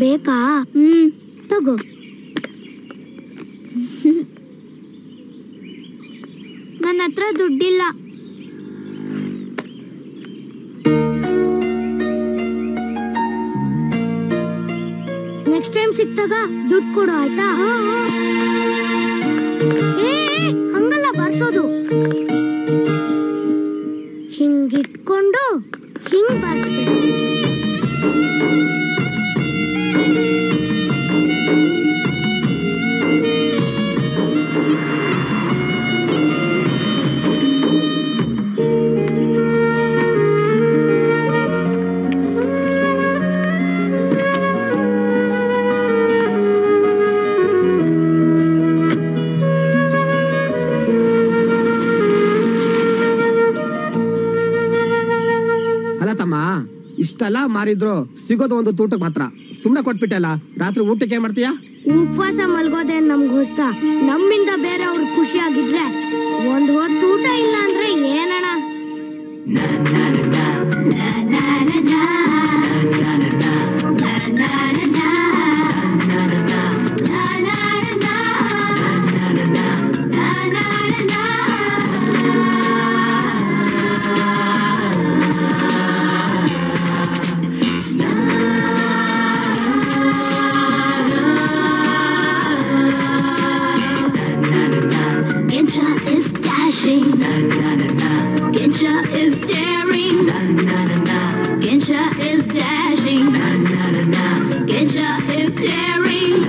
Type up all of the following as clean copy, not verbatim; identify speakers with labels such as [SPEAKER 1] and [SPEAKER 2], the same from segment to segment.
[SPEAKER 1] ಬೇಕಾ? ತಗೋ. ನನ್ನ ಹತ್ರ ದುಡ್ಡಿಲ್ಲ. ನೆಕ್ಸ್ಟ್ ಟೈಮ್ ಸಿಕ್ತಾಗ ದುಡ್ಡು ಕೊಡು ಆಯ್ತಾ? ಹಂಗಲ್ಲ ಬಾರ್ಸೋದು, ಹಿಂಗಿಟ್ಕೊಂಡು ಹಿಂಗ್ ಬಾರಿಸ್ಬೇಕು.
[SPEAKER 2] ಇಷ್ಟೆಲ್ಲ ಮಾರಿದ್ರು ಸಿಗೋದು ಒಂದು ತೂಟಕ್ಕೆ ಮಾತ್ರ. ಸುಮ್ನೆ ಕೊಟ್ಬಿಟ್ಟಲ್ಲ, ರಾತ್ರಿ ಊಟಕ್ಕೆ ಏನ್ ಮಾಡ್ತೀಯಾ?
[SPEAKER 1] ಉಪವಾಸ ಮಲ್ಗೋದೇ ನಮ್ಗೆ ಹೊಸ್ತ. ನಮ್ಮಿಂದ ಬೇರೆ ಅವ್ರು ಖುಷಿಯಾಗಿದ್ರೆ ಒಂದ್ ಹೊತ್ತು ಊಟ ಇಲ್ಲ ಅಂದ್ರೆ ಏನಣ್ಣ?
[SPEAKER 3] Gensha is daring. Gensha is dashing. Gensha is daring.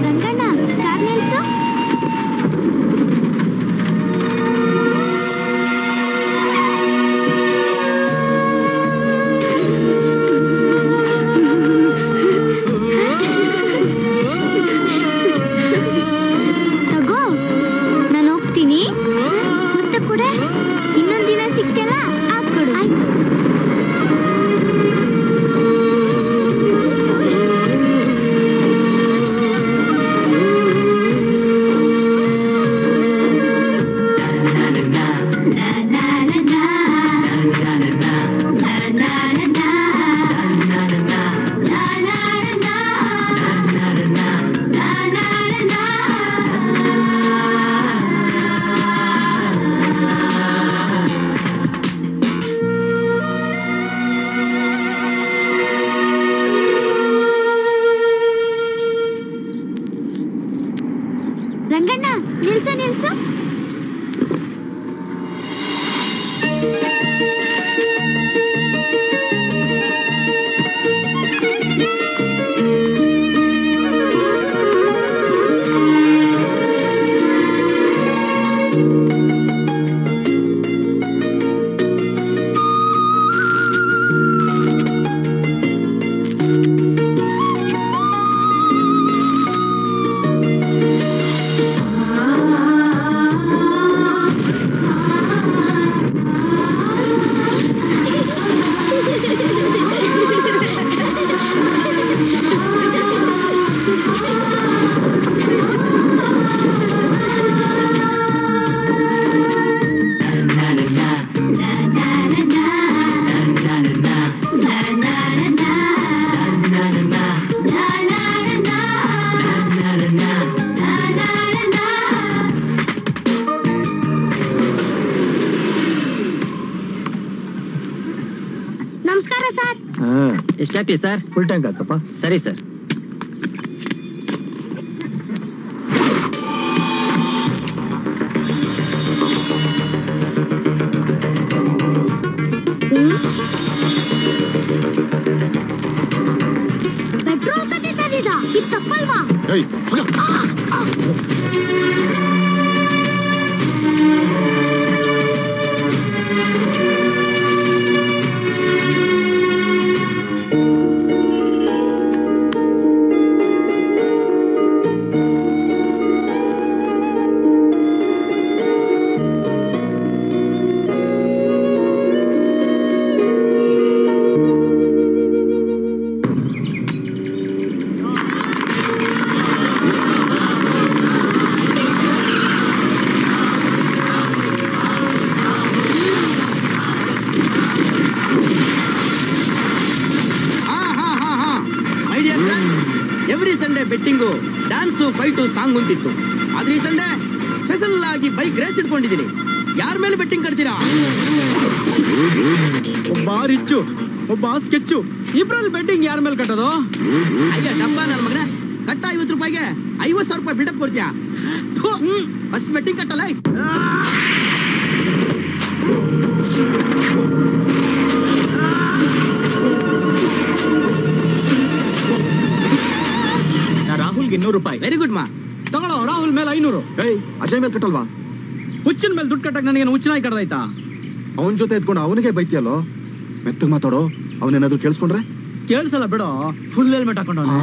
[SPEAKER 1] Ranganna, car ನಿಲ್ಸು.
[SPEAKER 4] ಎಷ್ಟಾಗ್ಲಿ ಸರ್?
[SPEAKER 5] ಫುಲ್ ಟ್ಯಾಂಕ್ ಹಾಕಪ್ಪ.
[SPEAKER 4] ಸರಿ ಸರ್.
[SPEAKER 1] ಪೆಟ್ರೋಲ್ ತಂದಿದ್ದ ಇದು ತಪ್ಪಲ್ವಾ?
[SPEAKER 2] ಬೆಟ್ಟಿಂಗು, ಡ್ಯಾನ್ಸು, ಫೈಟು, ಸಾಂಗ್ ಅಂತಿತ್ತು. ಆದ್ರೆ ಈ ಸಂಡೆ ಸ್ಪೆಷಲ್ ಆಗಿ ಬೈಕ್ ರೇಸ್ ಇಟ್ಕೊಂಡಿದ್ದೀನಿ. ಯಾರ ಮೇಲೆ ಬೆಟ್ಟಿಂಗ್ ಕಟ್ತೀರಾ?
[SPEAKER 5] ಒಬ್ಬ ರಿಚ್ಚು, ಒಬ್ಬ ಸ್ಕೆಚ್ಚು, ಇಬ್ರಲ್ಲಿ ಬೆಟ್ಟಿಂಗ್ ಯಾರ ಮೇಲೆ ಕಟ್ಟೋದು?
[SPEAKER 2] ಅಯ್ಯ ಡಬ್ಬ ನನ್ನ ಮಗನ, ಕಟ್ಟ 50 ರೂಪಾಯಿಗೆ 50,000 ರೂಪಾಯಿ ಬಿಲ್ಡಪ್ ಕೊಡ್ತೀಯಾ? ಫಸ್ಟ್ ಬೆಟ್ಟಿಂಗ್ ಕಟ್ಟಲ್ಲ.
[SPEAKER 5] ರಾಹುಲ್ಗೆ 200 ರೂಪಾಯಿ.
[SPEAKER 2] ವೆರಿ ಗುಡ್ ಮಾ.
[SPEAKER 5] ತಗೊಳ್ಳೋ. ರಾಹುಲ್ ಮೇಲೆ 500.
[SPEAKER 6] ಅಜಯ್ ಮೇಲೆ ಕಟ್ಟಲ್ವಾ?
[SPEAKER 5] ಹುಚ್ಚಿನ ಮೇಲೆ ದುಡ್ಡು ಕಟ್ಟಕ್ ನನಗೇನು ಹುಚ್ಚನಾಗಿ ಕಡ್ದಾಯ್ತಾ?
[SPEAKER 6] ಅವನ ಜೊತೆ ಎತ್ಕೊಂಡು ಅವನಿಗೆ ಬೈತಿಯಲ್ಲೋ. ಮೆತ್ತಗ್ ಮಾತಾಡೋ. ಅವನೇನಾದ್ರು ಕೇಳಿಸ್ಕೊಂಡ್ರೆ?
[SPEAKER 5] ಕೇಳಿಸಲ್ಲ ಬಿಡೋ. ಫುಲ್ ಹೆಲ್ಮೆಟ್ ಹಾಕೊಂಡವನು.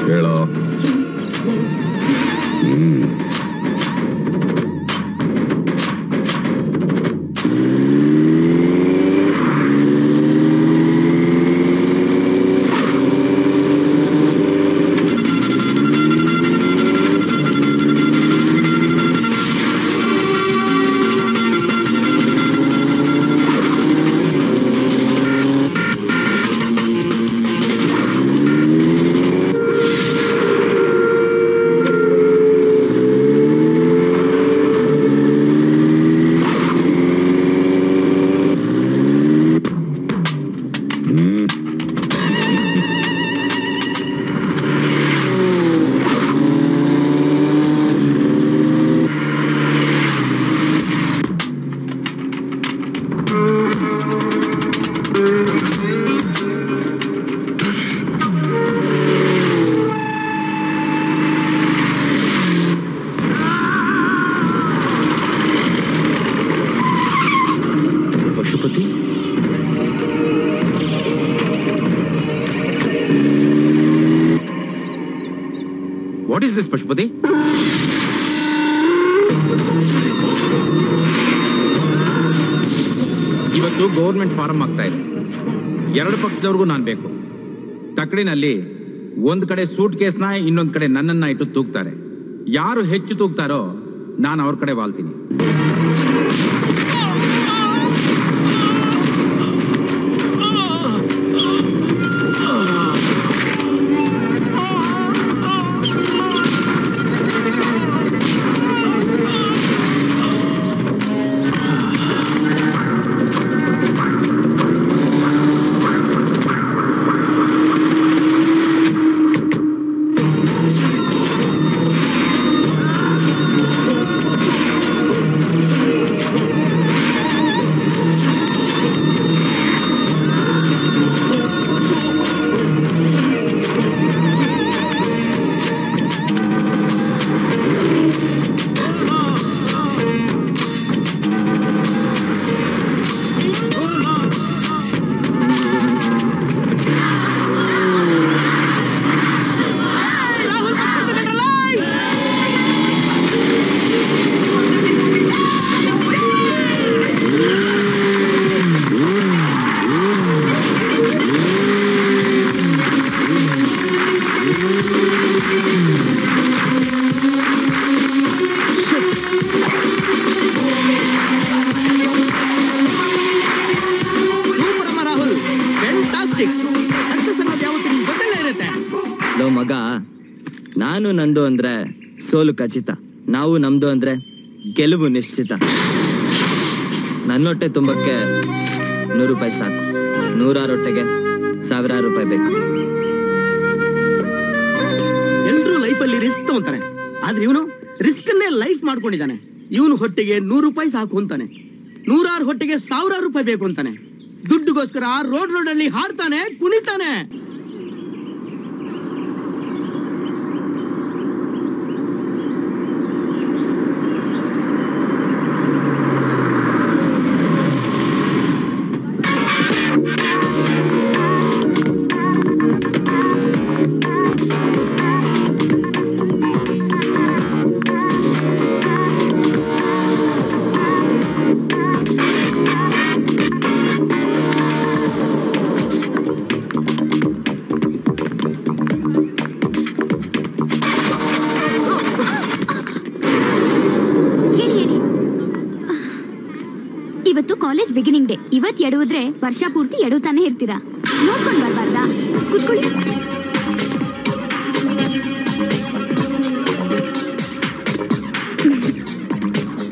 [SPEAKER 6] ಹೇಳೋ.
[SPEAKER 7] What is this, Pashupati? ಇವತ್ತು ಗವರ್ಮೆಂಟ್ ಫಾರಂ ಆಗ್ತಾ ಇದೆ. 2 ಪಕ್ಷದವ್ರಿಗೂ ನಾನು ಬೇಕು. ತಕ್ಕಡಿನಲ್ಲಿ ಒಂದ್ ಕಡೆ ಸೂಟ್ ಕೇಸ್ನ, ಇನ್ನೊಂದ್ ಕಡೆ ನನ್ನನ್ನ ಇಟ್ಟು ತೂಗ್ತಾರೆ. ಯಾರು ಹೆಚ್ಚು ತೂಗ್ತಾರೋ ನಾನು ಅವ್ರ ಕಡೆ ವಾಲ್ತೀನಿ.
[SPEAKER 2] ಸೂಪರ್ ಅಮ್ಮ ರಾಹುಲ್, ಫ್ಯಾಂಟಾಸ್ಟಿಕ್. ಸಕ್ಸಸ್ ಅನ್ನೋದು ಯಾವತ್ತೂ ನಿಮ್ಗೆ ಗೊತ್ತಲ್ಲೇ ಇರುತ್ತೆ.
[SPEAKER 4] ಮಗ, ನಾನು ನಂದು ಅಂದ್ರೆ ಸೋಲು ಖಚಿತ, ನಾವು ನಮ್ದು ಅಂದ್ರೆ ಗೆಲುವು ನಿಶ್ಚಿತ. ನನ್ನೊಟ್ಟೆ ತುಂಬಕ್ಕೆ 100 ರೂಪಾಯಿ ಸಾಕು, 100 ಹೊಟ್ಟೆಗೆ 1000 ರೂಪಾಯಿ ಬೇಕು.
[SPEAKER 2] ಎಲ್ರೂ ಲೈಫಲ್ಲಿ ರಿಸ್ಕ್ ತಗೊಂತಾನೆ, ಆದ್ರೆ ಇವನು ರಿಸ್ಕ್ ಅನ್ನೇ ಲೈಫ್ ಮಾಡ್ಕೊಂಡಿದ್ದಾನೆ. ಇವನು ಹೊಟ್ಟೆಗೆ 100 ರೂಪಾಯಿ ಸಾಕು ಅಂತಾನೆ, 100 ಹೊಟ್ಟೆಗೆ 1000 ರೂಪಾಯಿ ಬೇಕು ಅಂತಾನೆ. ದುಡ್ಡುಗೋಸ್ಕರ ರೋಡ್ ಅಲ್ಲಿ ಹಾಡ್ತಾನೆ, ಕುಣಿತಾನೆ.
[SPEAKER 3] ಇವತ್ತು ಕಾಲೇಜ್ ಬಿಗಿನಿಂಗ್ ಡೇ. ಇವತ್ತು ಎಡುವುದ್ರೆ ವರ್ಷ ಪೂರ್ತಿ ಎಡುತ್ತಾನೆ ಇರ್ತೀರಾ. ನೋಡ್ಕೊಂಡು ಬರ್ಬಾರ್ದಾ? ಕೂತ್ಕೊಳ್ಳಿ.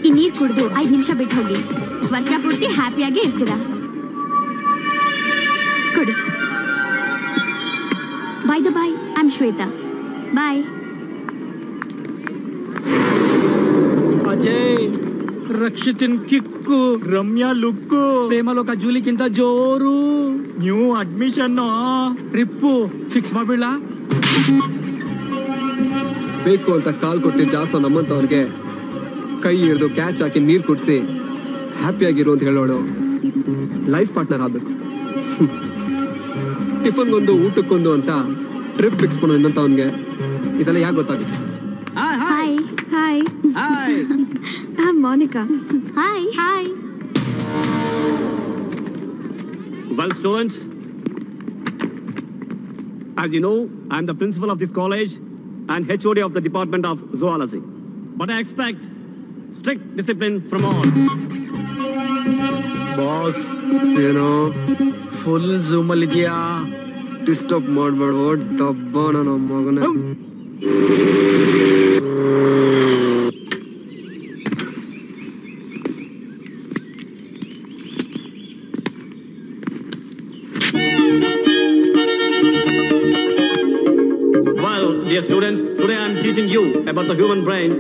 [SPEAKER 3] ಈ ನೀರ್ ಕುಡಿದು 5 ನಿಮಿಷ ಬಿಟ್ಟು ಹೋಗಿ. ವರ್ಷ ಪೂರ್ತಿ ಹ್ಯಾಪಿಯಾಗಿ ಇರ್ತೀರಾ. ಕೊಡಿ. By the bye, I am Shweta. Bye.
[SPEAKER 5] Ajay, ರಕ್ಷಿತಿನ್ ಕಿಕ್ಕು, ರಮ್ಯಾ ಲುಕ್ಕು, ಪ್ರೇಮಲೋಕ ಜೂಲಿಗಿಂತ ಜೋರು, ನ್ಯೂ ಅಡ್ಮಿಷನ್, ಟ್ರಿಪ್ಪು ಫಿಕ್ಸ್ ಮಾಡ್ಬಿಡ್ಲಾ?
[SPEAKER 8] ಬೇಕು ಅಂತ ಕಾಲ್ ಕೊಟ್ಟು ಜಾಸ್ತಿ ನಮ್ಮಂತವ್ರಿಗೆ ಕೈ ಹಿಡಿದು ಕ್ಯಾಚ್ ಹಾಕಿ ನೀರು ಕುಡಿಸಿ ಹ್ಯಾಪಿಯಾಗಿರು ಅಂತ ಹೇಳೋಳು ಲೈಫ್ ಪಾರ್ಟ್ನರ್ ಆಗ್ಬೇಕು. ಟಿಫನ್ಗೊಂದು ಊಟಕ್ಕೊಂದು ಅಂತ ಟ್ರಿಪ್ ಫಿಕ್ಸ್ ಮಾಡೋ ನಿನ್ನಂತವನ್ಗೆ ಇದೆಲ್ಲ ಯಾಕೆ ಗೊತ್ತಾಗುತ್ತೆ?
[SPEAKER 3] Hi hi
[SPEAKER 2] hi,
[SPEAKER 3] I'm Monica. Hi. Hi.
[SPEAKER 9] Well, students, as you know, I'm the principal of this college and HOD of the Department of Zoology. But I expect strict discipline from all.
[SPEAKER 8] Boss, ಏನೋ
[SPEAKER 5] full zoom ಅಲ್ಲಿ ಇದೆಯಾ?
[SPEAKER 8] Disturb ಮಾಡ್ಬೇಡ ಡಬ್ಬ ನನ್ನ ಮಗನ.
[SPEAKER 9] Well, dear students, today I'm teaching you about the human brain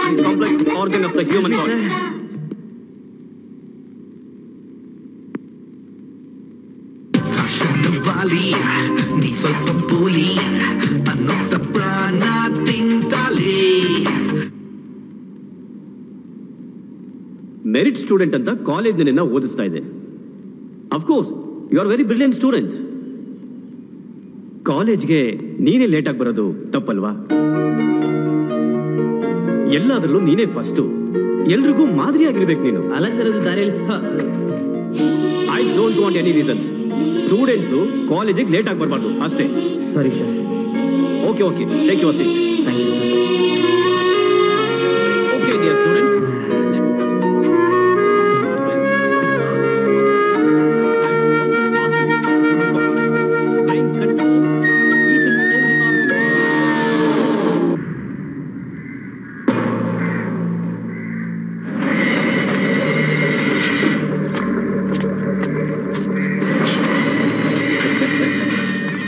[SPEAKER 9] and complex organ of the human body. Merit student ಅಂತ college ನಿನ್ನ ಓದಿಸ್ತಾ ಇದೆ. Of course you are very brilliant student. ಕಾಲೇಜ್ಗೆ ನೀನೇ ಲೇಟ್ ಆಗಿ ಬರೋದು ತಪ್ಪಲ್ವಾ? ಎಲ್ಲಾದ್ರಲ್ಲೂ ನೀನೇ ಫಸ್ಟ್, ಎಲ್ರಿಗೂ ಮಾದರಿಯಾಗಿರ್ಬೇಕು ನೀನು.
[SPEAKER 4] ಅಲ್ಲ ಸರ್, ಅದು ದಾರಿಯಲ್ಲಿ
[SPEAKER 9] I don't want any reasons. Students ಕಾಲೇಜಿಗೆ ಲೇಟ್ ಆಗಿ ಬರಬಾರ್ದು ಅಷ್ಟೇ.
[SPEAKER 4] Sorry sir.
[SPEAKER 9] Okay okay, take your seat.
[SPEAKER 4] Thank you sir.
[SPEAKER 9] Okay dear students,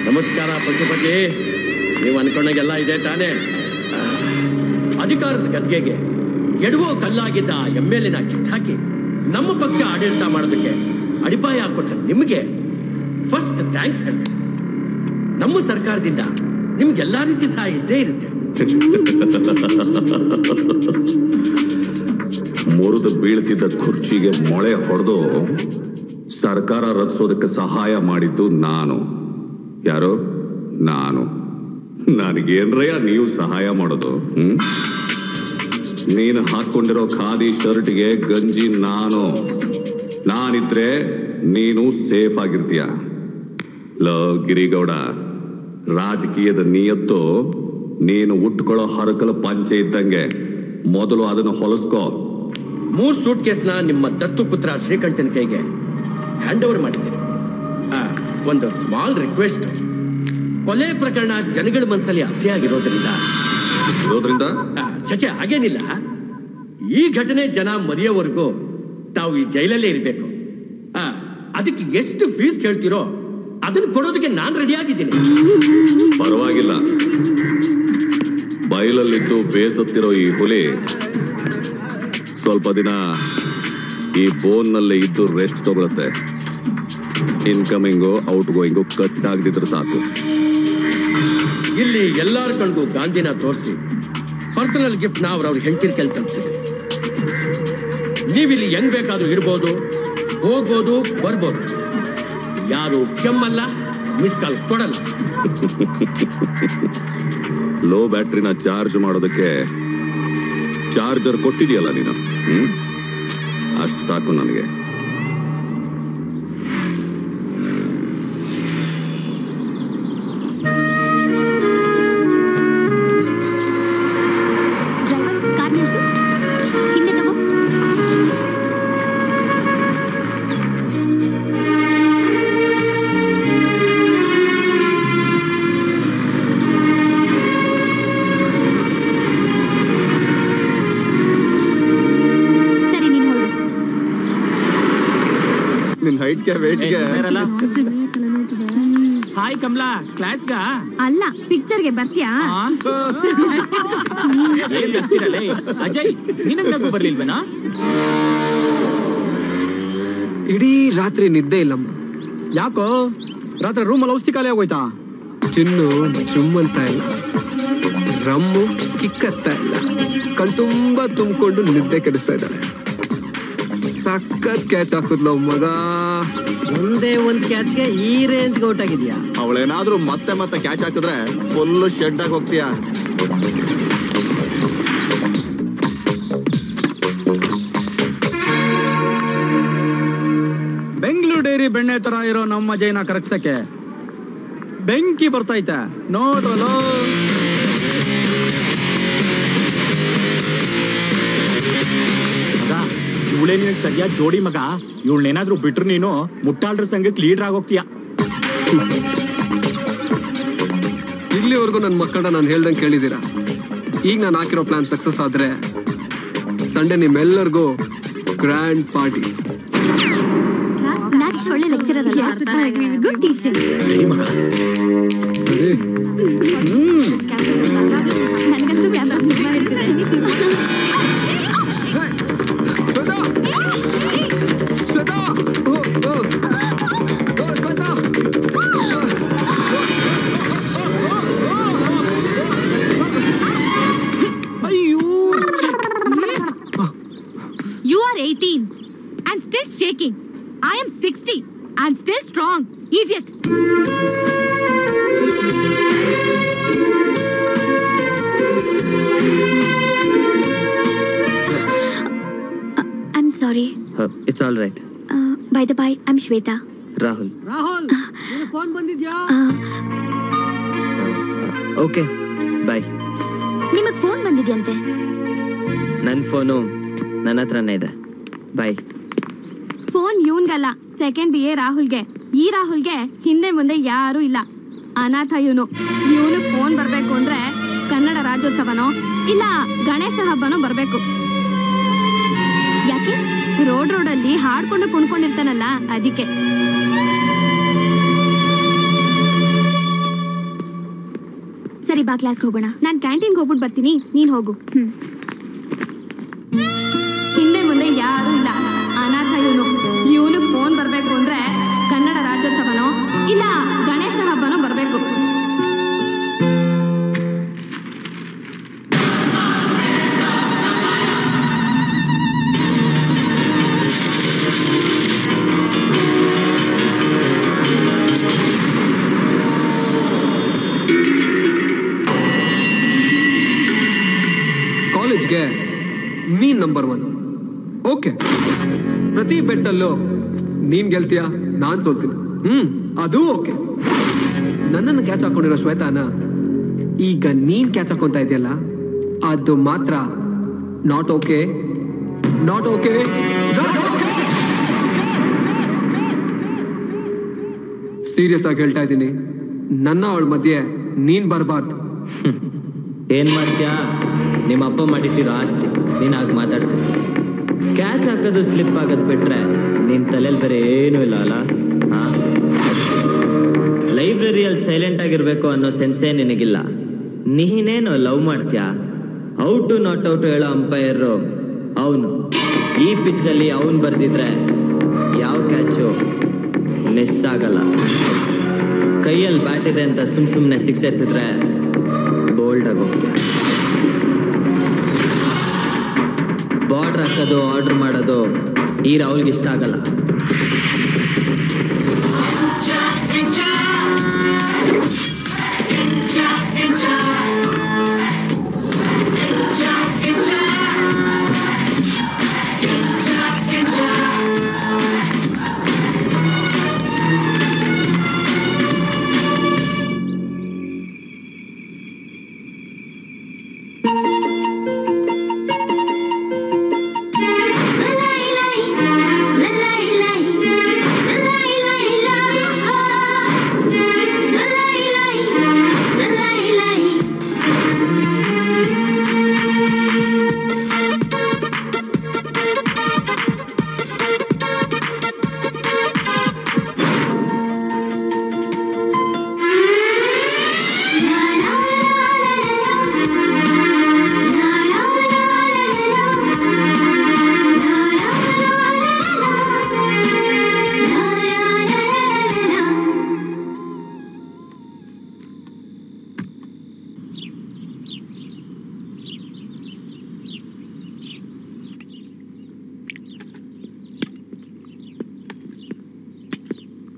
[SPEAKER 10] ನಮಸ್ಕಾರ ಪಶುಪತಿ. ನೀವು ಅನ್ಕೊಂಡಾಗೆಲ್ಲ ಇದೆ ತಾನೇ? ಅಧಿಕಾರದ ಗದ್ಗೆಗೆ ಎಡುವೋ ಕಲ್ಲಾಗಿದ್ದ MLA ಕಿತ್ತಾಕಿ ನಮ್ಮ ಪಕ್ಷ ಆಡಳಿತ ಮಾಡೋದಕ್ಕೆ ಅಡಿಪಾಯ ಹಾಕೊಟ್ರೆ ನಿಮಗೆ ಫಸ್ಟ್ ಥ್ಯಾಂಕ್ಸ್ ಹೇಳಿ. ನಮ್ಮ ಸರ್ಕಾರದಿಂದ ನಿಮ್ಗೆಲ್ಲಾ ರೀತಿ ಸಹಾಯ ಇದ್ದೇ ಇರುತ್ತೆ.
[SPEAKER 11] ಮುರಿದು ಬೀಳ್ತಿದ್ದ ಕುರ್ಚಿಗೆ ಮೊಳೆ ಹೊಡೆದು ಸರ್ಕಾರ ರಚಿಸೋದಕ್ಕೆ ಸಹಾಯ ಮಾಡಿದ್ದು ನಾನು. ಯಾರೋ ನಾನು. ನನಗೇನ್ರಯ್ಯ ನೀವು ಸಹಾಯ ಮಾಡೋದು? ನೀನು ಹಾಕೊಂಡಿರೋ ಖಾದಿ ಶರ್ಟ್ಗೆ ಗಂಜಿ ನಾನಿದ್ರೆ ನೀನು ಸೇಫ್ ಆಗಿರ್ತೀಯ. ಗಿರಿಗೌಡ, ರಾಜಕೀಯದ ನಿಯತ್ತು ನೀನು ಉಟ್ಕೊಳ್ಳೋ ಹರಕಲು ಪಂಚೆ ಇದ್ದಂಗೆ. ಮೊದಲು ಅದನ್ನು ಹೊಲಸ್ಕೋ.
[SPEAKER 10] 3 ಸೂಟ್ ಕೇಸ್ನ ನಿಮ್ಮ ದತ್ತು ಪುತ್ರ ಶ್ರೀಕಂಠನ್ ಕೈಗೆ ಹ್ಯಾಂಡ್ ಓವರ್ ಮಾಡಿದ್ದೀರಿ. ಒಂದು ಸ್ಮಾಲ್ ರಿಕ್ವೆಸ್ಟ್, ಕೊಲೆ ಪ್ರಕರಣ ಜನಗಳ ಮನಸ್ಸಲ್ಲಿ ಹಸಿಯಾಗಿರೋದ್ರಿಂದ ಚಚೆ ಹಾಗೇನಿಲ್ಲ. ಈ ಘಟನೆ ಜನ ಮರೆಯೋವರೆಗೂ ತಾವು ಈ ಜೈಲಲ್ಲೇ ಇರಬೇಕು. ಅದಕ್ಕೆ ಎಷ್ಟು ಫೀಸ್ ಕೇಳ್ತೀರೋ ಅದನ್ನು ಕೊಡೋದಕ್ಕೆ ನಾನು ರೆಡಿ ಆಗಿದ್ದೀನಿ.
[SPEAKER 11] ಪರವಾಗಿಲ್ಲ. ಬಯಲಲ್ಲಿದ್ದು ಬೇಸತ್ತಿರೋ ಈ ಹುಲಿ ಸ್ವಲ್ಪ ದಿನ ಈ ಬೋನ್ನಲ್ಲೇ ಇದ್ದು ರೆಸ್ಟ್ ತಗೊಳುತ್ತೆ. ಇನ್ಕಮಿಂಗು ಔಟ್ ಗೋಯಿಂಗು ಕಟ್ ಆಗದಿದ್ರೆ ಸಾಕು.
[SPEAKER 10] ಇಲ್ಲಿ ಎಲ್ಲಾರ ಕಣ್ಗೂ ಗಾಂಧಿನ ತೋರಿಸಿ ಪರ್ಸನಲ್ ಗಿಫ್ಟ್ ನ ಅವ್ರ ಹೆಂಡತಿರ್ ಕೆಲ್ ತಲುಪಿಸಿದೆ. ನೀವಿಲ್ಲಿ ಹೆಂಗ್ ಬೇಕಾದ್ರೂ ಇರ್ಬೋದು, ಹೋಗ್ಬೋದು, ಬರ್ಬೋದು. ಯಾರು ಕೆಮ್ಮಲ್ಲ, ಮಿಸ್ ಕಾಲ್ ಕೊಡಲ್ಲ.
[SPEAKER 11] ಲೋ ಬ್ಯಾಟ್ರಿನ ಚಾರ್ಜ್ ಮಾಡೋದಕ್ಕೆ ಚಾರ್ಜರ್ ಕೊಟ್ಟಿದೆಯಲ್ಲ ನೀನು, ಅಷ್ಟು ಸಾಕು ನನಗೆ.
[SPEAKER 5] ಹಾಯ್ ಕಮಲಾ, ಕ್ಲಾಸ್ಗ
[SPEAKER 3] ಅಲ್ಲ ಪಿಕ್ಚರ್ಗೆ ಬರ್ತೀಯಾ?
[SPEAKER 5] ಅಜಯ್ ನಿನಗೂ ಬರ್ಲಿಲ್ವೇನಾ?
[SPEAKER 8] ಇಡೀ ರಾತ್ರಿ ನಿದ್ದೆ ಇಲ್ಲಮ್ಮ.
[SPEAKER 5] ಯಾಕೋ ರಾತ್ರಿ ರೂಮಲ್ಲಿ ಔಷಧಿ ಖಾಲಿ ಆಗೋಯ್ತಾ?
[SPEAKER 8] ಚಿನ್ನು ಚುಮ್ಮಂತ ಇಲ್ಲ, ರಮ್ಮು ಕಿಕ್ಕತ್ತ ಇಲ್ಲ, ಕಣ್ತುಂಬಾ ತುಂಬಿಕೊಂಡು ನಿದ್ದೆ ಕೆಡಿಸ್ತಾ ಇದ್ದಾಳೆ. ಸಖತ್ ಕ್ಯಾಚ್ ಹಾಕುದ್ಲ ಮಗ.
[SPEAKER 2] ಒಂದೇ ಒಂದ್ ಕ್ಯಾಚ್ಗೆ ಈ ರೇಂಜ್ ಔಟ್ ಆಗಿದ್ಯಾ?
[SPEAKER 6] ಅವಳೇನಾದ್ರೂ ಮತ್ತೆ ಮತ್ತೆ ಕ್ಯಾಚ್ ಹಾಕಿದ್ರೆ ಫುಲ್ ಶೆಡ್ ಆಗಿ ಹೋಗ್ತೀಯಾ?
[SPEAKER 5] ಬೆಂಗಳೂರು ಡೈರಿ ಬೆಣ್ಣೆ ತರ ಇರೋ ನಮ್ಮ ಜೈನ ಕರಗ್ಸಕ್ಕೆ ಬೆಂಕಿ ಬರ್ತೈತೆ ನೋಡ್ರಲ್ಲ. ಇವಳೇ ನಿನಗೆ ಸರಿಯಾದ ಜೋಡಿ ಮಗ. ಇವಳನ್ನೇನಾದ್ರೂ ಬಿಟ್ರು ನೀನು ಮುಟ್ಟಾಳ್ರ ಸಂಘಕ್ಕೆ ಲೀಡರ್ ಆಗೋಗ್ತೀಯ.
[SPEAKER 8] ಇಲ್ಲಿವರೆಗೂ ನನ್ನ ಮಕ್ಕಳನ್ನ ನಾನು ಹೇಳ್ದಂಗೆ ಕೇಳಿದ್ದೀರಾ. ಈಗ ನಾನು ಹಾಕಿರೋ ಪ್ಲಾನ್ ಸಕ್ಸಸ್ ಆದ್ರೆ ಸಂಡೇ ನಿಮ್ಮೆಲ್ಲರಿಗೂ ಗ್ರ್ಯಾಂಡ್ ಪಾರ್ಟಿ.
[SPEAKER 3] ಒಳ್ಳೆ ಲೆಕ್ಚರರ್ ಅಲ್ಲ, ಗುಡ್ ಟೀಚರ್. ನನಗಂತೂ ಕ್ಯಾನ್ಸರ್ ತುಂಬಾ ಇರ್ತದೆ.
[SPEAKER 12] You are 18 and still shaking. I am 60 and still strong. Idiot.
[SPEAKER 3] I'm sorry.
[SPEAKER 4] It's all right.
[SPEAKER 3] By the by, I'm Shweta.
[SPEAKER 4] Rahul.
[SPEAKER 2] Phone ಬಂದಿದ್ಯಾ?
[SPEAKER 4] Okay bye.
[SPEAKER 3] ನಿಮಗ್ phone ಬಂದಿದ್ಯಂತೆ?
[SPEAKER 4] ನನ್ನ phone ನನ್ನ ಹತ್ರನೇ ಇದೆ. ಬಾಯ್.
[SPEAKER 3] ಫೋನ್ ಇವನ್ಗಲ್ಲ, ಸೆಕೆಂಡ್ BA ರಾಹುಲ್ಗೆ. ಈ ರಾಹುಲ್ಗೆ ಹಿಂದೆ ಮುಂದೆ ಯಾರು ಇಲ್ಲ, ಅನಾಥ ಇವನು. ಇವನಿಗೆ ಫೋನ್ ಬರ್ಬೇಕು ಅಂದ್ರೆ ಕನ್ನಡ ರಾಜ್ಯೋತ್ಸವನೋ ಇಲ್ಲ ಗಣೇಶ ಹಬ್ಬನೋ ಬರ್ಬೇಕು. ಯಾಕೆ? ರೋಡಲ್ಲಿ ಹಾಡ್ಕೊಂಡು ಕುಣ್ಕೊಂಡಿರ್ತಾನಲ್ಲ, ಅದಕ್ಕೆ. ಸರಿ ಬಾ, ಕ್ಲಾಸ್ಗೆ ಹೋಗೋಣ. ನಾನು ಕ್ಯಾಂಟೀನ್ಗೆ ಹೋಗ್ಬಿಟ್ಟು ಬರ್ತೀನಿ, ನೀನ್ ಹೋಗು. ಹಿಂದೆ ಮುಂದೆ ಯಾರು ಇಲ್ಲ, ಅನಾಥ ಇವನು. ಇವನಿಗೆ ಫೋನ್ ಬರ್ಬೇಕು ಅಂದ್ರೆ ಕನ್ನಡ ರಾಜ್ಯೋತ್ಸವನೋ ಇಲ್ಲ ಗಣೇಶ ಹಬ್ಬನೋ ಬರ್ಬೇಕು.
[SPEAKER 8] ಕಾಲೇಜ್ಗೆ ನೀನ್ ನಂಬರ್ 1. ಓಕೆ, ಪ್ರತಿ ಬೆಟ್ಟಲ್ಲೂ ನೀನ್ ಗೆಲ್ತೀಯ, ನಾನ್ ಸೋಲ್ತೀನಿ. ಅದು ಓಕೆ. ನನ್ನನ್ನು ಕ್ಯಾಚ್ ಹಾಕೊಂಡಿರೋ ಶ್ವೇತಾನ ಈಗ ನೀನ್ ಕ್ಯಾಚ್ ಹಾಕೊಂತ ಇದೆಯಲ್ಲ, ಅದು ಮಾತ್ರ not okay. Not okay. Serious ಆಗಿ ಹೇಳ್ತಾ ಇದ್ದೀನಿ, ನನ್ನ ಅವಳ ಮಧ್ಯೆ ನೀನ್ ಬರಬಾರ್ದು.
[SPEAKER 4] ಏನ್ ಮಾಡ್ತೀಯಾ? ನಿಮ್ಮ ಅಪ್ಪ ಮಾಡಿಟ್ಟಿರೋ ಆಸ್ತಿ ನೀನ್ ಆಗ ಮಾತಾಡ್ಸಿದ್ದೆ. ಕ್ಯಾಚ್ ಹಾಕೋದು ಸ್ಲಿಪ್ ಆಗೋದು ಬಿಟ್ರೆ ನಿನ್ ತಲೆಯಲ್ಲಿ ಬೇರೆ ಏನೂ ಇಲ್ಲ ಅಲ್ಲ? ಲೈಬ್ರರಿಯಲ್ಲಿ ಸೈಲೆಂಟ್ ಆಗಿರ್ಬೇಕು ಅನ್ನೋ ಸೆನ್ಸೇ ನಿನಗಿಲ್ಲ. ನೀನೇನು ಲವ್ ಮಾಡ್ತೀಯಾ? ಔಟು ನಾಟ್ ಔಟು ಹೇಳೋ ಅಂಪೈರ್ ಅವನು. ಈ ಪಿಚ್ಚಲ್ಲಿ ಅವನು ಬರ್ದಿದ್ರೆ ಯಾವ ಕ್ಯಾಚು ಮಿಸ್ ಆಗಲ್ಲ. ಕೈಯಲ್ಲಿ ಬ್ಯಾಟ್ ಇದೆ ಅಂತ ಸುಮ್ಮನೆ ಸಿಕ್ಸ್ ಎತ್ತಿದ್ರೆ ಬೋಲ್ಡ್ ಆಗಿ ಹೋಗ್ತೀಯ. ಬಾರ್ಡರ್ ಹಾಕೋದು ಆರ್ಡರ್ ಮಾಡೋದು ಈ ರಾಹುಲ್ಗೆ ಇಷ್ಟ ಆಗಲ್ಲ.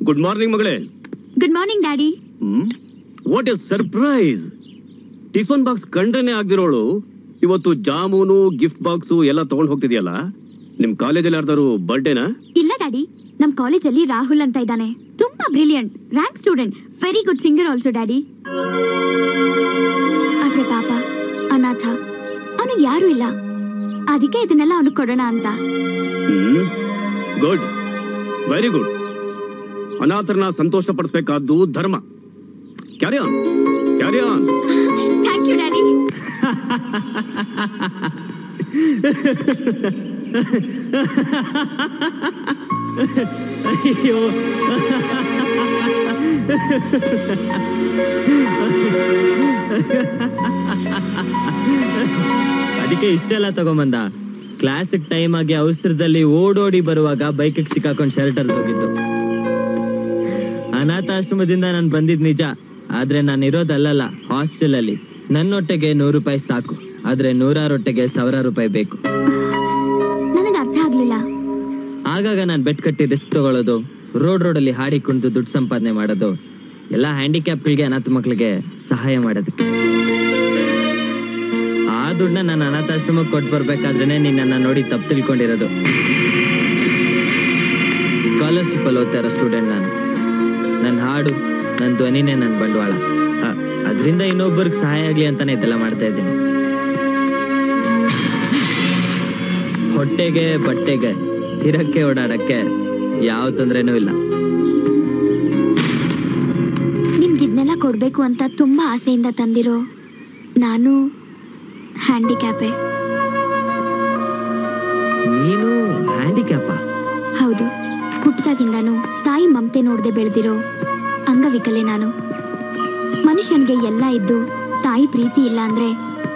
[SPEAKER 9] ಗುಡ್ ಮಾರ್ನಿಂಗ್ ಮಗಳೇ.
[SPEAKER 3] Good morning daddy.
[SPEAKER 9] What a surprise. Tiffin box ಕಂಡ್ರೇನೆ ಆಗ್ದಿರೋಳು ಇವತ್ತು ಜಾಮೂನು ಗಿಫ್ಟ್ ಬಾಕ್ಸು ಎಲ್ಲ ತಗೊಂಡು ಹೋಗ್ತಿದ್ಯಲ್ಲ. ನಿಮ್ ಕಾಲೇಜಲ್ಲಿ ಯಾರ್ದಾರು ಬರ್ಡೇನಾ?
[SPEAKER 3] ಇಲ್ಲ ಡ್ಯಾಡಿ, ನಮ್ ಕಾಲೇಜಲ್ಲಿ ರಾಹುಲ್ ಅಂತ ಇದ್ದಾನೆ. ತುಂಬಾ brilliant, rank student, very good singer also daddy. ಆದ್ರೆ ಪಾಪ ಅನಾಥ, ಅವನಿಗೆ ಯಾರು ಇಲ್ಲ. ಅದಕ್ಕೆ ಇದನ್ನೆಲ್ಲ ಅವನಿಗೆ ಕೊಡೋಣ ಅಂತ.
[SPEAKER 9] Good, very good. ಅನಾಥರನ್ನ ಸಂತೋಷ ಪಡಿಸಬೇಕಾದ್ದು ಧರ್ಮ. Carry on, carry on.
[SPEAKER 3] Thank you daddy.
[SPEAKER 4] ಅಯ್ಯೋ, ಅದಕ್ಕೆ ಇಷ್ಟೆಲ್ಲ ತಗೊಂಬಂದ. ಕ್ಲಾಸಿಕ್ ಟೈಮ್ ಆಗಿ ಅವಸರದಲ್ಲಿ ಓಡೋಡಿ ಬರುವಾಗ ಬೈಕಿಗೆ ಸಿಕ್ಕಾಕೊಂಡು ಶೆಲ್ಟರ್ ಹೋಗಿದ್ದು. ಅನಾಥಾಶ್ರಮದಿಂದ ನಾನು ಬಂದಿದ್ ನಿಜ, ಆದ್ರೆ ನಾನು ಇರೋದಲ್ಲ ಹಾಸ್ಟೆಲ್ ಅಲ್ಲಿ. ನನ್ನೊಟ್ಟೆಗೆ 100 ರೂಪಾಯಿ ಸಾಕು, ಆದ್ರೆ 100 ಹೊಟ್ಟೆಗೆ 1000 ರೂಪಾಯಿ ಬೇಕು.
[SPEAKER 3] ನನಗೆ ಅರ್ಥ ಆಗ್ಲಿಲ್ಲ.
[SPEAKER 4] ಆಗಾಗ ನಾನು ಬೆಟ್ ಕಟ್ಟಿ ರಿಸ್ಕ್ ತಗೊಳ್ಳೋದು, ರೋಡಲ್ಲಿ ಹಾಡಿ ಕುಣಿದು ದುಡ್ಡು ಸಂಪಾದನೆ ಮಾಡೋದು, ಎಲ್ಲ ಹ್ಯಾಂಡಿಕ್ಯಾಪ್ಗಳಿಗೆ, ಅನಾಥ ಮಕ್ಕಳಿಗೆ ಸಹಾಯ ಮಾಡೋದಕ್ಕೆ. ಆ ದುಡ್ಡನ್ನ ನಾನು ಅನಾಥಾಶ್ರಮಕ್ಕೆ ಕೊಟ್ಟು ಬರ್ಬೇಕಾದ್ರೇನೆ ನಿನ್ನ ನೋಡಿ ತಪ್ಪು ತಿಳ್ಕೊಂಡಿರೋದು. ಸ್ಕಾಲರ್ಶಿಪ್ ಅಲ್ಲಿ ಓದ್ತಾ ಇರೋ ಸ್ಟೂಡೆಂಟ್ ನಾನು. ನನ್ನ ಹಾಡು, ನನ್ನ ಧ್ವನಿನೇ ನನ್ನ ಬಂಡವಾಳ. ಅದರಿಂದ ಇನ್ನೊಬ್ಬರಿಗೆ ಸಹಾಯ ಆಗ್ಲಿ ಅಂತಾನೆ ಇದೆಲ್ಲ ಮಾಡ್ತಾ ಇದ್ದೀನಿ. ಹೊಟ್ಟೆಗೆ ಬಟ್ಟೆಗೆ ಇರಕ್ಕೆ ಓಡಾಡಕ್ಕೆ ಯಾವ ತೊಂದ್ರೆನೂ ಇಲ್ಲ.
[SPEAKER 3] ನಿಮ್ಗಿದ್ನೆಲ್ಲ ಕೊಡ್ಬೇಕು ಅಂತ ತುಂಬಾ ಆಸೆಯಿಂದ ತಂದಿರೋ ನಾನು ಹ್ಯಾಂಡಿಕ್ಯಾಪೆ.
[SPEAKER 4] ನೀನು ಹ್ಯಾಂಡಿಕ್ಯಾಪ?
[SPEAKER 3] ಹೌದು, ಹುಟ್ಟಿದಾಗಿಂದಾನು ತಾಯಿ ಮಮತೆ ನೋಡದೆ ಬೆಳೆದಿರೋ ಅಂಗವಿಕಲೆ ನಾನು. ಮನುಷ್ಯನಿಗೆ ಎಲ್ಲ ಇದ್ದು ತಾಯಿ ಪ್ರೀತಿ ಇಲ್ಲ ಅಂದ್ರೆ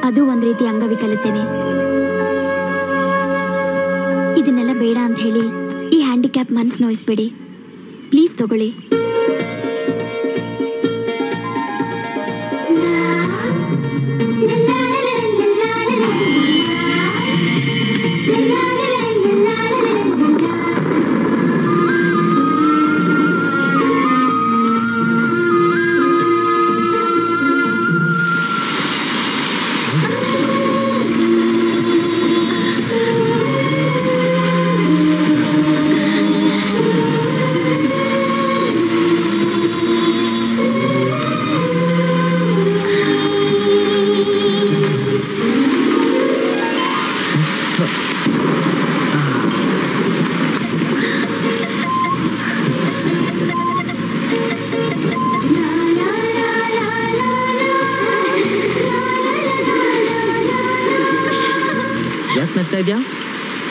[SPEAKER 3] ಅದು ಒಂದ್ ರೀತಿ ಅಂಗವಿಕಲತೆನೆ. ಇದನ್ನೆಲ್ಲ ಬೇಡ ಅಂತ ಹೇಳಿ ಈ ಹ್ಯಾಂಡಿಕ್ಯಾಪ್ ಮನ್ಸು ನೋಯಿಸ್ಬೇಡಿ ಪ್ಲೀಸ್, ತಗೊಳ್ಳಿ.
[SPEAKER 4] ನಗ್ತಾ ಇದ್ಯಾ?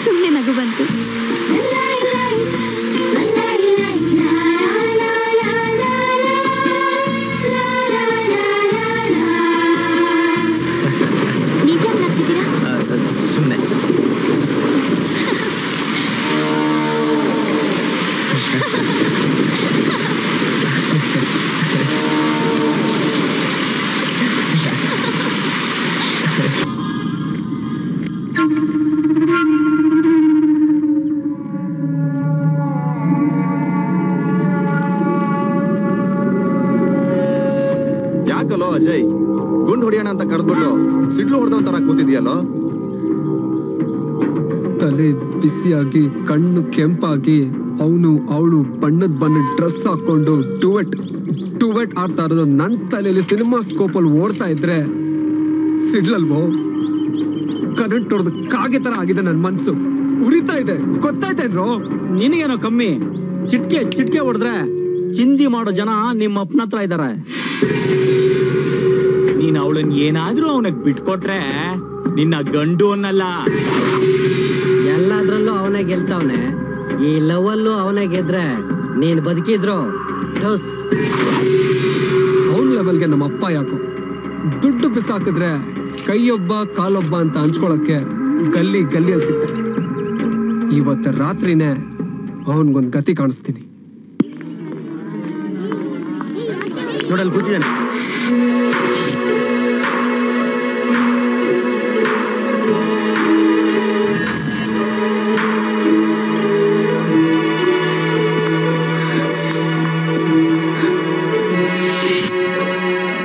[SPEAKER 3] ಸುಮ್ಮನೆ ನಗು ಬಂತು. ನೀವ್ಯಾಕೆ ನಗ್ತಿದ್ದೀರಾ?
[SPEAKER 4] ಸುಮ್ಮನೆ.
[SPEAKER 6] ಯಾಕಲ್ಲೋ ಅಜಯ್, ಗುಂಡು ಹೊಡಿಯೋಣ ಅಂತ ಕರೆದ್ಬಿಟ್ಟು ಸಿಡ್ಲು ಹೊಡೆದವಂತರ ಕೂತಿದ್ಯಲ್ಲೋ?
[SPEAKER 8] ತಲೆ ಬಿಸಿಯಾಗಿ ಕಣ್ಣು ಕೆಂಪಾಗಿ ಅವಳು ಬಣ್ಣದ ಡ್ರೆಸ್ ಹಾಕೊಂಡು ಟುವೆಟ್ ಆಡ್ತಾ ಇರೋದು ನನ್ನ ತಲೆಯಲ್ಲಿ ಸಿನಿಮಾ ಸ್ಕೋಪ್ ಅಲ್ಲಿ ಓಡ್ತಾ ಇದ್ರೆ ಸಿಡ್ಲಲ್ವೋ? ಕರೆಂಟ್ ಹೊಡೆದು ಕಾಗೆ ತರ ಆಗಿದೆ ನನ್ನ ಮನ್ಸು, ಉರಿತಾ ಇದೆ. ಗೊತ್ತಾಯ್ತೇನ್ರೋ?
[SPEAKER 5] ನಿನಗೇನೋ ಕಮ್ಮಿ, ಚಿಟ್ಕೆ ಹೊಡೆದ್ರೆ ಚಿಂದಿ ಮಾಡೋ ಜನ ನಿಮ್ಮ ಅಪ್ಪನ ಹತ್ರ ಇದಾರೆ. ನೀನ್ ಅವಳನ್ ಏನಾದ್ರೂ ಅವನಿಗೆ ಬಿಟ್ಕೊಟ್ರೆ ನಿನ್ನ ಗಂಡು ಅನ್ನಲ್ಲ.
[SPEAKER 13] ಎಲ್ಲದ್ರಲ್ಲೂ ಅವನೇ ಗೆಲ್ತಾವನೆ. ಈ ಲವಲ್ಲೂ ಅವನೇ ಗೆದ್ರೆ ನೀನ್ ಬದುಕಿದ್ರು
[SPEAKER 8] ಅವನ್ ಲೆವೆಲ್ಗೆ ನಮ್ಮ ಅಪ್ಪ ಯಾಕೋ ದುಡ್ಡು ಬಿಸಾಕಿದ್ರೆ ಕೈಯೊಬ್ಬ ಕಾಲೊಬ್ಬ ಅಂತ ಹಂಚ್ಕೊಳಕ್ಕೆ ಗಲ್ಲಿಯಲ್ಲಿ ಸಿಗ್ತಾರೆ. ಇವತ್ತು ರಾತ್ರಿನೇ ಅವನ್ಗೊಂದು ಗತಿ ಕಾಣಿಸ್ತೀನಿ.
[SPEAKER 2] ನೋಡಲ್ ಕೂತಿದ್ದಾನೆ.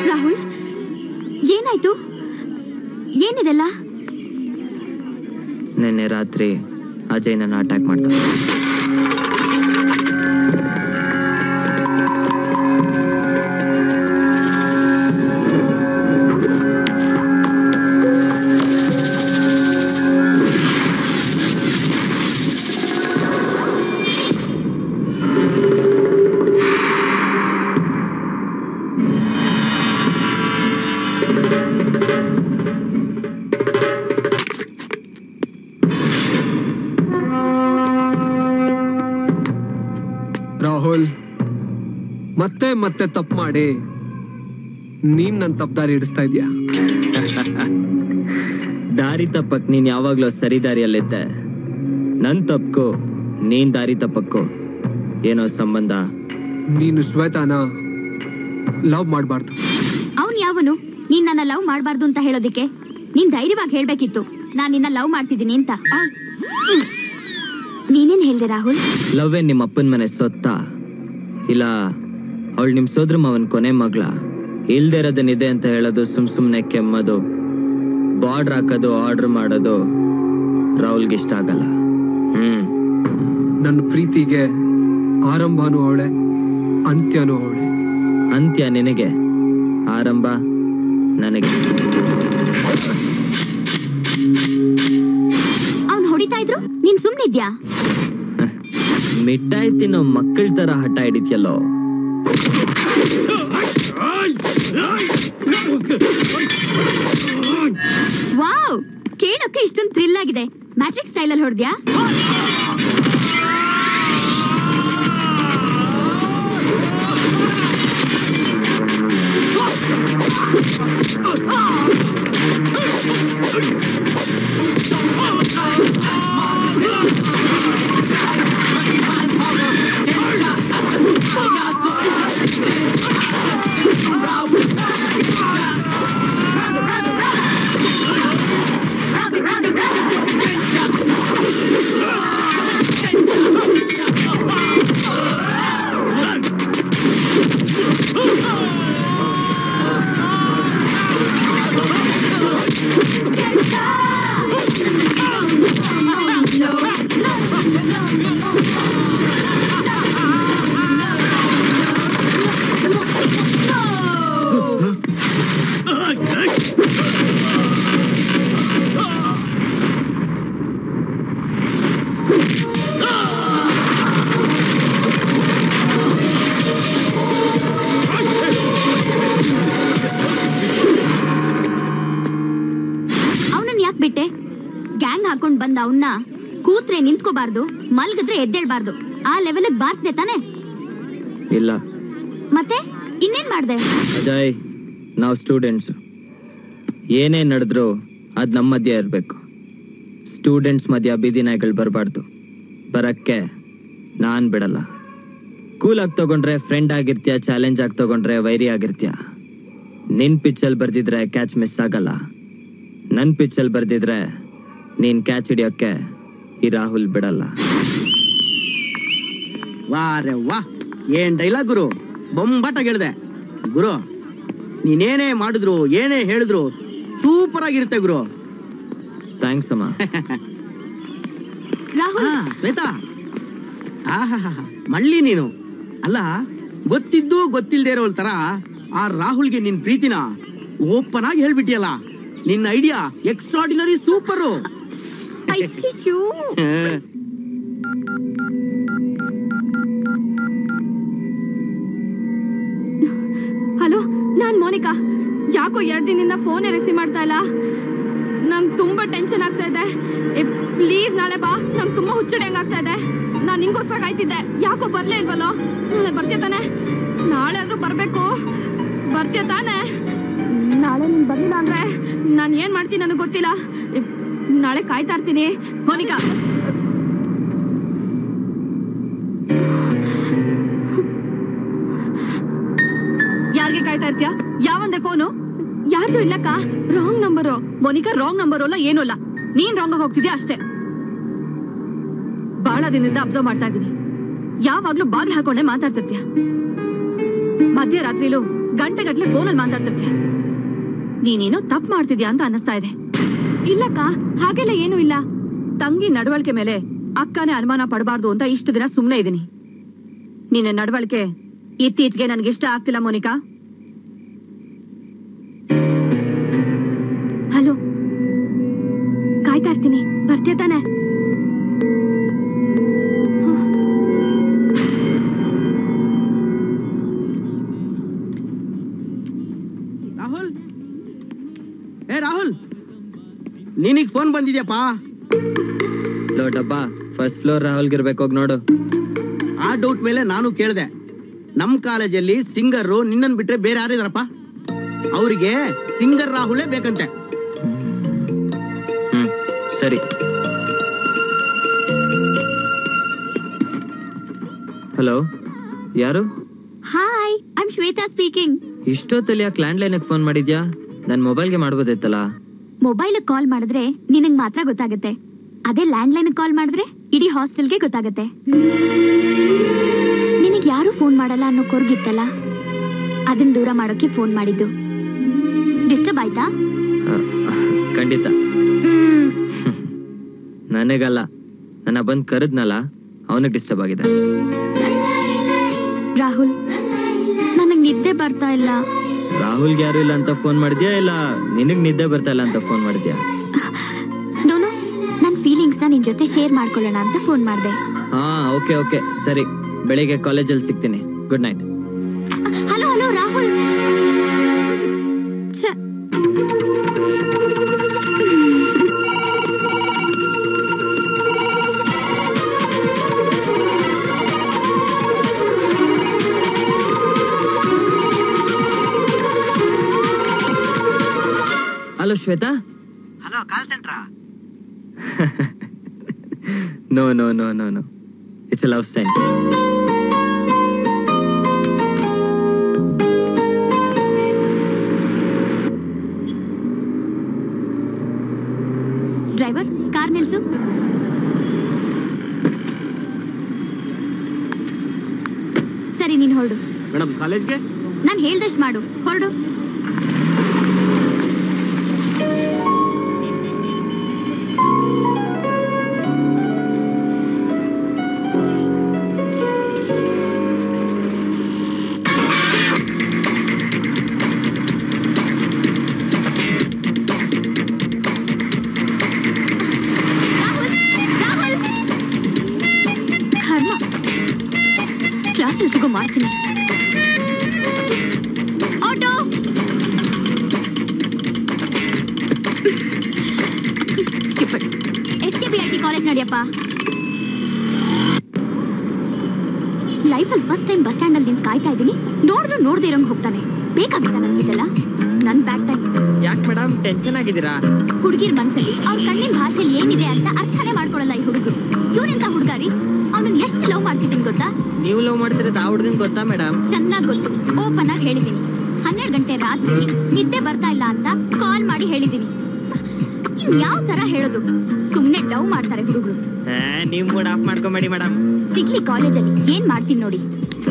[SPEAKER 3] ರಾಹುಲ್, ಏನಾಯ್ತು? ಏನಿದೆಲ್ಲ?
[SPEAKER 4] ನಿನ್ನೆ ರಾತ್ರಿ ಅಜಯ್ ನನ್ನ ಅಟ್ಯಾಕ್ ಮಾಡ್ತಾರೆ.
[SPEAKER 8] ರಾಹುಲ್, ಮತ್ತೆ ತಪ್ಪು ಮಾಡಿ ನೀನ್ ನನ್ನ ತಪ್ಪು ದಾರಿ ಹಿಡಿಸ್ತಾ ಇದೀಯ.
[SPEAKER 4] ದಾರಿ ತಪ್ಪಕ್ ನೀನ್ ಯಾವಾಗ್ಲೂ ಸರಿ ದಾರಿಯಲ್ಲಿದ್ದೆ. ನನ್ ತಪ್ಪಕ್ಕೂ ನೀನ್ ದಾರಿ ತಪ್ಪಕ್ಕೂ ಏನೋ ಸಂಬಂಧ?
[SPEAKER 8] ನೀನು ಶ್ವೇತಾನ ಲವ್ ಮಾಡಬಾರ್ದು.
[SPEAKER 3] ಅವನ್ ಯಾವನು ನೀನ್ ನನ್ನ ಲವ್ ಮಾಡಬಾರ್ದು ಅಂತ ಹೇಳೋದಿಕ್ಕೆ? ನೀನ್ ಧೈರ್ಯವಾಗಿ ಹೇಳ್ಬೇಕಿತ್ತು ನಾನ್ ನಿನ್ನ ಲವ್ ಮಾಡ್ತಿದ್ದೀನಿ ಅಂತ. ನೀನೇನ್ ಹೇಳ್ದೆ ರಾಹುಲ್?
[SPEAKER 4] ಲವ್ ಏನ್ ನಿಮ್ಮ ಅಪ್ಪನ ಮನೆ ಸೊತ್ತ? ಇಲ್ಲ ಅವಳು ನಿಮ್ ಸೋದ್ರ ಮಾವನ್ ಕೊನೆ ಮಗ್ಳ? ಇಲ್ದೇ ಇರೋದನ್ನಿದೆ ಅಂತ ಹೇಳೋದು, ಸುಮ್ನೆ ಕೆಮ್ಮೋದು, ಬಾರ್ಡರ್ ಹಾಕೋದು, ಆರ್ಡರ್ ಮಾಡೋದು ರಾಹುಲ್ಗೆ ಇಷ್ಟ ಆಗಲ್ಲ.
[SPEAKER 8] ನನ್ನ ಪ್ರೀತಿಗೆ ಆರಂಭನೂ ಅವಳೆ, ಅಂತ್ಯನೂ ಅವಳೆ.
[SPEAKER 4] ಅಂತ್ಯ ನಿನಗೆ, ಆರಂಭ ನನಗೆ.
[SPEAKER 3] ಅವ್ನು ಹೊಡಿತಾ ಇದ್ರು ನೀನ್ ಸುಮ್ನಿದ್ಯಾ?
[SPEAKER 4] ಮಿಠಾಯಿ ತಿನ್ನೋ ಮಕ್ಕಳ ತರ ಹಠ ಹಿಡಿದ್ಯಲ್ಲೋ.
[SPEAKER 3] ವಾವ್, ಕೇಳೋಕೆ ಇಷ್ಟೊಂದು ಥ್ರಿಲ್ ಆಗಿದೆ. ಮ್ಯಾಟ್ರಿಕ್ಸ್ ಸ್ಟೈಲ್ ಅಲ್ಲಿ ಹೊಡೆದ್ಯಾ?
[SPEAKER 14] ಬಂದ ಅವನ್ನ ಕೂತ್ರೆ ನಿಂತ್ಕೋಬಾರ್ದು, ಮಲ್ಗಿದ್ರೆ ಎದ್ದೇಳ್ಬಾರ್ದು, ಆ ಲೆವೆಲ್ಗೆ ಬಾರ್ಸ್ದೆ ತಾನೆ?
[SPEAKER 4] ಇಲ್ಲ.
[SPEAKER 14] ಮತ್ತೆ ಇನ್ನೇನ್ ಮಾಡ್ದೆ?
[SPEAKER 4] ಅಜಯ್, ನಾವು ಸ್ಟೂಡೆಂಟ್ಸ್, ಏನೇ ನಡೆದ್ರು ಅದು ನಮ್ಮ ಮಧ್ಯ ಇರಬೇಕು. ಸ್ಟೂಡೆಂಟ್ಸ್ ಮಧ್ಯ ಬೀದಿ ನಾಯಿಗಳು ಬರಬಾರ್ದು. ಬರಕ್ಕೆ ನಾನು ಬಿಡಲ್ಲ. ಕೂಲಾಗಿ ತಗೊಂಡ್ರೆ ಫ್ರೆಂಡ್ ಆಗಿರ್ತೀಯ, ಚಾಲೆಂಜ್ ಆಗಿ ತಗೊಂಡ್ರೆ ವೈರಿ ಆಗಿರ್ತೀಯ. ನಿನ್ ಪಿಚ್ಚಲ್ಲಿ ಬರ್ದಿದ್ರೆ ಕ್ಯಾಚ್ ಮಿಸ್ ಆಗಲ್ಲ. ನನ್ನ ಪಿಚ್ಚಲ್ಲಿ ಬರ್ದಿದ್ರೆ ನೀನ್ ಕ್ಯಾಚ್ ಹಿಡಿಯೋಕ್ಕೆ ಈ ರಾಹುಲ್ ಬಿಡಲ್ಲ.
[SPEAKER 2] ವಾ ರೇ ವಾ, ಏನ್ ಡೈಲಾಗ್ ಗುರು, ಬೊಂಬಾಟಾಗಿ ಹೇಳ್ದೆ ಗುರು. ನೀನೇನೇ ಮಾಡಿದ್ರು ಏನೇ ಹೇಳಿದ್ರು ಸೂಪರ್ ಆಗಿರುತ್ತೆ ಗುರು.
[SPEAKER 4] ಥ್ಯಾಂಕ್ಸ್ ಅಮ್ಮ.
[SPEAKER 2] ಶ್ವೇತಾ, ಮಳ್ಳಿ ನೀನು ಅಲ್ಲ, ಗೊತ್ತಿದ್ದು ಗೊತ್ತಿಲ್ದೇ ಇರೋ ತರ ಆ ರಾಹುಲ್ಗೆ ನಿನ್ ಪ್ರೀತಿನ ಓಪನ್ ಆಗಿ ಹೇಳ್ಬಿಟ್ಟಿಯಲ್ಲ. ನಿನ್ನ ಐಡಿಯಾ ಎಕ್ಸ್ಟ್ರಾರ್ಡಿನರಿ, ಸೂಪರು.
[SPEAKER 3] ಹಲೋ, ನಾನ್ ಮೋನಿಕಾ. ಯಾಕೋ 2 ದಿನದಿಂದ ಫೋನ್ ರಿಸೀವ್ ಮಾಡ್ತಾ ಇಲ್ಲ. ನಂಗೆ ತುಂಬಾ ಟೆನ್ಷನ್ ಆಗ್ತಾ ಇದೆ. ಪ್ಲೀಸ್ ನಾಳೆ ಬಾ, ನಂಗೆ ತುಂಬಾ ಹುಚ್ಚಡಿ ಹಂಗಾಗ್ತಾ ಇದೆ. ನಾನು ನಿಂಗೋಸ್ಕರ ಕಾಯ್ತಿದ್ದೆ, ಯಾಕೋ ಬರ್ಲೇ ಇಲ್ವಲ್ಲೋ? ನಾಳೆ ಬರ್ತೀಯ ತಾನೆ? ನಾಳೆ ಆದ್ರೂ ಬರ್ಬೇಕು, ಬರ್ತೀಯ ತಾನೆ? ನಾಳೆ ನೀನ್ ಬರ್ಲಿಲ್ಲ ಅಂದ್ರೆ ನಾನು ಏನ್ ಮಾಡ್ತೀನಿ ನನಗೆ ಗೊತ್ತಿಲ್ಲ. ನಾಳೆ ಕಾಯ್ತಾ ಇರ್ತೀನಿ ಮೋನಿಕಾ. ಯಾರಿಗೆ ಕಾಯ್ತಾ ಇರ್ತೀಯ? ಯಾವಂದೆ ಫೋನು? ಯಾರ್ದು ಇಲ್ಲಕ್ಕ, wrong number. Monika, wrong number ಅಲ್ಲ, ಏನೂ ಅಲ್ಲ. ನೀನ್ ರಾಂಗ್ ಆಗಿ ಹೋಗ್ತಿದ್ಯಾ ಅಷ್ಟೇ. ಬಹಳ ದಿನದಿಂದ ಅಬ್ಸರ್ವ್ ಮಾಡ್ತಾ ಇದ್ದೀನಿ. ಯಾವಾಗ್ಲೂ ಬಾಗ್ಲು ಹಾಕೊಂಡೆ ಮಾತಾಡ್ತಿರ್ತೀಯ. ಮಧ್ಯರಾತ್ರಿಲೂ ಗಂಟೆಗಟ್ಲೆ ಫೋನಲ್ಲಿ ಮಾತಾಡ್ತಿರ್ತೀಯ. ನೀನೇನೋ ತಪ್ಪು ಮಾಡ್ತಿದ್ಯಾ ಅಂತ ಅನ್ನಿಸ್ತಾ ಇದೆ. ಇಲ್ಲಕ್ಕ, ಹಾಗೆಲ್ಲ ಏನೂ ಇಲ್ಲ. ತಂಗಿ ನಡವಳಿಕೆ ಮೇಲೆ ಅಕ್ಕನೇ ಅನುಮಾನ ಪಡಬಾರ್ದು ಅಂತ ಇಷ್ಟು ದಿನ ಸುಮ್ಮನೆ ಇದ್ದೀನಿ. ನಿನ್ನ ನಡವಳಿಕೆ ಇತ್ತೀಚೆಗೆ ನನಗೆ ಇಷ್ಟ ಆಗ್ತಿಲ್ಲ ಮೋನಿಕಾ. ಹಲೋ, ಕಾಯ್ತಾ ಇರ್ತೀನಿ, ಬರ್ತೀಯ ತಾನೆ?
[SPEAKER 2] ರಾಹುಲ್, ಏ ರಾಹುಲ್, ನಿನಗ್ ಫೋನ್ ಬಂದಿದ್ಯಪ್ಪ.
[SPEAKER 4] ಲೋ ಡಬ್ಬಾ, ಫಸ್ಟ್ ಫ್ಲೋರ್ ರಾಹುಲ್ಗೆ ಇರ್ಬೇಕು, ಹೋಗಿ ನೋಡು.
[SPEAKER 2] ಆ ಡೌಟ್ ಮೇಲೆ ನಾನು ಕೇಳಿದೆ. ನಮ್ ಕಾಲೇಜಲ್ಲಿ ಸಿಂಗರ್ ನಿನ್ನನ್ ಬಿಟ್ರೆ ಬೇರೆ ಯಾರಿದಾರಪ್ಪ? ಅವರಿಗೆ ಸಿಂಗರ್ ರಾಹುಲೇ ಬೇಕಂತೆ.
[SPEAKER 4] ಸರಿ. ಹಲೋ, ಯಾರು?
[SPEAKER 14] Hi, I am Shweta speaking.
[SPEAKER 4] ಇಷ್ಟೊತ್ತಲ್ಲಿ ಯಾಕೆ ಲ್ಯಾಂಡ್ ಲೈನ್ಗೆ ಫೋನ್ ಮಾಡಿದ್ಯಾ? ನನ್ನ ಮೊಬೈಲ್ಗೆ ಮಾಡ್ಬೋದಿತ್ತಲ್ಲ.
[SPEAKER 14] ಮೊಬೈಲ್ ಕಾಲ್ ಮಾಡಿದ್ರೆ ನಿನಗ್ ಮಾತ್ರ ಗೊತ್ತಾಗುತ್ತೆ. ಅದೇ ಲ್ಯಾಂಡ್ ಲೈನ್ ಕಾಲ್ ಮಾಡಿದ್ರೆ ಇಡೀ ಹಾಸ್ಟೆಲ್ಗೆ ಗೊತ್ತಾಗುತ್ತೆ. ನಿನಗ್ ಯಾರು ಫೋನ್ ಮಾಡಲ್ಲ ಅನ್ನೋ ಕೊರ್ಗಿತ್ತಲ್ಲ, ಅದನ್ನ ದೂರ ಮಾಡೋಕೆ ಫೋನ್ ಮಾಡಿದ್ದು. ಡಿಸ್ಟರ್ಬ್ ಆಯ್ತಾ?
[SPEAKER 4] ಖಂಡಿತ. ನನಗಲ್ಲ, ನನ್ನ ಬಂದ್ ಕರೆದ್ನಲ್ಲ, ಅವನಿಗೆ ಡಿಸ್ಟರ್ಬ್ ಆಗಿದೆ.
[SPEAKER 14] ರಾಹುಲ್, ನನಗ್ ನಿದ್ದೆ ಬರ್ತಾ ಇಲ್ಲ.
[SPEAKER 4] ರಾಹುಲ್ಗೆ ಯಾರು ಇಲ್ಲ ಅಂತ ಫೋನ್ ಮಾಡಿದ್ಯಾ, ಇಲ್ಲ ನಿನಗ್ ನಿದ್ದೆ ಬರ್ತಾ ಇಲ್ಲ ಅಂತ ಫೋನ್ ಮಾಡಿದ್ಯಾ?
[SPEAKER 14] ನೋನು, ನನ್ನ ಫೀಲಿಂಗ್ಸ್ನ ನಿನ್ ಜೊತೆ ಶೇರ್ ಮಾಡ್ಕೊಳ್ಳೋಣ ಅಂತ ಫೋನ್ ಮಾಡಿದೆ.
[SPEAKER 4] ಹಾ, ಓಕೆ ಓಕೆ, ಸರಿ. ಬೆಳಿಗ್ಗೆ ಕಾಲೇಜಲ್ಲಿ ಸಿಗ್ತೀನಿ. Good night.
[SPEAKER 14] Hello hello Rahul.
[SPEAKER 4] Hello Shweta.
[SPEAKER 2] Hello, call ಸೆಂಟ್ರಾ?
[SPEAKER 4] No no no no no, it's a love sign.
[SPEAKER 14] Driver, car ನಿಲ್ಸು. ಸರಿ, ನೀನ್ ಹೊರಡು.
[SPEAKER 2] ಮೇಡಮ್, ಕಾಲೇಜ್ಗೆ
[SPEAKER 14] ನಾನು ಹೇಳ್ದಷ್ಟು ಮಾಡು, ಹೊರಡು. ಕ್ಲಾಸಸ್ಗೂ ಮಾಡ್ತೀನಿ. ಆಟೋ. ಸ್ಟುಪಿಡ್. ಎಸ್ಕೇಪ್ ನಡಿಯಪ್ಪ. ಲೈಫಲ್ಲಿ ಫಸ್ಟ್ ಟೈಮ್ ಬಸ್ ಸ್ಟ್ಯಾಂಡ್ ಅಲ್ಲಿ ನಿಂತು ಕಾಯ್ತಾ ಇದ್ದೀನಿ. ನೋಡದೇ ಇರಂಗ್ ಹೋಗ್ತಾನೆ. ಬೇಕಾಗಿತ್ತ ನನ್ಗಿದೆಲ್ಲ? ನನ್ ಬ್ಯಾಡ್ ಟೈಮ್.
[SPEAKER 4] ಯಾಕೆ ಮೇಡಮ್ ಟೆನ್ಷನ್ ಆಗಿದ್ದೀರಾ?
[SPEAKER 14] ಹುಡುಗಿರ್ ಮನ್ಸಲ್ಲಿ ಅವ್ರ ಕಣ್ಣಿನ ಭಾಷೆಯಲ್ಲಿ ಏನಿದೆ ಅಂತ ಅರ್ಥನೇ ಮಾಡ್ಕೊಳಲ್ಲ ಈ ಹುಡುಗರು. ಇವ್ರೆಂತ ಹುಡುಗಾರಿ? ಅವ್ನನ್ನ ಎಷ್ಟು ಲವ್ ಮಾಡ್ತಿದ್ದೀನಿ ಗೊತ್ತಾ?
[SPEAKER 4] ನೀವು ಲವ್ ಮಾಡ್ತಿರೋದು ಆ ಹುಡುಗನ್ ಗೊತ್ತಾ ಮೇಡಮ್?
[SPEAKER 14] ಚೆನ್ನಾಗ್ ಗೊತ್ತು. ಓಪನ್ ಆಗಿ ಹೇಳಿದ್ದೀನಿ. 12 ಗಂಟೆ ರಾತ್ರಿ ನಿದ್ದೆ ಬರ್ತಾ ಇಲ್ಲ ಅಂತ ಕಾಲ್ ಮಾಡಿ ಹೇಳಿದ್ದೀನಿ. ಇನ್ ಯಾವ ತರ ಹೇಳೋದು? ಸುಮ್ನೆ ಡವ್ ಮಾಡ್ತಾರೆ ಹುಡುಗರು.
[SPEAKER 4] ನೀವು ಮೂಡ್ ಆಫ್ ಮಾಡ್ಕೊಂಬೇಡಿ ಮೇಡಮ್.
[SPEAKER 14] ಸಿಗ್ಲಿ ಕಾಲೇಜಲ್ಲಿ ಏನ್ ಮಾಡ್ತೀನಿ ನೋಡಿ.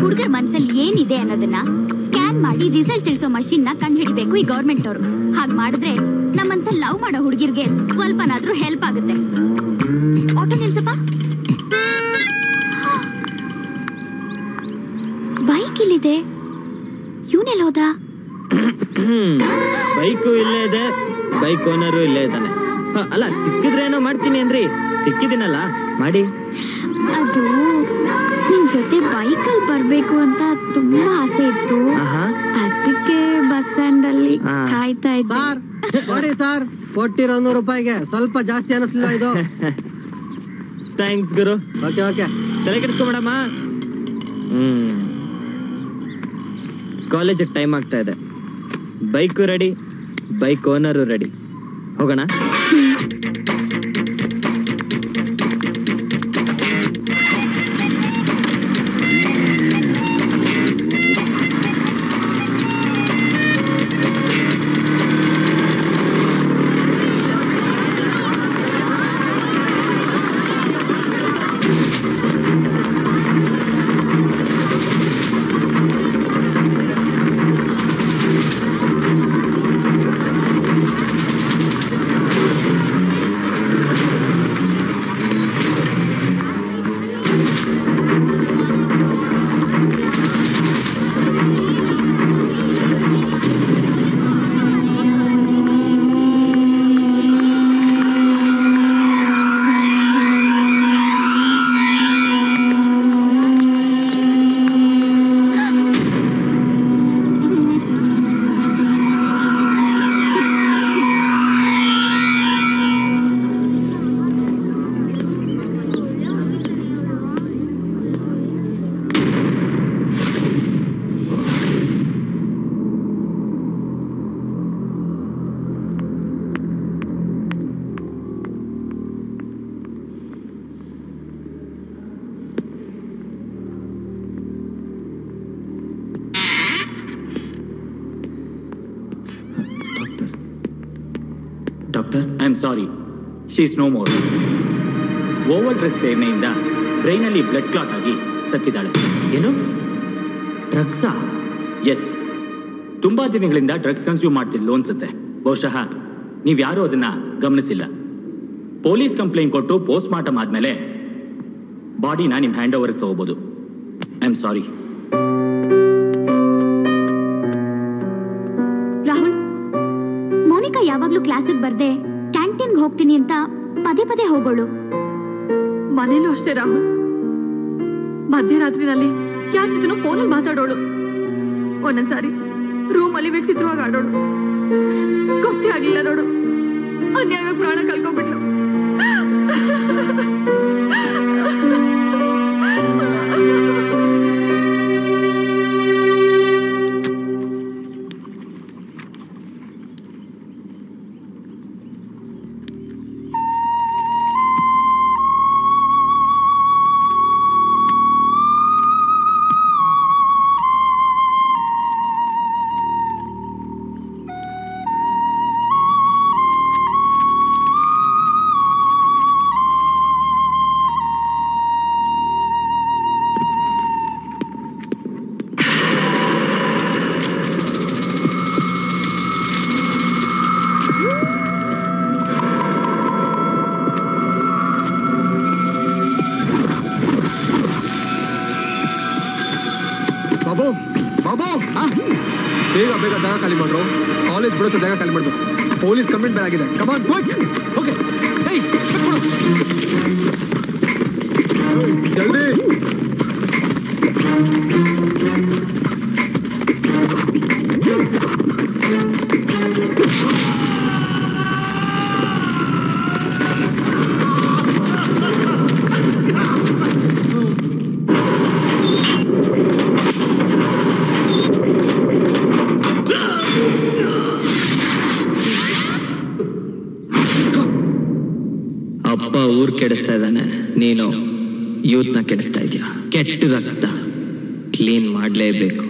[SPEAKER 14] ಹುಡುಗರ ಮನ್ಸಲ್ಲಿ ಏನಿದೆ ಅನ್ನೋದನ್ನ ಸ್ಕ್ಯಾನ್ ಮಾಡಿ ರಿಸಲ್ಟ್ ತಿಳಿಸೋ ಮಷಿನ್ ನ ಕಂಡು ಹಿಡಿಬೇಕು ಈ ಗೌರ್ಮೆಂಟ್ ಅವರು. ಹಾಗೆ ಮಾಡಿದ್ರೆ ನಮ್ಮಂತ ಲವ್ ಮಾಡೋ ಹುಡುಗಿರ್ಗೆ ಸ್ವಲ್ಪನಾದ್ರೂ ಹೆಲ್ಪ್ ಆಗುತ್ತೆ. ಆಟೋ ನಿಲ್ಸಪ್ಪ. ಬೈಕ್ ಇಲ್ಲಿದೆ. ಇವನೆಲ್ಲ ಹೋದ?
[SPEAKER 4] ಬೈಕು ಇಲ್ಲೇ ಇದೆ, ಬೈಕ್ ಓನರು ಇಲ್ಲೇ ಇದ್ದಾನೆ. ಅಲ್ಲ ಸಿಕ್ಕಿದ್ರೆ ಏನೋ ಮಾಡ್ತೀನಿ ಅಂದ್ರಿ, ಸಿಕ್ಕಿದ್ದೀನಲ್ಲ ಮಾಡಿ.
[SPEAKER 14] ಅದು ನಿನ್ ಜೊತೆ ಬೈಕಲ್ಲಿ ಬರ್ಬೇಕು ಅಂತ ತುಂಬಾ ಆಸೆ ಇತ್ತು. ಅದಕ್ಕೆ ಬಸ್ ಸ್ಟ್ಯಾಂಡ್ ಅಲ್ಲಿ ಕಾಯ್ತಾ ಇದ್ದೆ.
[SPEAKER 13] ನೋಡಿ ಸರ್, ಕೊಟ್ಟಿರೋ 100 ರೂಪಾಯಿಗೆ ಸ್ವಲ್ಪ ಜಾಸ್ತಿ ಅನಿಸ್ಲಿಲ್ಲ ಇದು?
[SPEAKER 4] ಥ್ಯಾಂಕ್ಸ್ ಗುರು.
[SPEAKER 13] ಓಕೆ ಓಕೆ,
[SPEAKER 4] ತಲೆ ಕೆಡಿಸ್ಕೊಬೇಡಮ್ಮ. ಕಾಲೇಜಿಗೆ ಟೈಮ್ ಆಗ್ತಾ ಇದೆ. Bike ready, bike owner ready. ಹೋಗೋಣ.
[SPEAKER 15] Doctor, I am sorry, she is no more. Over drugs ಸೇವನೆಯಿಂದ ಬ್ರೈನಲ್ಲಿ ಬ್ಲಡ್ ಕ್ಲಾಟ್ ಆಗಿ ಸತ್ತಿದ್ದಾಳೆ.
[SPEAKER 4] ಏನು? ಡ್ರಗ್ಸಾ?
[SPEAKER 15] ಎಸ್, ತುಂಬಾ ದಿನಗಳಿಂದ ಡ್ರಗ್ಸ್ ಕನ್ಸ್ಯೂಮ್ ಮಾಡ್ತಿದ್ಲು ಅನ್ಸುತ್ತೆ. ಬಹುಶಃ ನೀವ್ಯಾರೂ ಅದನ್ನ ಗಮನಿಸಿಲ್ಲ. ಪೊಲೀಸ್ ಕಂಪ್ಲೇಂಟ್ ಕೊಟ್ಟು ಪೋಸ್ಟ್ ಮಾರ್ಟಮ್ ಆದ್ಮೇಲೆ ಬಾಡಿನ ನಿಮ್ಮ ಹ್ಯಾಂಡ್ ಓವರ್ಗೆ ತಗೋಬಹುದು. I am sorry.
[SPEAKER 14] Rahul, Monika ಯಾವಾಗ್ಲೂ ಕ್ಲಾಸಿಗೆ ಬರ್ದೆ ಕ್ಯಾಂಟೀನ್ಗೆ ಹೋಗ್ತೀನಿ ಅಂತ ಪದೇ ಪದೇ ಹೋಗೋಳು.
[SPEAKER 3] ಮನೇಲೂ ಅಷ್ಟೇ ರಾಹುಲ್. ಮಧ್ಯರಾತ್ರಿನಲ್ಲಿ ಯಾರ ಜೊತೆನೂ ಫೋನಲ್ಲಿ ಮಾತಾಡೋಳು. ಒಂದೊಂದ್ಸಾರಿ ರೂಮಲ್ಲಿ ವಿಚಿತ್ರವಾಗಿ ಆಡೋಳು. ಗೊತ್ತೇ ಆಗ್ಲಿಲ್ಲ ನೋಡು, ಅನ್ಯಾಯವಾಗಿ ಪ್ರಾಣ ಕಳ್ಕೊಂಡ್ಬಿಟ್ಲು.
[SPEAKER 8] ಬಾಬು ಬಾಬು, ಬೇಗ ಬೇಗ ಜಾಗ ಖಾಲಿ ಮಾಡ್ರು. ಕಾಲೇಜ್ ಬಿಡೋ ಜಾಗ ಖಾಲಿ ಮಾಡ್ಬೇಕು. ಪೊಲೀಸ್ ಕಂಪ್ಲೇಂಟ್ ಬೇರೆ ಆಗಿದೆ. Come on quick. ಓಕೆ, ಜಲ್ದಿ.
[SPEAKER 4] ಕೆಟ್ಟ ರಕ್ತ ಕ್ಲೀನ್ ಮಾಡಲೇಬೇಕು.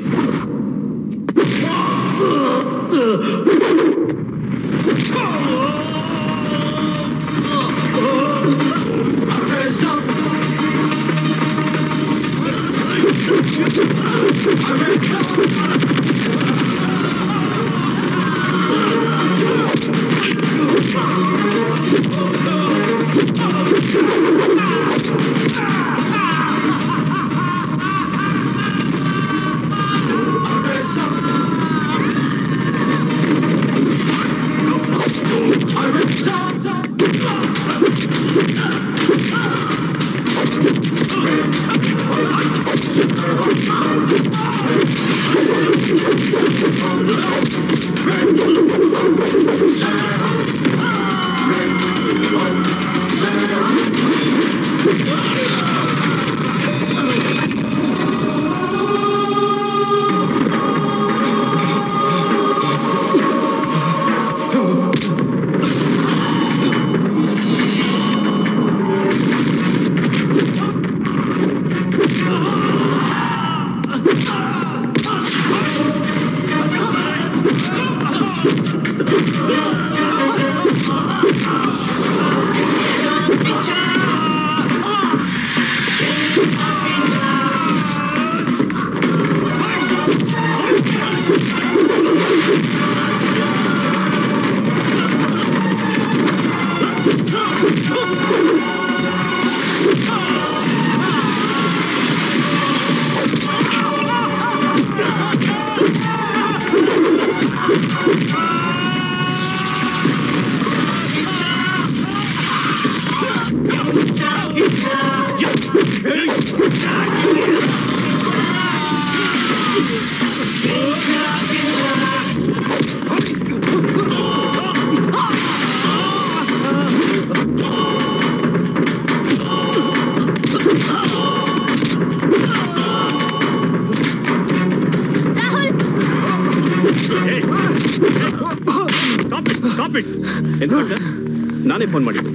[SPEAKER 9] ನಾನೇ ಫೋನ್ ಮಾಡಿದ್ದು.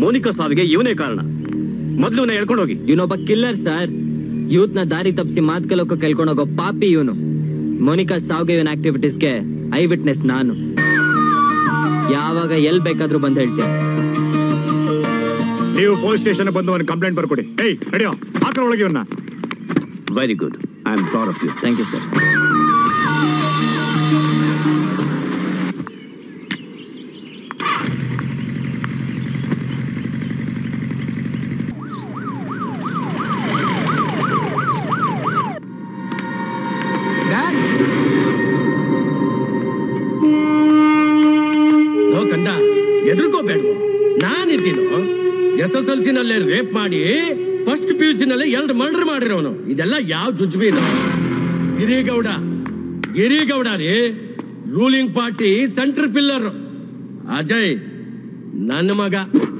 [SPEAKER 9] ಮೋನಿಕಾ ಸಾವಿಗೆ ಇವನೇ ಕಾರಣ. ಮೊದಲು ಹೇಳ್ಕೊಂಡು ಹೋಗಿ.
[SPEAKER 4] ಇವನೊಬ್ಬ ಕಿಲ್ಲರ್ ಸರ್. ಯೂತ್ ನ ದಾರಿ ತಪ್ಪಿಸಿ ಮಾತ್ ಕಲೋಕ ಕೇಳ್ಕೊಂಡೋಗೋ ಪಾಪಿ ಇವನು. ಮೋನಿಕಾ ಸಾವಿಗೆ ಇವನ್ ಆಕ್ಟಿವಿಟೀಸ್ಗೆ ಐ ವಿಟ್ನೆಸ್ ನಾನು. ಯಾವಾಗ ಎಲ್ ಬೇಕಾದ್ರೂ ಬಂದು ಹೇಳ್ತೀನಿ.
[SPEAKER 5] ನೀವು ಪೊಲೀಸ್ ಸ್ಟೇಷನ್ ಬಂದು ಒಂದು ಕಂಪ್ಲೇಂಟ್ ಬರ್ಕೊಡಿ. ಏಯ್ ನಡಿಯೋ, ಹಾಕರ ಒಳಗೆ ಇವನ್ನ.
[SPEAKER 9] Very good, I am proud of you.
[SPEAKER 4] Thank you sir.
[SPEAKER 10] ಕಂಡ ಎದುರ್ಕೋಬೇಡ್ವೋ, ನಾನಿದ್ದೀನೋ. SSLC ನಲ್ಲೇ ರೇಪ್ ಮಾಡಿ ಫಸ್ಟ್ PUC ನಲ್ಲೇ 2 ಮರ್ಡರ್ ಮಾಡಿರೋನು. ಇದೆಲ್ಲ ಯಾವ ಜುಜ್ಬೀನು? ಗಿರಿಗೌಡ ರೀ, ruling party centre pillar. Ajay ನನ್ನ ಮಗ.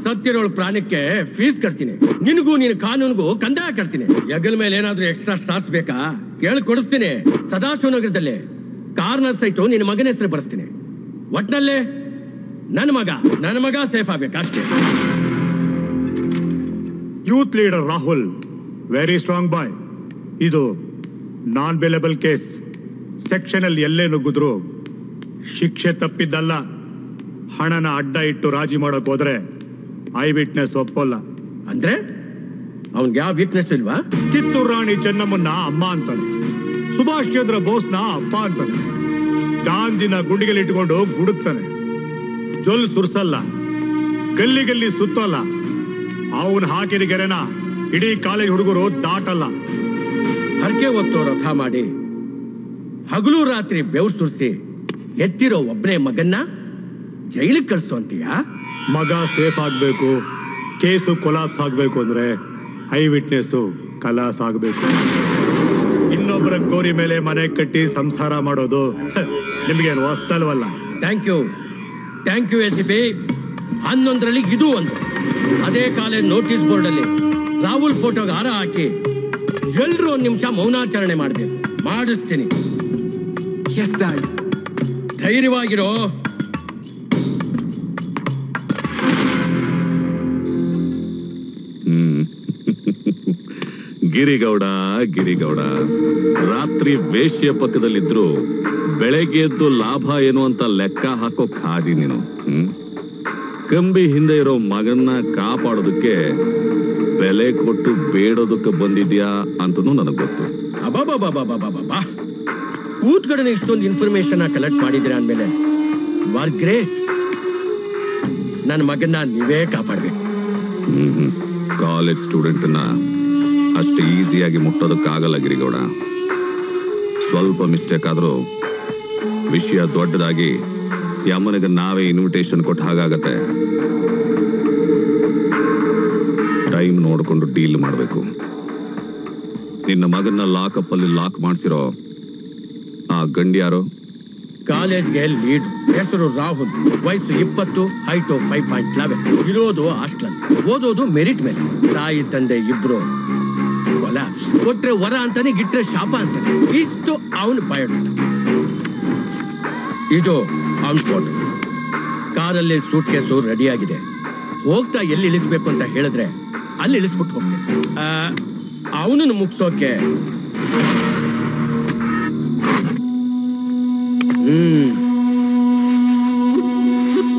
[SPEAKER 10] ಸತ್ತಿರೋಳ ಪ್ರಾಣಕ್ಕೆ ಫೀಸ್ ಕಟ್ತೀನಿ. ನಿನಗೂ ನಿನ್ ಕಾನೂನಿಗೂ ಕಂದಾಯ ಕಟ್ತೀನಿ. ಹೆಗಲ ಮೇಲೆ ಏನಾದ್ರೂ ಎಕ್ಸ್ಟ್ರಾ ಸ್ಟಾರ್ಸ್ ಬೇಕಾ ಕೇಳಿ ಕೊಡಿಸ್ತೀನಿ. ಸದಾಶಿವನಗರದಲ್ಲಿ ಕಾರ್ನರ್ ಸೈಟು ನಿನ್ನ ಮಗನ ಹೆಸರು ಬರೆಸ್ತೀನಿ. ಒಟ್ನಲ್ಲೇ ನನ್ನ ಮಗ ಸೇಫ್ ಆಗ್ಬೇಕು ಅಷ್ಟೇ.
[SPEAKER 5] Youth leader Rahul, very strong boy. ಇದು ನಾನ್ ಬೇಲೆಬಲ್ ಕೇಸ್. ಸೆಕ್ಷನ್ ಅಲ್ಲಿ ಎಲ್ಲೇ ನುಗ್ಗಿದ್ರು ಶಿಕ್ಷೆ ತಪ್ಪಿದ್ದಲ್ಲ. ಹಣನ ಅಡ್ಡ ಇಟ್ಟು ರಾಜಿ ಮಾಡಕ್ ಹೋದ್ರೆ ಐ ವಿಟ್ನೆಸ್ ಒಪ್ಪಲ್ಲ.
[SPEAKER 10] ಅಂದ್ರೆ ಅವನ್ಗೆ ಯಾವ ವೀಕ್ನೆಸ್ ಇಲ್ವಾ?
[SPEAKER 5] ಕಿತ್ತೂರು ರಾಣಿ ಚೆನ್ನಮ್ಮನ್ನ ಅಮ್ಮ ಅಂತಾನೆ, ಸುಭಾಷ್ ಚಂದ್ರ ಬೋಸ್ನ ಅಪ್ಪ ಅಂತಾನೆ, ಗಾಂಧಿನ ಗುಂಡಿಗೆಲ್ಲಿ ಇಟ್ಕೊಂಡು ಗುಡುಕ್ತಾನೆ. ಜೊಲ್ ಸುರ್ಸಲ್ಲ, ಗಲ್ಲಿ ಸುತ್ತಲ್ಲ. ಅವನ್ ಹಾಕಿದ ಗೆರೆನ ಇಡೀ ಕಾಲೇಜ್ ಹುಡುಗರು ದಾಟಲ್ಲ.
[SPEAKER 10] ಹರಕೆ ಹೊತ್ತು ರಥ ಮಾಡಿ ಹಗಲು ರಾತ್ರಿ ಬೆವ್ರು ಸುರಿಸಿ ಎತ್ತಿರೋ ಒಬ್ಬನೇ ಮಗನ್ನ ಜೈಲಿಗೆ ಕಳಿಸು ಅಂತೀಯ?
[SPEAKER 5] ಮಗ ಸೇಫ್ ಆಗ್ಬೇಕು, ಕೇಸು ಕೊಲಾಪ್ಸ್ ಆಗ್ಬೇಕು ಅಂದ್ರೆ ಐ ವಿಟ್ನೆಸ್ ಕಲಾಸ್ ಆಗ್ಬೇಕು. ಇನ್ನೊಬ್ಬರ ಗೋರಿ ಮೇಲೆ ಮನೆ ಕಟ್ಟಿ ಸಂಸಾರ ಮಾಡೋದು ನಿಮ್ಗೇನು ಹೊಸ್ತಲ್ವಲ್ಲ.
[SPEAKER 10] Thank you SCP. 11ರಲ್ಲಿ ಇದು ಒಂದು. ಅದೇ ಕಾಲೇಜ್ ನೋಟಿಸ್ ಬೋರ್ಡ್ ಅಲ್ಲಿ ರಾಹುಲ್ ಫೋಟೋಗೆ ಹಾರ ಹಾಕಿ ಎಲ್ರೂ 1 ನಿಮಿಷ ಮೌನಾಚರಣೆ ಮಾಡಬೇಕು. ಮಾಡಿಸ್ತೀನಿ. ಧೈರ್ಯವಾಗಿರೋ.
[SPEAKER 11] ಗಿರಿಗೌಡ ಗಿರಿಗೌಡ ರಾತ್ರಿ ವೇಶ್ಯ ಪಕ್ಕದಲ್ಲಿದ್ರು ಬೆಳಗ್ಗೆ ಎದ್ದು ಲಾಭ ಏನು ಅಂತ ಲೆಕ್ಕ ಹಾಕೋ ಖಾದಿ ನೀನು. ಕಂಬಿ ಹಿಂದೆ ಇರೋ ಮಗನ್ನ ಕಾಪಾಡೋದಕ್ಕೆ ಬೆಲೆ ಕೊಟ್ಟು ಬೇಡೋದಕ್ಕೆ ಬಂದಿದ್ಯಾ ಅಂತನೂ ನನಗೆ ಗೊತ್ತು.
[SPEAKER 10] ಅಬಾಬಾಬಾಬಾಬಾಬಾ, ಕೂತ್ಕಡೆ ಇಷ್ಟೊಂದು ಇನ್ಫಾರ್ಮೇಶನ್ ಕಲೆಕ್ಟ್ ಮಾಡಿದ್ರೆ ಅಂದ್ಮೇಲೆ ಯು ಆರ್ ಗ್ರೇಟ್. ನನ್ನ ಮಗನ್ನ ನೀವೇ ಕಾಪಾಡ್ಬೇಕು.
[SPEAKER 11] ಕಾಲೇಜ್ ಸ್ಟೂಡೆಂಟ್ನ ಅಷ್ಟು ಈಸಿಯಾಗಿ ಮುಟ್ಟೋದಕ್ಕಾಗಲ್ಲ ಗಿರಿಗೌಡ. ಸ್ವಲ್ಪ ಮಿಸ್ಟೇಕ್ ಆದ್ರೂ ವಿಷಯ ದೊಡ್ಡದಾಗಿ ಯಮ್ಮನಿಗೆ ನಾವೇ ಇನ್ವಿಟೇಷನ್ ಕೊಟ್ಟು ಹಾಗಾಗತ್ತೆ. ಟೈಮ್ ನೋಡಿಕೊಂಡು ಡೀಲ್ ಮಾಡಬೇಕು. ನಿನ್ನ ಮಗನ್ನ ಲಾಕಪ್ ಅಲ್ಲಿ ಲಾಕ್ ಮಾಡಿಸಿರೋ ಆ ಗಂಡ್ಯಾರು?
[SPEAKER 10] ಕಾಲೇಜ್ಗೆ ಲೀಡ್, ಹೆಸರು ರಾಹುಲ್, ವಯಸ್ಸು 20, ಹೈಟು 5.11, ಇರೋದು ಹಾಸ್ಟೆಲ್, ಓದೋದು ಮೆರಿಟ್ ಮೇಲೆ. ತಾಯಿ ತಂದೆ ಇಬ್ರು ಕೊಲಾಪ್ಸ್. ಕೊಟ್ರೆ ವರ ಅಂತಾನೆ, ಗಿಟ್ರೆ ಶಾಪ ಅಂತಾನೆ. ಇಷ್ಟು ಅವನು ಬಯೋಡೇಟಾ. ಇದು ಅವನ್ ಫೋಟೋ. ಕಾರಲ್ಲಿ ಸೂಟ್ ಕೇಸು ರೆಡಿ ಆಗಿದೆ. ಹೋಗ್ತಾ ಎಲ್ಲಿ ಇಳಿಸ್ಬೇಕು ಅಂತ ಹೇಳಿದ್ರೆ ಅಲ್ಲಿ ಇಳಿಸ್ಬಿಟ್ಟು ಹೋಗ್ತೇನೆ. ಅವನನ್ನು ಮುಗಿಸೋಕೆ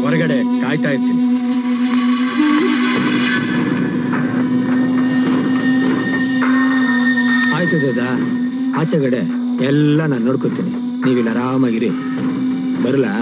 [SPEAKER 10] ಹೊರಗಡೆ ಕಾಯ್ತಾ ಇರ್ತೀನಿ.
[SPEAKER 16] ಆಯ್ತು ದಾದಾ, ಆಚೆಗಡೆ ಎಲ್ಲ ನಾನು ನೋಡ್ಕೊತೀನಿ. ನೀವಿಲ್ಲ ಆರಾಮಾಗಿರಿ. ಬರಲಾ?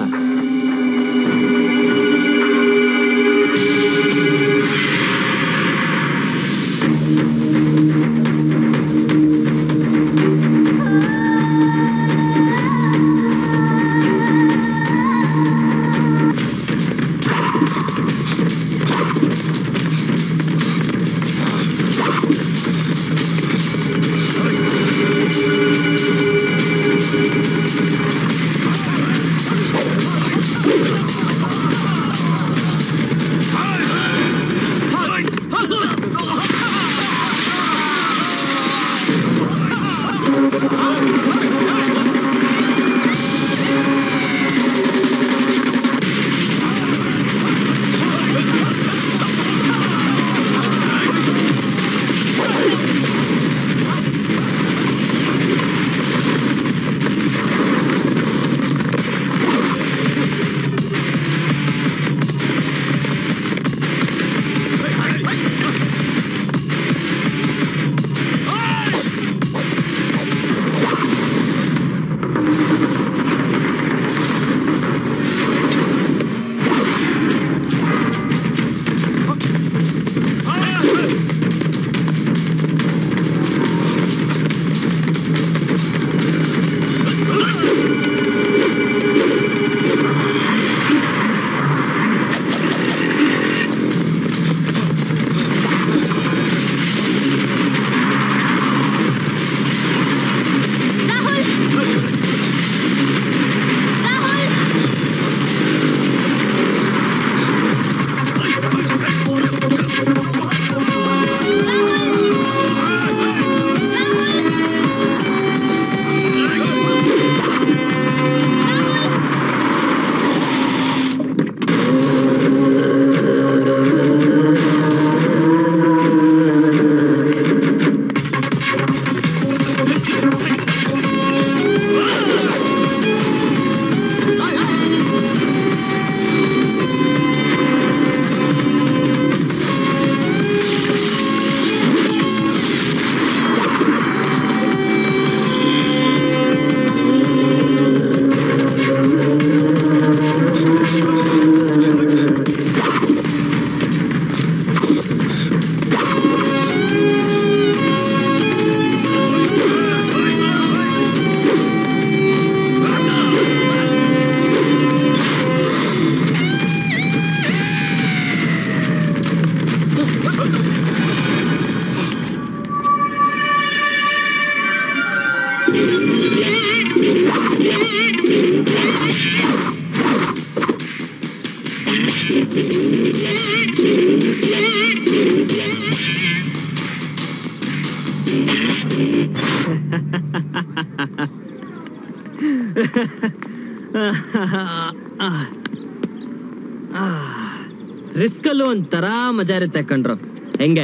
[SPEAKER 4] ರಿಸ್ಕ್ ಅಲ್ಲೂ ಒಂಥರ ಮಜಾ ಇರುತ್ತೆ ಕಣ್ರು. ಹೆಂಗೆ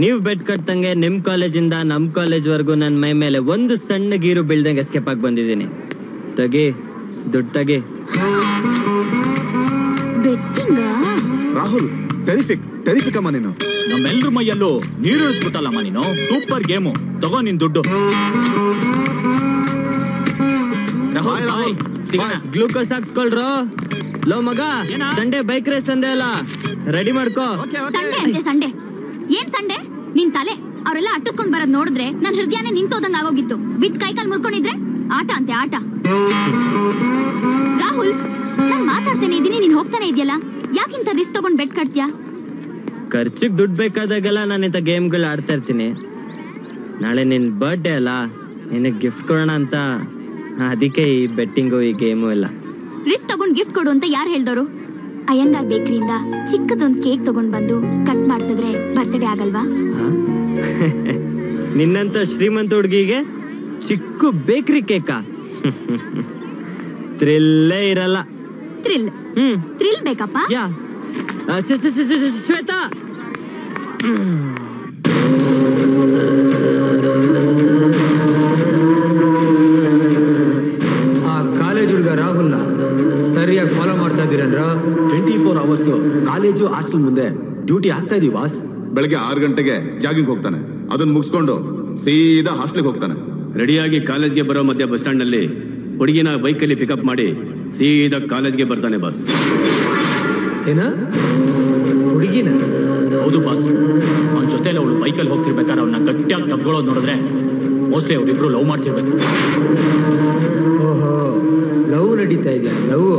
[SPEAKER 4] ನೀವು ಬೆಟ್ ಕಟ್ಟಂಗೆ ನಿಮ್ ಕಾಲೇಜಿಂದ ನಮ್ ಕಾಲೇಜ್ವರೆಗೂ ನನ್ನ ಮೈ ಮೇಲೆ ಒಂದು ಸಣ್ಣ ಗೀರು ಬೀಳ್ದಂಗೆ ಎಸ್ಕೇಪ್ ಆಗಿ ಬಂದಿದ್ದೀನಿ. ತಗಿ ದುಡ್ಡು ತಗಿ.
[SPEAKER 6] ರಾಹುಲ್ ಟೆರಿಫಿಕ್ ಅಮ್ಮ ನೀನು.
[SPEAKER 15] ನಮ್ಮೆಲ್ರ ಮೈಯಲ್ಲೂ ನೀರು ಇಳಿಸ್ಬಿಟ್ಟಲ್ಲಮ್ಮ ನೀನು. ಸೂಪರ್ ಗೇಮು, ತಗೋ ನಿನ್ ದುಡ್ಡು.
[SPEAKER 4] ಗ್ಲೂಕೋಸ್ ಹಾಕ್ಸ್ಕೊಳ್ರೋ. ಲೋ ಮಗ, ಸಂಡೆ ಬೈಕ್ ರೇಸ್ ಅಂದೆ ಅಲ್ಲ, ರೆಡಿ ಮಾಡ್ಕೋ.
[SPEAKER 14] ಸಂಡೆ ಅಂತೆ ಸಂಡೆ. ಏನ್ ಸಂಡೆ? ನಿನ್ ತಲೆ. ಅವರೆಲ್ಲ ಅಟ್ಟಿಸ್ಕೊಂಡ್ ಬರೋದ್ ನೋಡಿದ್ರೆ ನನ್ ಹೃದಯನೇ ನಿಂತೋದಂಗ ಆಗೋಗಿತ್ತು. ಬಿತ್ ಕೈಕಾಲ್ ಮುರ್ಕೊಂಡಿದ್ರೆ ಆಟ ಅಂತೆ ಆಟ. ರಾಹುಲ್, ನಾನ್ ಮಾತಾಡ್ತೇನೆ ಇದೀನಿ, ನೀನ್ ಹೋಗ್ತಾನೆ ಇದೆಯಲ್ಲ, ಯಾಕಿಂತ ರಿಸ್ಕ್ ತಗೊಂಡ್ ಬೆಟ್ ಕಟ್ತೀಯಾ?
[SPEAKER 4] ಖರ್ಚಿಗೆ ದುಡ್ಡು ಬೇಕಾದಾಗೆಲ್ಲ ನಾನು ಇಂಥ ಗೇಮ್ಗಳು ಆಡ್ತಾ ಇರ್ತೀನಿ. ನಾಳೆ ನಿನ್ ಬರ್ಡೇ ಅಲ್ಲ, ನಿನಗೆ ಗಿಫ್ಟ್ ಕೊಡೋಣ ಅಂತ, ಅದಕ್ಕೆ ಈ ಬೆಟ್ಟಿಂಗು ಈ ಗೇಮು ಎಲ್ಲ.
[SPEAKER 14] ರಿಸ್ಕ್ ತಗೊಂಡ್ ಗಿಫ್ಟ್ ಕೊಡು ಅಂತ ಯಾರು ಹೇಳ್ದವರು? ಅಯ್ಯಂಗಾರ್ ಬೇಕರಿಯಿಂದ ಚಿಕ್ಕದೊಂದು ಕೇಕ್ ತಗೊಂಡ್ ಬಂದು ಕಟ್ ಮಾಡಿಸಿದ್ರೆ ಬರ್ತ್ಡೇ ಆಗಲ್ವಾ?
[SPEAKER 4] ನಿನ್ನಂತ ಶ್ರೀಮಂತ ಹುಡುಗಿಗೆ ಚಿಕ್ಕ ಬೇಕರಿ ಕೇಕಾ? ಥ್ರಿಲ್ಲೇ ಇರಲ್ಲ.
[SPEAKER 14] ಥ್ರಿಲ್ ಬೇಕಪ್ಪ.
[SPEAKER 4] ಶ್ವೇತಾ,
[SPEAKER 16] ಆ ಕಾಲೇಜ್ ಹುಡುಗ ರಾಹುಲ್ನ ಸರಿಯಾಗಿ ಫಾಲೋ ಮಾಡ್ತಾ ಇದ್ದೀರನ್ರ?
[SPEAKER 6] 24 hours ಕಾಲೇಜು ಹಾಸ್ಟೆಲ್ ಮುಂದೆ ಡ್ಯೂಟಿ ಆಗ್ತಾ ಇದೀವಿ ಬಾಸ್.
[SPEAKER 17] ಬೆಳಗ್ಗೆ 6 ಗಂಟೆಗೆ ಜಾಗಿಂಗ್ ಹೋಗ್ತಾನೆ, ಅದನ್ನ ಮುಗಿಸ್ಕೊಂಡು ಸೀದಾ ಹಾಸ್ಟೆಲ್ಗೆ ಹೋಗ್ತಾನೆ.
[SPEAKER 9] ರೆಡಿಯಾಗಿ ಕಾಲೇಜ್ಗೆ ಬರೋ ಮಧ್ಯ ಬಸ್ ಸ್ಟ್ಯಾಂಡ್ ನಲ್ಲಿ ಹುಡುಗಿನ ಬೈಕಲ್ಲಿ ಪಿಕಪ್ ಮಾಡಿ ಸೀದಾ ಕಾಲೇಜ್ಗೆ ಬರ್ತಾನೆ ಬಾಸ್.
[SPEAKER 16] ಏನ ಹುಡುಗಿನ?
[SPEAKER 15] ಹೌದು ಬಾಸ್. ಅವನ ಜೊತೆಲಿ ಅವಳು ಬೈಕಲ್ಲಿ ಹೋಗ್ತಿರ್ಬೇಕಾದ್ರೆ ಅವನ್ನ ಗಟ್ಟಿಯಾಗಿ ತಬ್ಕೊಳ್ಳೋದು ನೋಡಿದ್ರೆ ಮೋಸ್ಟ್ಲಿ ಅವರಿಬ್ರು ಲವ್ ಮಾಡ್ತಿರ್ಬೇಕು.
[SPEAKER 16] ಓಹೋ, ಲವ್ ನಡೀತಾ ಇದೆಯಾ? Love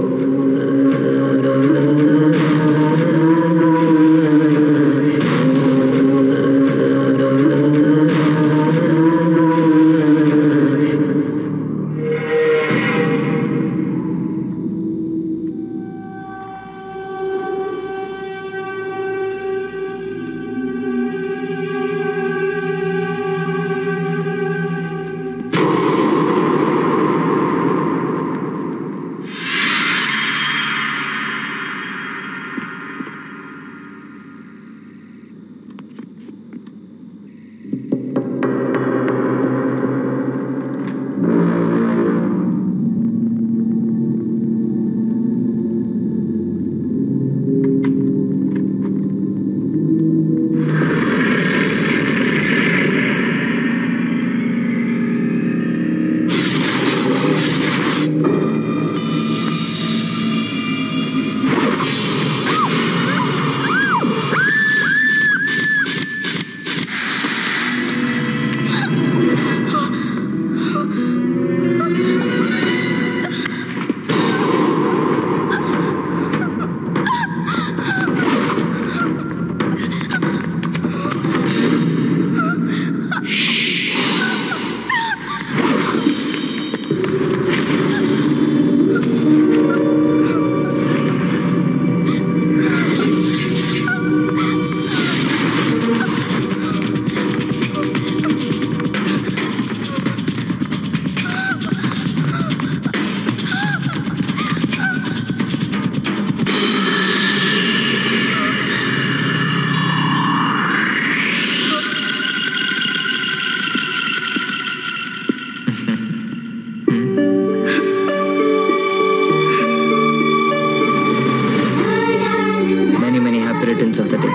[SPEAKER 4] returns of the day.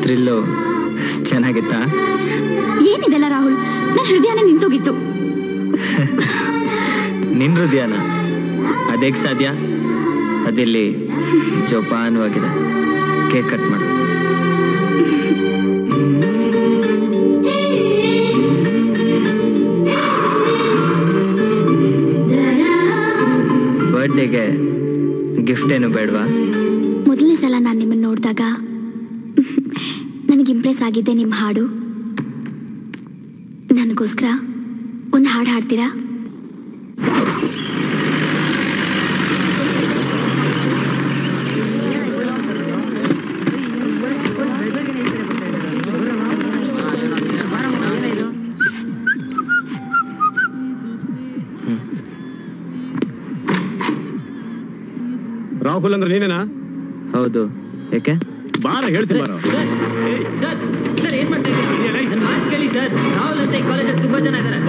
[SPEAKER 4] Thrill ಚೆನ್ನಾಗಿತ್ತಾ?
[SPEAKER 14] ಏನಿದೆಲ್ಲ ರಾಹುಲ್, ನನ್ನ ಹೃದಯನೇ ನಿಂತೋಗಿತ್ತು.
[SPEAKER 4] ನಿನ್ ಹೃದಯನ? ಅದೇಗ್ ಸಾಧ್ಯ? ಅದಿಲ್ಲಿ ಜೋಪಾನವಾಗಿದೆ. ಕೇಕ್ ಕಟ್ ಮಾಡು. ಬರ್ಡೇಗೆ ಗಿಫ್ಟ್ ಏನು ಬೇಡವಾ?
[SPEAKER 14] ಮೊದಲನೇ ಸಲ ನಾನು ನಿಮ್ಮನ್ನು ನೋಡಿದಾಗ ನನಗೆ ಇಂಪ್ರೆಸ್ ಆಗಿದ್ದೆ ನಿಮ್ಮ ಹಾಡು. ನನಗೋಸ್ಕರ ಒಂದು ಹಾಡು ಹಾಡ್ತೀರಾ?
[SPEAKER 9] ರಾಹುಲ್ ಅಂದ್ರೆ ನೀನೇನಾ?
[SPEAKER 4] ಹೌದು. ಯಾಕೆ?
[SPEAKER 9] ಬಾರ ಹೇಳ್ತೀನಿ ಬಾರೋ.
[SPEAKER 4] ಸರ್ ಸರ್ ಏನ್ ಮಾಡ್ತಾ ಇದ್ದೀರಾ? ನನ್ನ ಮಾತು ಕೇಳಿ ಸರ್. ರಾಹುಲ್ ಅಂತ ಈ ಕಾಲೇಜಲ್ಲಿ ತುಂಬಾ ಜನ ಇದ್ದಾರೆ.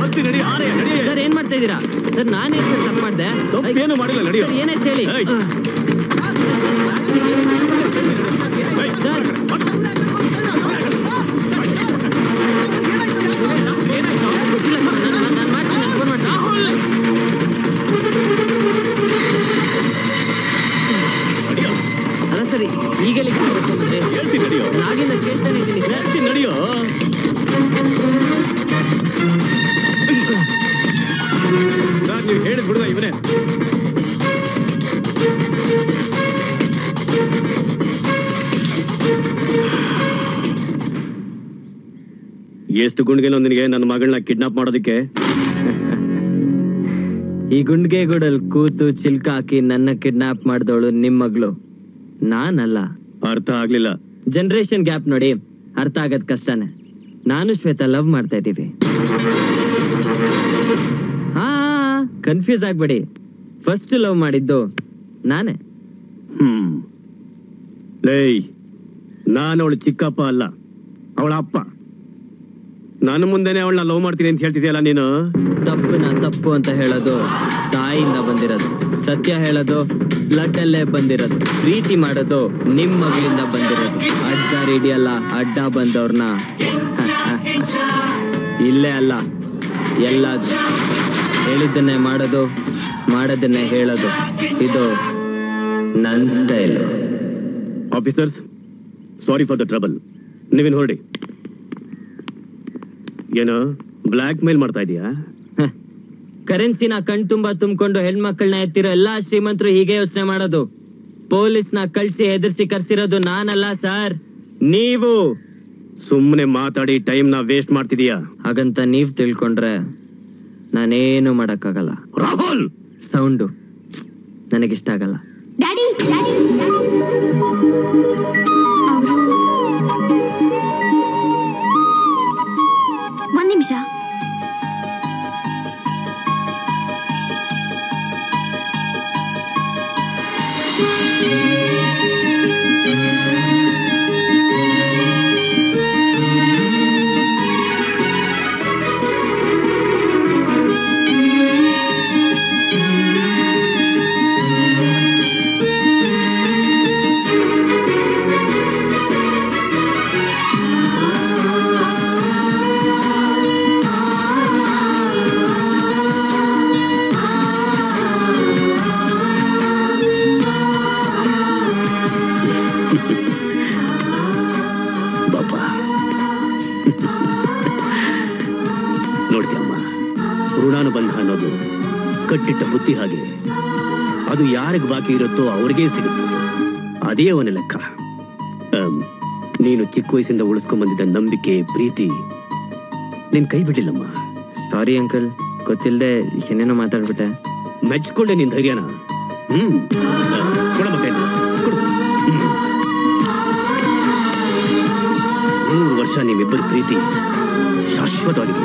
[SPEAKER 4] ಸರ್ ಏನ್ ಮಾಡ್ತಾ ಇದ್ದೀರಾ? ಸರ್ ನಾನೇ ಸರ್ ತಪ್ಪು ಮಾಡಿದೆ.
[SPEAKER 9] ಏನು ಮಾಡಿಲ್ಲ, ನಡಿಯೋ.
[SPEAKER 4] ಏನಾಯ್ತು ಹೇಳಿ. ಅಲ್ಲ ಸರ್ ಈಗ ಹೇಳ್ತೀನಿ ನಡಿಯೋ. ನಾಗಿಂದ ಕೇಳ್ತಾನೆ ಇದ್ದೀನಿ ಸರ್.
[SPEAKER 9] ನಡಿಯೋ. ನೀವು ಹೇಳಿದ್ ಬಿಡುದ ಇವನೇ. ಎಷ್ಟು ಗುಂಡ್ಗೆನೋ ನಿನಗೆ ನನ್ನ ಮಗಳನ್ನ ಕಿಡ್ನಾಪ್ ಮಾಡೋದಕ್ಕೆ?
[SPEAKER 4] ಈ ಗುಂಡ್ಗೆ ಗುಡಲ್ ಕೂತು ಚಿಲ್ಕ ಹಾಕಿ ನನ್ನ ಕಿಡ್ನಾಪ್ ಮಾಡಿದವಳು ನಿಮ್ ಮಗಳು, ನಾನಲ್ಲ.
[SPEAKER 9] ಅರ್ಥ ಆಗ್ಲಿಲ್ಲ.
[SPEAKER 4] ಜನರೇಷನ್ ಗ್ಯಾಪ್ ನೋಡಿ, ಅರ್ಥ ಆಗದ್ ಕಷ್ಟನೇ. ನಾನು ಶ್ವೇತಾ ಲವ್ ಮಾಡ್ತಾ ಇದ್ದೀವಿ. ಹಾ ಕನ್ಫ್ಯೂಸ್ ಆಗ್ಬೇಡಿ, ಫಸ್ಟ್ ಲವ್ ಮಾಡಿದ್ದು ನಾನೇ.
[SPEAKER 9] ಲೇಯ್, ನಾನು ಅವಳು ಚಿಕ್ಕಪ್ಪ ಅಲ್ಲ, ಅವಳ ಅಪ್ಪ. ನಾನು ಮುಂದೆನೆ ಅವಳನ್ನ ಲವ್ ಮಾಡ್ತೀನಿ ಅಂತ ಹೇಳ್ತಿದ್ಯಲ್ಲ ನೀನು.
[SPEAKER 4] ತಪ್ಪನ ತಪ್ಪು ಅಂತ ಹೇಳೋದು ತಾಯಿಯಿಂದ ಬಂದಿರೋದು, ಸತ್ಯ ಹೇಳೋದು ಬ್ಲಡ್ ಅಲ್ಲೇ ಬಂದಿರೋದು, ಪ್ರೀತಿ ಮಾಡೋದು ನಿಮ್ ಮಗಳಿಂದ ಬಂದಿರೋದು. ಅಡ್ಡ ಹಿಡಿಯಲ್ಲ, ಅಡ್ಡ ಬಂದವ್ರನ್ನ ಇಲ್ಲೇ ಅಲ್ಲ ಎಲ್ಲಾದ್ರೂ. ಹೇಳಿದ್ದನ್ನೇ ಮಾಡೋದು, ಮಾಡೋದನ್ನೇ ಹೇಳೋದು, ಇದು ನನ್ style.
[SPEAKER 9] Officers, sorry for the trouble. ನೀವೇನು ಹೊರಡಿ. ಏನೋ ಬ್ಲ್ಯಾಕ್ ಮೇಲ್ ಮಾಡ್ತಾ ಇದೀಯಾ?
[SPEAKER 4] ಕರೆನ್ಸಿನ ಕಣ್ ತುಂಬಾ ತುಂಬಿಕೊಂಡು ಹೆಣ್ಮಕ್ಳನ್ನ ಎತ್ತಿರೋ ಎಲ್ಲಾ ಶ್ರೀಮಂತರು ಹೀಗೆ ಯೋಚನೆ ಮಾಡೋದು. ಪೊಲೀಸ್ನ ಕಳ್ಸಿ ಹೆದರ್ಸಿ ಕರ್ಸಿರೋದು ನಾನಲ್ಲ ಸರ್, ನೀವು.
[SPEAKER 9] ಸುಮ್ಮನೆ ಮಾತಾಡಿ ಟೈಮ್ ನ ವೇಸ್ಟ್ ಮಾಡ್ತಿದೀಯಾ.
[SPEAKER 4] ಹಾಗಂತ ನೀವ್ ತಿಳ್ಕೊಂಡ್ರೆ ನಾನೇನು ಮಾಡಕ್ಕಾಗಲ್ಲ.
[SPEAKER 9] ರಾಹುಲ್,
[SPEAKER 4] ಸೌಂಡು ನನಗಿಷ್ಟ ಆಗಲ್ಲ.
[SPEAKER 14] ಡ್ಯಾಡಿ ಒಂದ್ ನಿಮಿಷ.
[SPEAKER 9] ನೋಡ್ತೀಯಮ್ಮ, ಋಣಾನುಬಂಧ ಅನ್ನೋದು ಕಟ್ಟಿಟ್ಟ ಬುತ್ತಿ ಹಾಗೆ. ಅದು ಯಾರಿಗೆ ಬಾಕಿ ಇರುತ್ತೋ ಅವ್ರಿಗೇ ಸಿಗುತ್ತೆ. ಅದೇ ಅವನ ಲೆಕ್ಕ. ನೀನು ಚಿಕ್ಕ ವಯಸ್ಸಿಂದ ಉಳಿಸ್ಕೊಂಡ್ ಬಂದಿದ್ದ ನಂಬಿಕೆ, ಪ್ರೀತಿ ನಿನ್ ಕೈ ಬಿಡ್ಲಿಲ್ಲಮ್ಮ.
[SPEAKER 4] ಸಾರಿ ಅಂಕಲ್, ಗೊತ್ತಿಲ್ಲದೆ ಏನೇನೋ ಮಾತಾಡ್ಬಿಟ್ಟೆ.
[SPEAKER 9] ಮೆಚ್ಕೊಂಡೆ ನಿನ್ ಧೈರ್ಯನ. ಕೊಡ ಮಗ, 3 ವರ್ಷ ನಿಮ್ಮಿಬ್ಬರ ಪ್ರೀತಿ ಶಾಶ್ವತವಾಗಿದೆ.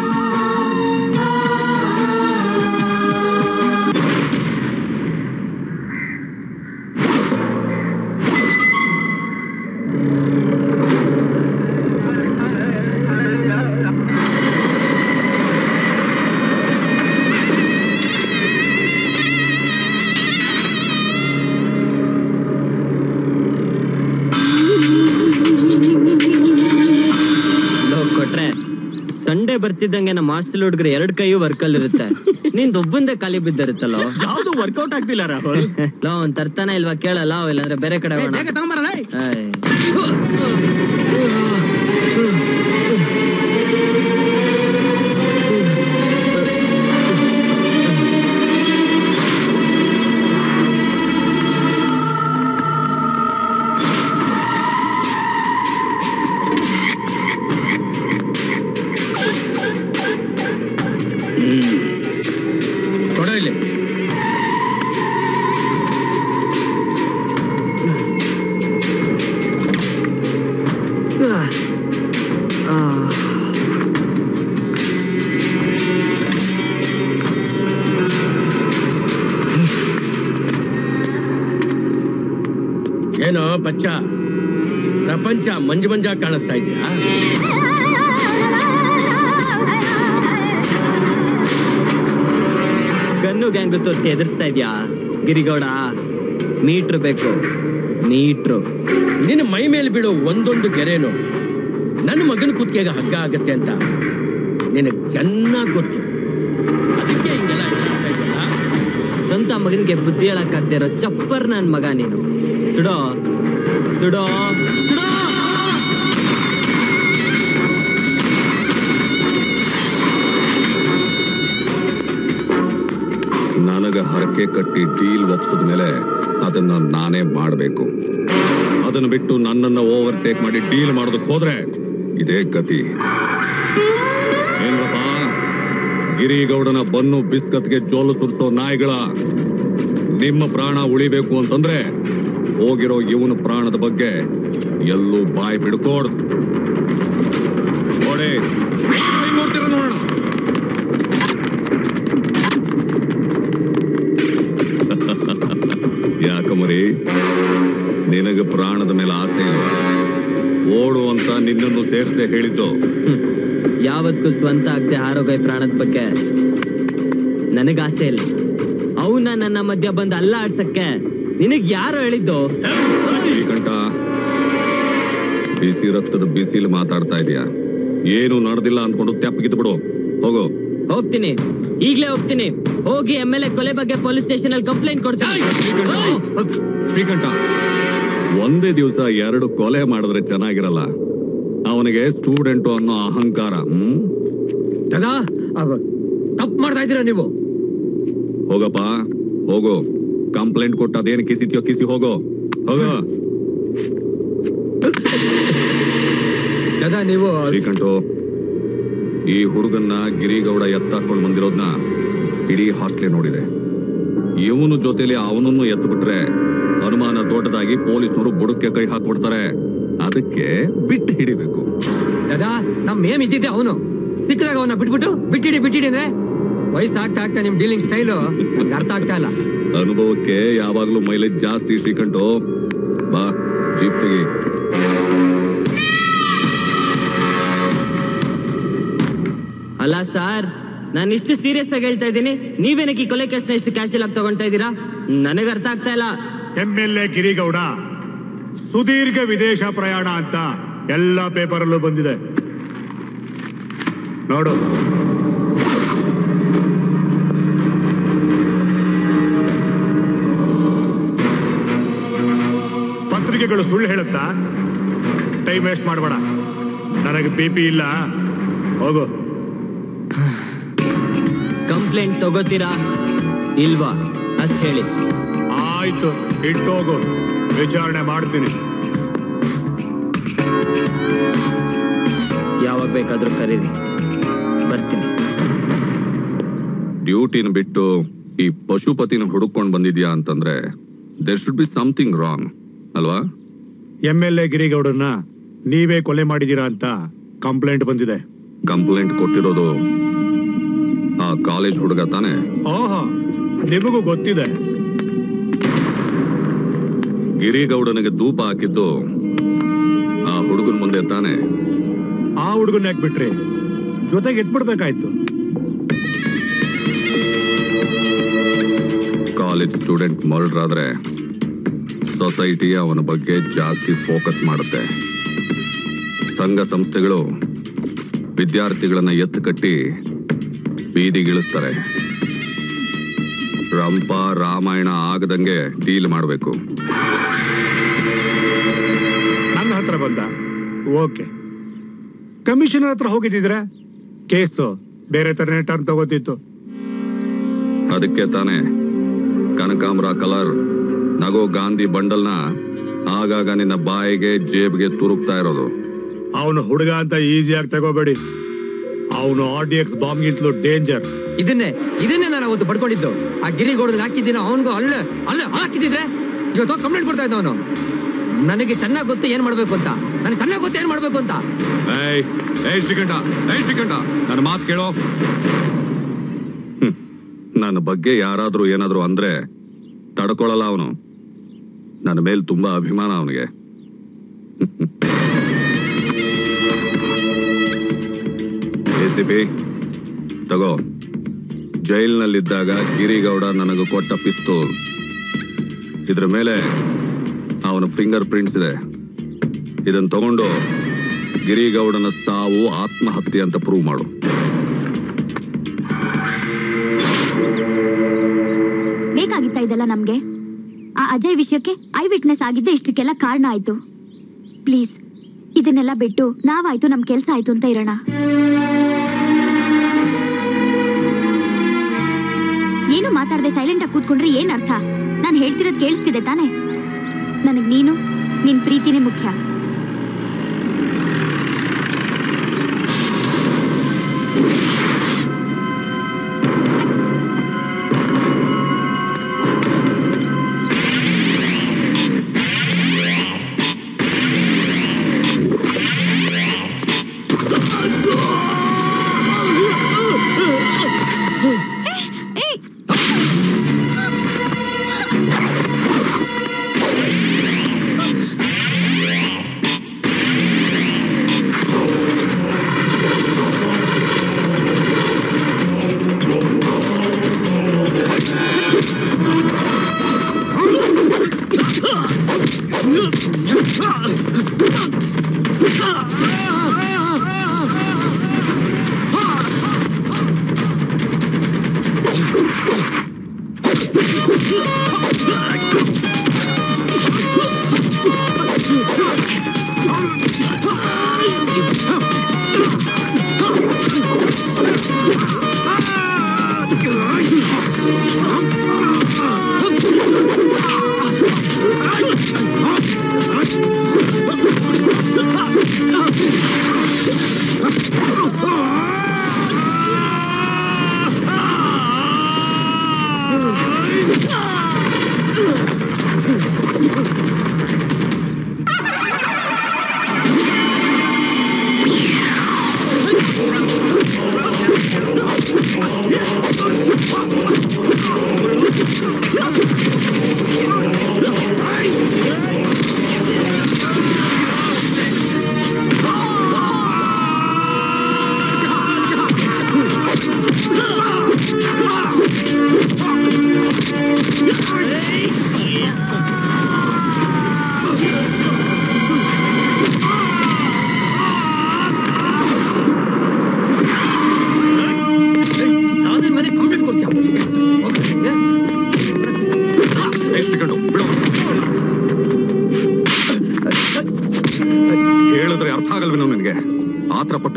[SPEAKER 4] ಸಂಡೇ ಬರ್ತಿದ್ದಂಗೆ ನಮ್ಮ ಹಾಸ್ಟೆಲ್ ಹುಡುಗರು 2 ಕೈಯೂ ವರ್ಕಲ್ ಇರುತ್ತೆ. ನಿಂದ ಒಬ್ಬಂದೇ ಖಾಲಿ ಬಿದ್ದಿರುತ್ತಲ್ಲೋ.
[SPEAKER 15] ಯಾವ್ದು ವರ್ಕೌಟ್ ಆಗ್ತಿಲ್ಲ ರಾಹುಲ್.
[SPEAKER 4] ಅವ್ನ್ ತರ್ತಾನೆ ಇಲ್ವಾ ಕೇಳಲ್ಲ, ಇಲ್ಲಾಂದ್ರೆ ಬೇರೆ ಕಡೆ ಹೋಗೋಣ.
[SPEAKER 10] ಏನೋ ಬಚ್ಚ, ಪ್ರಪಂಚ ಮಂಜ ಕಾಣಿಸ್ತಾ ಇದೆಯಾ?
[SPEAKER 4] ಗನ್ನು ಗ್ಯಾಂಗ್ ತೋರಿಸಿ ಎದುರಿಸ್ತಾ ಇದ್ಯಾ ಗಿರಿಗೌಡ? ಮೀಟ್ರ್ ಬೇಕು, ಮೀಟ್ರು.
[SPEAKER 10] ನಿನ್ನ ಮೈ ಮೇಲೆ ಬೀಳೋ ಒಂದೊಂದು ಗೆರೆನು ನನ್ನ ಮಗನ ಕುತ್ತಿಗೆಗೆ ಹಗ್ಗ ಆಗತ್ತೆ ಅಂತ ನಿನಗೆ ಚೆನ್ನಾಗಿ ಗೊತ್ತು. ಅದಕ್ಕೆ ಹಿಂಗೆಲ್ಲ ಹೇಳ್ತಾ ಇದೆಯಲ್ಲ.
[SPEAKER 4] ಸ್ವಂತ ಮಗನಿಗೆ ಬುದ್ಧಿ ಹೇಳಕ್ಕಾಗ್ದೇ ಇರೋ ಚಪ್ಪರ್ ನನ್ ಮಗ ನೀನು. ಸುಡೋ ಸುಡೋ ಸುಡೋ.
[SPEAKER 11] ನನಗ ಹರಕೆ ಕಟ್ಟಿ ಡೀಲ್ ಒಪ್ಸಿದ ಮೇಲೆ ಅದನ್ನ ನಾನೇ ಮಾಡಬೇಕು. ಅದನ್ನ ಬಿಟ್ಟು ನನ್ನನ್ನ ಓವರ್ಟೇಕ್ ಮಾಡಿ ಡೀಲ್ ಮಾಡೋದಕ್ಕೆ ಹೋದ್ರೆ ಇದೇ ಗತಿ. ಏನ್ರಪ್ಪ, ಗಿರಿಗೌಡನ ಬನ್ನು ಬಿಸ್ಕತ್ಗೆ ಜೋಲು ಸುರಿಸೋ ನಾಯಿಗಳ ನಿಮ್ಮ ಪ್ರಾಣ ಉಳಿಬೇಕು ಅಂತಂದ್ರೆ ಹೋಗಿರೋ ಇವನ ಪ್ರಾಣದ ಬಗ್ಗೆ ಎಲ್ಲೂ ಬಾಯಿ ಬಿಡ್ಕೋಡ್ದು. ನೋಡಿ ನೋಡೋಣ. ಯಾಕಮರಿ, ನಿನಗೆ ಪ್ರಾಣದ ಮೇಲೆ ಆಸೆ ಇಲ್ಲ? ಓಡು ಅಂತ ನಿನ್ನನ್ನು ಸೇರಿಸೆ ಹೇಳಿದ್ದು.
[SPEAKER 4] ಯಾವತ್ಗೂ ಸ್ವಂತ ಆಗದೆ ಆರೋಗ್ಯ ಪ್ರಾಣದ ಬಗ್ಗೆ ನನಗಾಸೆ ಇಲ್ಲ. ಅವನ್ನ ನನ್ನ ಮಧ್ಯ ಬಂದು ಅಲ್ಲ ಆಡ್ಸಕ್ಕೆ ನಿನಗ್ ಯಾರು ಹೇಳಿದ್ದು?
[SPEAKER 11] ಶ್ರೀಕಂಠ, ಬಿಸಿ ರಕ್ತದ ಬಿಸಿಲು ಮಾತಾಡ್ತಾ ಇದೀಯಾ? ಏನು ನಡೆದಿಲ್ಲ ಅನ್ಕೊಂಡು ತೆಪ್ಪಗಿದ್ದು ಬಿಡು. ಹೋಗು.
[SPEAKER 4] ಹೋಗ್ತೀನಿ, ಈಗ್ಲೇ ಹೋಗ್ತೀನಿ. ಹೋಗಿ MLA ಕೊಲೆ ಬಗ್ಗೆ ಪೊಲೀಸ್ ಸ್ಟೇಷನ್ ಅಲ್ಲಿ ಕಂಪ್ಲೇಂಟ್ ಕೊಡ್ತೀನಿ.
[SPEAKER 11] ಶ್ರೀಕಂಠ, ಒಂದೇ ದಿವಸ 2 ಕೊಲೆ ಮಾಡಿದ್ರೆ ಚೆನ್ನಾಗಿರಲ್ಲ. ಅವನಿಗೆ ಸ್ಟೂಡೆಂಟ್ ಅನ್ನೋ ಅಹಂಕಾರ.
[SPEAKER 8] ದಾದಾ, ತಪ್ಪು ಮಾಡ್ತಾ ಇದ್ದೀರಾ ನೀವು.
[SPEAKER 11] ಹೋಗಪ್ಪ, ಹೋಗು. ಕಂಪ್ಲೇಂಟ್ ಕೊಟ್ಟು ಅದೇನು ಕಿಸಿತೀಯೋ ಕಿಸಿ ಹೋಗೋ. ಹೋಗೋ.
[SPEAKER 8] ದಾದಾ ನೀವು.
[SPEAKER 11] ಶ್ರೀಕಂಠು, ಈ ಹುಡುಗನ್ನ ಗಿರಿಗೌಡ ಎತ್ತಾಕೊಂಡು ಬಂದಿರೋದ್ನ ಇಡೀ ಹಾಸ್ಟೆಲ್ ನೋಡಿದೆ. ಇವನು ಜೊತೆಲಿ ಅವನನ್ನು ಎತ್ತು ಬಿಟ್ರೆ ಅನುಮಾನ ದೊಡ್ಡದಾಗಿ ಪೊಲೀಸ್ನವರು ಬುಡಕ್ಕೆ ಕೈ ಹಾಕ್ಬಿಡ್ತಾರೆ. ಅದಕ್ಕೆ ಬಿಟ್ಟು ಹಿಡಿಬೇಕು.
[SPEAKER 8] ದಾದಾ, ನಮ್ ಏಮ್ ಇದ್ದಿದ್ದೆ ಅವನು. ಸಿಕ್ಕದಾಗ ಅವನ್ನ ಬಿಟ್ಟಿಡಿ ಅಂದ್ರೆ ವಯಸ್ಸು ಆಗ್ತಾ ಆಗ್ತಾ ನಿಮ್ ಡೀಲಿಂಗ್ ಸ್ಟೈಲು ಅರ್ಥ ಆಗ್ತಾ ಇಲ್ಲ.
[SPEAKER 11] ಅನುಭವಕ್ಕೆ ಯಾವಾಗ್ಲೂ ಮೈಲೇಜ್ ಜಾಸ್ತಿ. ಶ್ರೀಕಂಠು, ಬಾ, ಜೀಪ್ ತೆಗಿ.
[SPEAKER 4] ಅಲ್ಲ ಸರ್, ನಾನು ಇಷ್ಟು ಸೀರಿಯಸ್ ಆಗಿ ಹೇಳ್ತಾ ಇದ್ದೀನಿ, ನೀವೇನಕ್ಕೆ ಈ ಕೊಲೆ ಕೇಸ್ನ ಇಷ್ಟು ಕ್ಯಾಶುಯಲ್ ಆಗಿ ತಗೊಂತಾ ಇದ್ದೀರಾ? ನನಗೆ ಅರ್ಥ ಆಗ್ತಾ ಇಲ್ಲ.
[SPEAKER 5] MLA ಗಿರಿಗೌಡ ಸುದೀರ್ಘ ವಿದೇಶ ಪ್ರಯಾಣ ಅಂತ ಎಲ್ಲ ಪೇಪರಲ್ಲೂ ಬಂದಿದೆ ನೋಡು. ಪತ್ರಿಕೆಗಳು ಸುಳ್ಳು ಹೇಳುತ್ತಾ? ಟೈಮ್ ವೇಸ್ಟ್ ಮಾಡಬೇಡ. ನನಗೆ BP ಇಲ್ಲ. ಹೋಗು.
[SPEAKER 4] ಕಂಪ್ಲೇಂಟ್ ತಗೋತೀರಾ ಇಲ್ವಾ ಅಷ್ಟು ಹೇಳಿ.
[SPEAKER 5] ಆಯ್ತು, ಇಟ್ಟೋಗು. ವಿಚಾರಣೆ ಮಾಡ್ತೀನಿ.
[SPEAKER 4] ಯಾವಾಗ ಬೇಕಾದ್ರೂ ಕರೀರಿ, ಬರ್ತೀನಿ.
[SPEAKER 11] ಡ್ಯೂಟಿನ ಬಿಟ್ಟು ಈ ಪಶುಪತಿನ ಹುಡುಕೊಂಡು ಬಂದಿದ್ಯಾ ಅಂತಂದ್ರೆ there should be something wrong ಅಲ್ವಾ?
[SPEAKER 5] MLA ಗಿರಿಗೌಡನ್ನ ನೀವೇ ಕೊಲೆ ಮಾಡಿದೀರಾ ಅಂತ ಕಂಪ್ಲೇಂಟ್ ಬಂದಿದೆ.
[SPEAKER 11] ಕಂಪ್ಲೇಂಟ್ ಕೊಟ್ಟಿರೋದು ಆ ಕಾಲೇಜ್ ಹುಡುಗ ತಾನೆ?
[SPEAKER 5] ಓಹೋ, ನಿಮಗೂ ಗೊತ್ತಿದೆ.
[SPEAKER 11] ಗಿರಿಗೌಡನಿಗೆ ಧೂಪ ಹಾಕಿದ್ದು ಆ ಹುಡುಗನ ಮುಂದೆ ತಾನೆ?
[SPEAKER 5] ಆ ಹುಡುಗನ ಯಾಕೆ ಬಿಟ್ರಿ? ಜೊತೆಗೆ ಎತ್ಬಿಡ್ಬೇಕಾಯ್ತು.
[SPEAKER 11] ಕಾಲೇಜ್ ಸ್ಟೂಡೆಂಟ್ ಮರ್ಡರ್ ಆದ್ರೆ ಸೊಸೈಟಿ ಅವನ ಬಗ್ಗೆ ಜಾಸ್ತಿ ಫೋಕಸ್ ಮಾಡುತ್ತೆ. ಸಂಘ ಸಂಸ್ಥೆಗಳು ವಿದ್ಯಾರ್ಥಿಗಳನ್ನ ಎತ್ತು ಕಟ್ಟಿ ಬೀದಿಗಿಳಿಸ್ತಾರೆ. ರಂಪ ರಾಮಾಯಣ ಆಗದಂಗೆ ಡೀಲ್ ಮಾಡಬೇಕು.
[SPEAKER 5] ನನ್ನ ಹತ್ರ ಬಂದ, ಓಕೆ. ಕಮಿಷನರ್ ಹತ್ರ ಹೋಗಿದ್ದಿದ್ರೆ ಕೇಸು ಬೇರೆ ತರನೇ ಟರ್ನ್ ತಗೋತಿತ್ತು.
[SPEAKER 11] ಅದಕ್ಕೆ ತಾನೆ ಕನಕಾಂಬ್ರ ಕಲರ್ ನಗೋ ಗಾಂಧಿ ಬಂಡಲ್ನ ಆಗಾಗ ನಿನ್ನ ಬಾಯಿಗೆ ಜೇಬ್ಗೆ ತುರುಕ್ತಾ ಇರೋದು.
[SPEAKER 5] ಅವನು ಹುಡುಗ ಅಂತ ಈಸಿಯಾಗಿ ತಗೋಬೇಡಿ. ಅವನು RDX ಬಾಂಬ್ಗಿಂತಲೂ ಡೇಂಜರ್.
[SPEAKER 8] ಇದನ್ನೇ ನಾನು ಅವತ್ತು ಪಡ್ಕೊಂಡಿದ್ದು. ಆ ಗಿರಿಗೌಡನಿಗೆ ಹಾಕಿದ್ದೀನಿ, ಅವನಿಗೂ ಅಲ್ಲ ಹಾಕಿದ್ರೆ ಇವತ್ತು ಕಂಪ್ಲೇಂಟ್ ಕೊಡ್ತಾ ಇದ್ದ ಅವನು. ನನಗೆ ಚೆನ್ನಾಗಿ ಗೊತ್ತು ಏನ್ ಮಾಡ್ಬೇಕು ಅಂತ. ನನಗೆ ಚೆನ್ನಾಗಿ ಗೊತ್ತು ಏನ್ ಮಾಡ್ಬೇಕು ಅಂತ.
[SPEAKER 11] ಶ್ರೀಕಂಠ, ನನ್ನ ಮಾತು ಕೇಳೋ. ನನ್ನ ಬಗ್ಗೆ ಯಾರಾದ್ರೂ ಏನಾದ್ರು ಅಂದ್ರೆ ತಡ್ಕೊಳ್ಳಲ್ಲ ಅವನು. ನನ್ನ ಮೇಲೆ ತುಂಬಾ ಅಭಿಮಾನ ಅವನಿಗೆ. ACP ತಗೋ. ಜೈಲ್ನಲ್ಲಿದ್ದಾಗ ಗಿರಿಗೌಡ ನನಗೆ ಕೊಟ್ಟ ಪಿಸ್ತೂಲ್. ಇದ್ರ ಮೇಲೆ ಅವನ ಫಿಂಗರ್ ಪ್ರಿಂಟ್ಸ್ ಇದೆ. ಇದನ್ನ ತಗೊಂಡು ಗಿರಿಗೌಡನ ಸಾವು ಆತ್ಮಹತ್ಯೆ ಅಂತ ಪ್ರೂವ್ ಮಾಡು.
[SPEAKER 14] ಬೇಕಾಗಿತ್ತ ಇದೆಲ್ಲ ನಮ್ಗೆ? ಆ ಅಜಯ್ ವಿಷಯಕ್ಕೆ ಐ ವಿಟ್ನೆಸ್ ಆಗಿದ್ದೆ ಇಷ್ಟಕ್ಕೆಲ್ಲ ಕಾರಣ ಆಯ್ತು. ಪ್ಲೀಸ್ ಇದನ್ನೆಲ್ಲ ಬಿಟ್ಟು ನಾವಾಯ್ತು ನಮ್ ಕೆಲ್ಸ ಆಯ್ತು ಅಂತ ಇರೋಣ. ಏನು ಮಾತಾಡದೆ ಸೈಲೆಂಟ್ ಆಗಿ ಕೂತ್ಕೊಂಡ್ರೆ ಏನ್ ಅರ್ಥ? ನಾನು ಹೇಳ್ತಿರೋದ್ ಕೇಳಿಸ್ತಿದೆ ತಾನೆ? ನನಗ್ ನೀನು ನಿನ್ ಪ್ರೀತಿನೇ ಮುಖ್ಯ.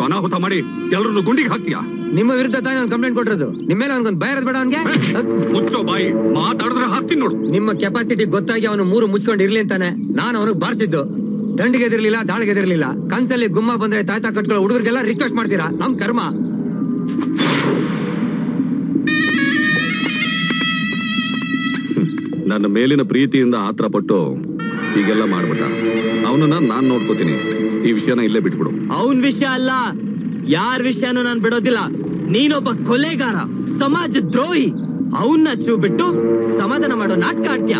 [SPEAKER 11] ಅನಾಹುತ ಮಾಡಿ ಎಲ್ಲರನ್ನು ಗುಂಡಿಗೆ ಹಾಕ್ತೀಯಾ?
[SPEAKER 16] ನಿಮ್ಮ ವಿರುದ್ಧ ತಾನೇ ನಾನು ಕಂಪ್ಲೇಂಟ್ ಕೊಟ್ಟಿರೋದು. ನಿಮ್ಮ ಮೇಲೆ ಅವನಿಗೊಂದು ಭಯ ಇರೋದು ಬೇಡ ಅವನಿಗೆ.
[SPEAKER 11] ಮುಚ್ಚೋ ಬಾಯಿ, ಮಾತಾಡಿದ್ರೆ ಹಾಕ್ತೀನಿ ನೋಡು.
[SPEAKER 16] ನಿಮ್ಮ ಕೆಪಾಸಿಟಿ ಗೊತ್ತಾಗಿ ಅವನು 3 ಮುಚ್ಕೊಂಡು ಇರ್ಲಿ ಅಂತಾನೆ ನಾನು ಅವನಿಗೆ ಬಾರಿಸಿದ್ದು. ದಂಡಿಗೆ ಎದಿರ್ಲಿಲ್ಲ, ದಾಳಿಗೆ ಎದಿರ್ಲಿಲ್ಲ. ಕನ್ಸಲ್ಲಿ ಗುಮ್ಮ ಬಂದ್ರೆ ತಾಯ್ತಾ ಕಟ್ಕೊಳ್ಳೋ ಹುಡುಗರಿಗೆಲ್ಲ ರಿಕ್ವೆಸ್ಟ್ ಮಾಡ್ತೀರಾ? ನಮ್ ಕರ್ಮ.
[SPEAKER 11] ನನ್ನ ಮೇಲಿನ ಪ್ರೀತಿಯಿಂದ ಆತರ ಪಟ್ಟು ಹೀಗೆಲ್ಲ ಮಾಡ್ಬಿಟ್ಟ. ಅವನನ್ನ ನಾನ್ ನೋಡ್ಕೋತೀನಿ. ಈ ವಿಷಯನ ಇಲ್ಲೇ ಬಿಟ್ಬಿಡು.
[SPEAKER 4] ಅವನ್ ವಿಷಯ ಅಲ್ಲ, ಯಾರ ವಿಷಯನೂ ನಾನು ಬಿಡೋದಿಲ್ಲ. ನೀನೊಬ್ಬ ಕೊಲೆಗಾರ, ಸಮಾಜ ದ್ರೋಹಿ. ಅವನ್ನ ಚೂ ಬಿಟ್ಟು ಸಮಾಧಾನ ಮಾಡೋ ನಾಟಕ ಆಡ್ತೀಯ.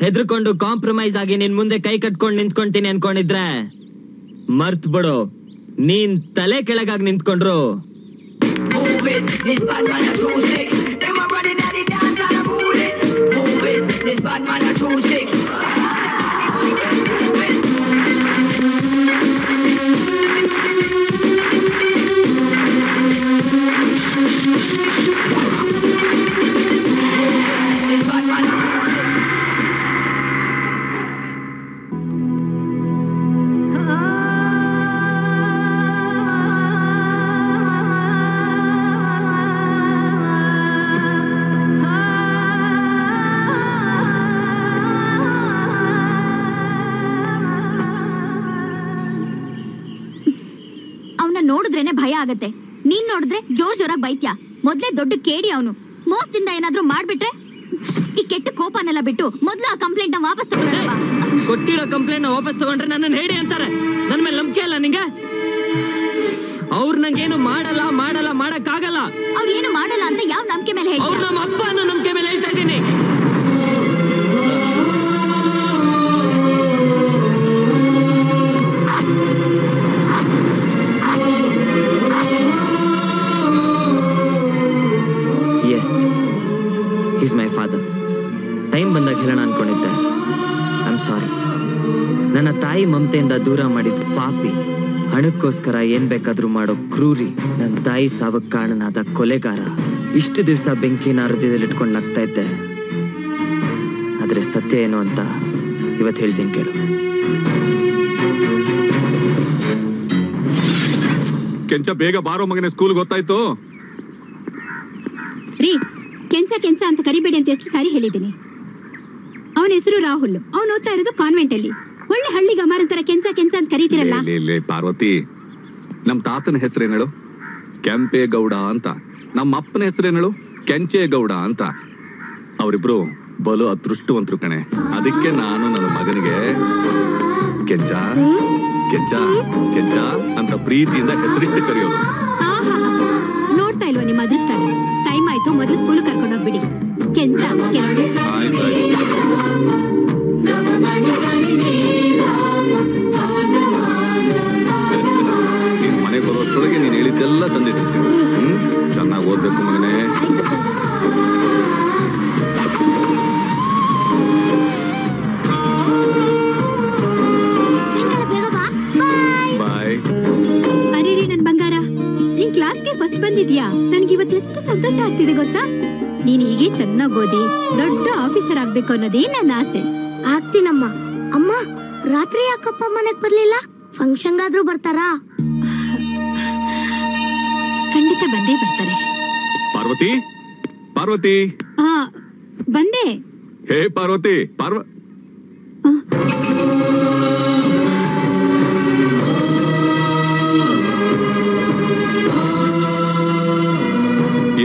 [SPEAKER 4] ಹೆದರ್ಕೊಂಡು ಕಾಂಪ್ರಮೈಸ್ ಆಗಿ ನಿನ್ ಮುಂದೆ ಕೈ ಕಟ್ಕೊಂಡು ನಿಂತ್ಕೊಂತೀನಿ ಅನ್ಕೊಂಡಿದ್ರೆ ಮರ್ತ್ ಬಿಡು. ನೀನ್ ತಲೆ ಕೆಳಗಾಗಿ ನಿಂತ್ಕೊಂಡ್ರು
[SPEAKER 14] ನೋಡಿದ್ರೇನೆ ಭಯ ಆಗತ್ತೆ. ನೀನ್ ನೋಡಿದ್ರೆ ಜೋರಾಗಿ ಬೈತ್ಯಾ. ಮೊದ್ಲೇ ದೊಡ್ಡ ಕೇಡಿ ಅವನು. ಮೋಸದಿಂದ ಏನಾದ್ರೂ ಮಾಡ್ಬಿಟ್ರೆ ಈ ಕೆಟ್ಟ ಕೋಪನೆಲ್ಲ ಬಿಟ್ಟು ಮೊದ್ಲು ಆ ಕಂಪ್ಲೇಂಟ್ ನ ವಾಪಸ್ ತಗೊಳ್ಳೋಣ.
[SPEAKER 4] ಕೊಟ್ಟಿರೋ ಕಂಪ್ಲೇಂಟ್ ನ ವಾಪಸ್ ತಗೊಂಡ್ರೆ ನನ್ನ ಹೇಳಿ ಅಂತಾರೆ. ನನ್ ಮೇಲೆ ನಂಬಿಕೆ ಅಲ್ಲ ನಿಂಗೆ? ಅವ್ರು ನಂಗೇನು ಮಾಡಲ್ಲ ಮಾಡಲ್ಲ ಮಾಡಕ್ಕಾಗಲ್ಲ.
[SPEAKER 14] ಅವ್ರು ಏನು ಮಾಡಲ್ಲ ಅಂತ ಯಾವ ನಂಬಿಕೆ ಮೇಲೆ ಹೇಳ್ತೀರಾ?
[SPEAKER 4] ಅವ್ರು ನಮ್ಮ ಅಪ್ಪ ಅನ್ನೋ ನಂಬಿಕೆ ಮೇಲೆ ಹೇಳ್ತಾ ಇದ್ದೀನಿ. ತಾಯಿ ಮಮತೆಯಿಂದ ದೂರ ಮಾಡಿದ ಪಾಪಿ, ಹಣಕ್ಕೋಸ್ಕರ ಏನ್ ಬೇಕಾದ್ರೂ ಮಾಡೋ ಕ್ರೂರಿ, ನನ್ನ ತಾಯಿ ಸಾವಕ್ಕೆ ಕಾರಣನಾದ ಕೊಲೆಗಾರ. ಇಷ್ಟು ದಿವಸ ಬೆಂಕಿನ ಹೃದಯದಲ್ಲಿ ಇಟ್ಕೊಂಡು ನಗ್ತಾ ಇದ್ದೆ. ಆದ್ರೆ ಸತ್ಯ ಏನು ಅಂತ ಇವತ್ತು ಹೇಳ್ತೀನಿ ಕೇಳು.
[SPEAKER 11] ಕೆಂಚ ಬೇಗ ಬಾರೋ ಮಗನೇ, ಸ್ಕೂಲ್ ಗೊತ್ತಾಯ್ತು?
[SPEAKER 18] ರೀ, ಕೆಂಚ ಕೆಂಚ ಅಂತ ಕರಿಬೇಡಿ ಅಂತ ಎಷ್ಟು ಸಾರಿ ಹೇಳಿದ್ದೀನಿ. ಅವನ ಹೆಸರು ರಾಹುಲ್, ಅವನು ಓದ್ತಾ ಇರೋದು ಕಾನ್ವೆಂಟ್ ಅಲ್ಲಿ. ಒಳ್ಳೆ ಹಳ್ಳಿ ಗಮಾರಂತರ ಕೆಂಚ ಕೆಂಚ ಅಂತ ಕರೀತಿರಲ್ಲ.
[SPEAKER 11] ಪಾರ್ವತಿ, ನಮ್ ತಾತನ ಹೆಸರೇನಳು? ಕೆಂಪೇಗೌಡ ಅಂತ. ನಮ್ಮ ಅಪ್ಪನ ಹೆಸರೇನಳು? ಕೆಂಚೇಗೌಡ ಅಂತ. ಅವರಿಬ್ರು ಬಲು ಅದೃಷ್ಟವಂತರು ಕಣೆ. ಅದಕ್ಕೆ ನಾನು ನನ್ನ ಮಗನಿಗೆ ಕೆಂಚ ಕೆಂಚ ಕೆಂಚ ಅಂತ ಪ್ರೀತಿಯಿಂದ ಹೆಸರಿಟ್ಟು ಕರೆಯೋದು.
[SPEAKER 18] ನೋಡ್ತಾ ಇಲ್ವಾ ನಿಮ್ಮ ಅದೃಷ್ಟ? ಟೈಮ್ ಆಯ್ತು, ಮೊದಲು ಸ್ಕೂಲ್ ಕರ್ಕೊಂಡು ಹೋಗ್ಬಿಡಿ. ಕೆಂಚ ಕೆಂಚ.
[SPEAKER 11] ನೀನ್ ಮನೆಗೆ ಬರೋಷ್ಟೊಳಗೆ ನೀನ್ ಹೇಳಿದ್ದೆಲ್ಲ ತಂದಿಟ್ಟಿರ್ತೀನಿ. ಚೆನ್ನಾಗಿ ಓದ್ಬೇಕು ಮಗನೇ. ಬಾಯ್.
[SPEAKER 18] ಅರೆ ರೀ ನನ್ ಬಂಗಾರ, ನೀನ್ ಕ್ಲಾಸ್ಗೆ ಫಸ್ಟ್ ಬಂದಿದ್ಯಾ? ನನ್ಗೆ ಇವತ್ತು ಎಷ್ಟು ಸಂತೋಷ ಆಗ್ತಿದೆ ಗೊತ್ತಾ? ನೀನ್ ಹೀಗೆ ಚೆನ್ನಾಗಿ ಓದಿ ದೊಡ್ಡ ಆಫೀಸರ್ ಆಗ್ಬೇಕು ಅನ್ನೋದೇ ನನ್ನ ಆಸೆ.
[SPEAKER 1] ಆಗ್ತೀನಮ್ಮ. ಅಮ್ಮ, ರಾತ್ರಿ ಯಾಕಪ್ಪ ಮನೆಗ್ ಬರ್ಲಿಲ್ಲ? ಫಂಕ್ಷನ್ಗಾದ್ರೂ ಬರ್ತಾರಾ?
[SPEAKER 18] ಖಂಡಿತ ಬಂದೇ ಬರ್ತಾರೆ.
[SPEAKER 11] ಪಾರ್ವತಿ, ಪಾರ್ವತಿ.
[SPEAKER 18] ಬಂದೆ.
[SPEAKER 11] ಹೇ ಪಾರ್ವತಿ,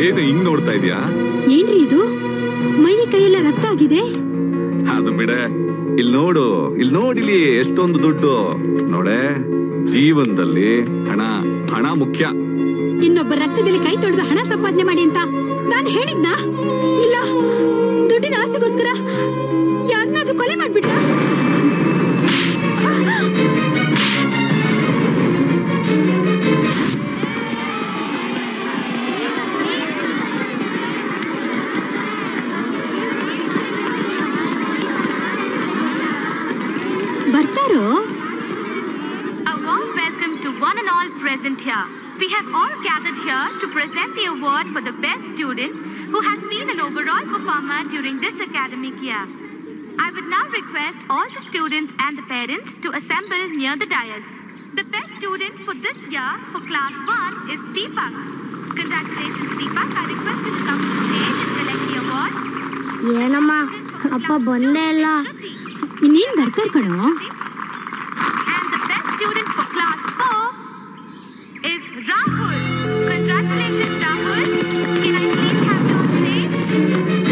[SPEAKER 11] ಏನು ಹಿಂಗ್ ನೋಡ್ತಾ ಇದೀಯಾ?
[SPEAKER 18] ಏನ್ರಿ ಇದು? ಮೈ ಕೈಯೆಲ್ಲ ರಕ್ತ ಆಗಿದೆ.
[SPEAKER 11] ಅದು ಬಿಡೆ, ಇಲ್ಲಿ ನೋಡು, ಇಲ್ಲಿ ನೋಡಿಲಿ ಎಷ್ಟೊಂದು ದುಡ್ಡು. ನೋಡೆ, ಜೀವನದಲ್ಲಿ ಹಣ ಹಣ ಮುಖ್ಯ.
[SPEAKER 18] ಇನ್ನೊಬ್ಬ ರಕ್ತದಲ್ಲಿ ಕೈ ತೊಳೆದು ಹಣ ಸಂಪಾದನೆ ಮಾಡಿ ಅಂತ ನಾನು ಹೇಳಿದ್ನಾ? ಇಲ್ಲ, ದುಡ್ಡಿನ ಆಸೆಗೋಸ್ಕರ ಯಾರನ್ನಾದ್ರೂ ಕೊಲೆ ಮಾಡ್ಬಿಟ್ಟ? ಬರ್ತಾರೋ?
[SPEAKER 12] A warm welcome to one and all present here. We have all gathered here to present the award for the best student who has been an overall performer during this academic year. I would now request all the students and the parents to assemble near the dais. The best student for this year for class 1 is Deepak. Congratulations Deepak. I request you to come to the stage and collect the award.
[SPEAKER 1] ಏನಮ್ಮ, ಅಪ್ಪ ಬಂದೇ ಇಲ್ಲ.
[SPEAKER 18] ಇನ್ನೇನ್ ಬರ್ತಾರ ಕಣೋ.
[SPEAKER 12] And the best student for class 4 is Rahul. Congratulations Rahul. Can I please have you on stage?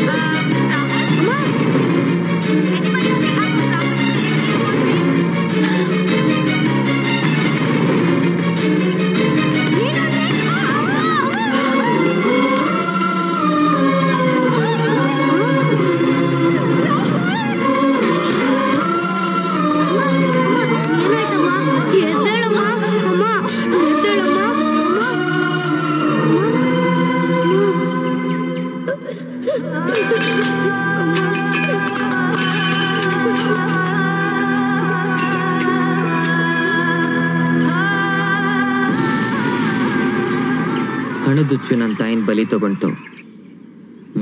[SPEAKER 12] Rahul? Anybody on behalf of Rahul?
[SPEAKER 4] ಹಣದುಚ್ಚು ನನ್ನ ತಾಯಿನ ಬಲಿ ತಗೊಂಡು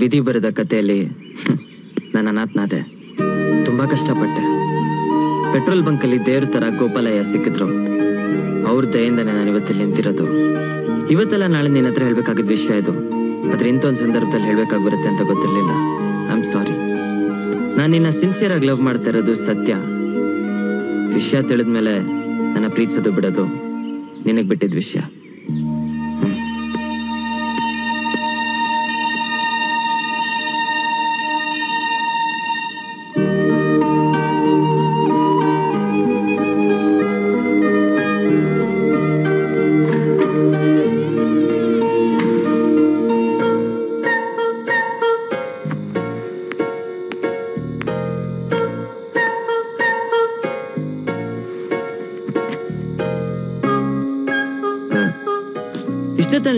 [SPEAKER 4] ವಿಧಿ ಬರೆದ ಕಥೆಯಲ್ಲಿ ನಾನು ಅನಾಥನಾದೆ. ತುಂಬಾ ಕಷ್ಟಪಟ್ಟೆ. ಪೆಟ್ರೋಲ್ ಬಂಕಲ್ಲಿ ದೇವ್ರ ತರ ಗೋಪಾಲಯ್ಯ ಸಿಕ್ಕಿದ್ರು. ಅವ್ರ ದಯೆಯಿಂದನೇ ನಾನು ಇವತ್ತಲ್ಲಿ ನಿಂತಿರೋದು. ಇವತ್ತೆಲ್ಲ ನಾಳೆ ನಿನ್ನ ಹತ್ರ ಹೇಳ್ಬೇಕಾಗಿದ್ದ ವಿಷಯ ಇದು. ಆದ್ರೆ ಇಂಥ ಒಂದು ಸಂದರ್ಭದಲ್ಲಿ ಹೇಳ್ಬೇಕಾಗಿ ಬರುತ್ತೆ ಅಂತ ಗೊತ್ತಿರ್ಲಿಲ್ಲ. ಐ ಆಮ್ ಸಾರಿ. ನಾನು ನಿನ್ನ ಸಿನ್ಸಿಯರ್ ಆಗಿ ಲವ್ ಮಾಡ್ತಾ ಇರೋದು ಸತ್ಯ. ವಿಷಯ ತಿಳಿದ್ಮೇಲೆ ನನ್ನ ಪ್ರೀತಿಸೋದು ಬಿಡೋದು ನಿನಗೆ ಬಿಟ್ಟಿದ್ದ ವಿಷಯ.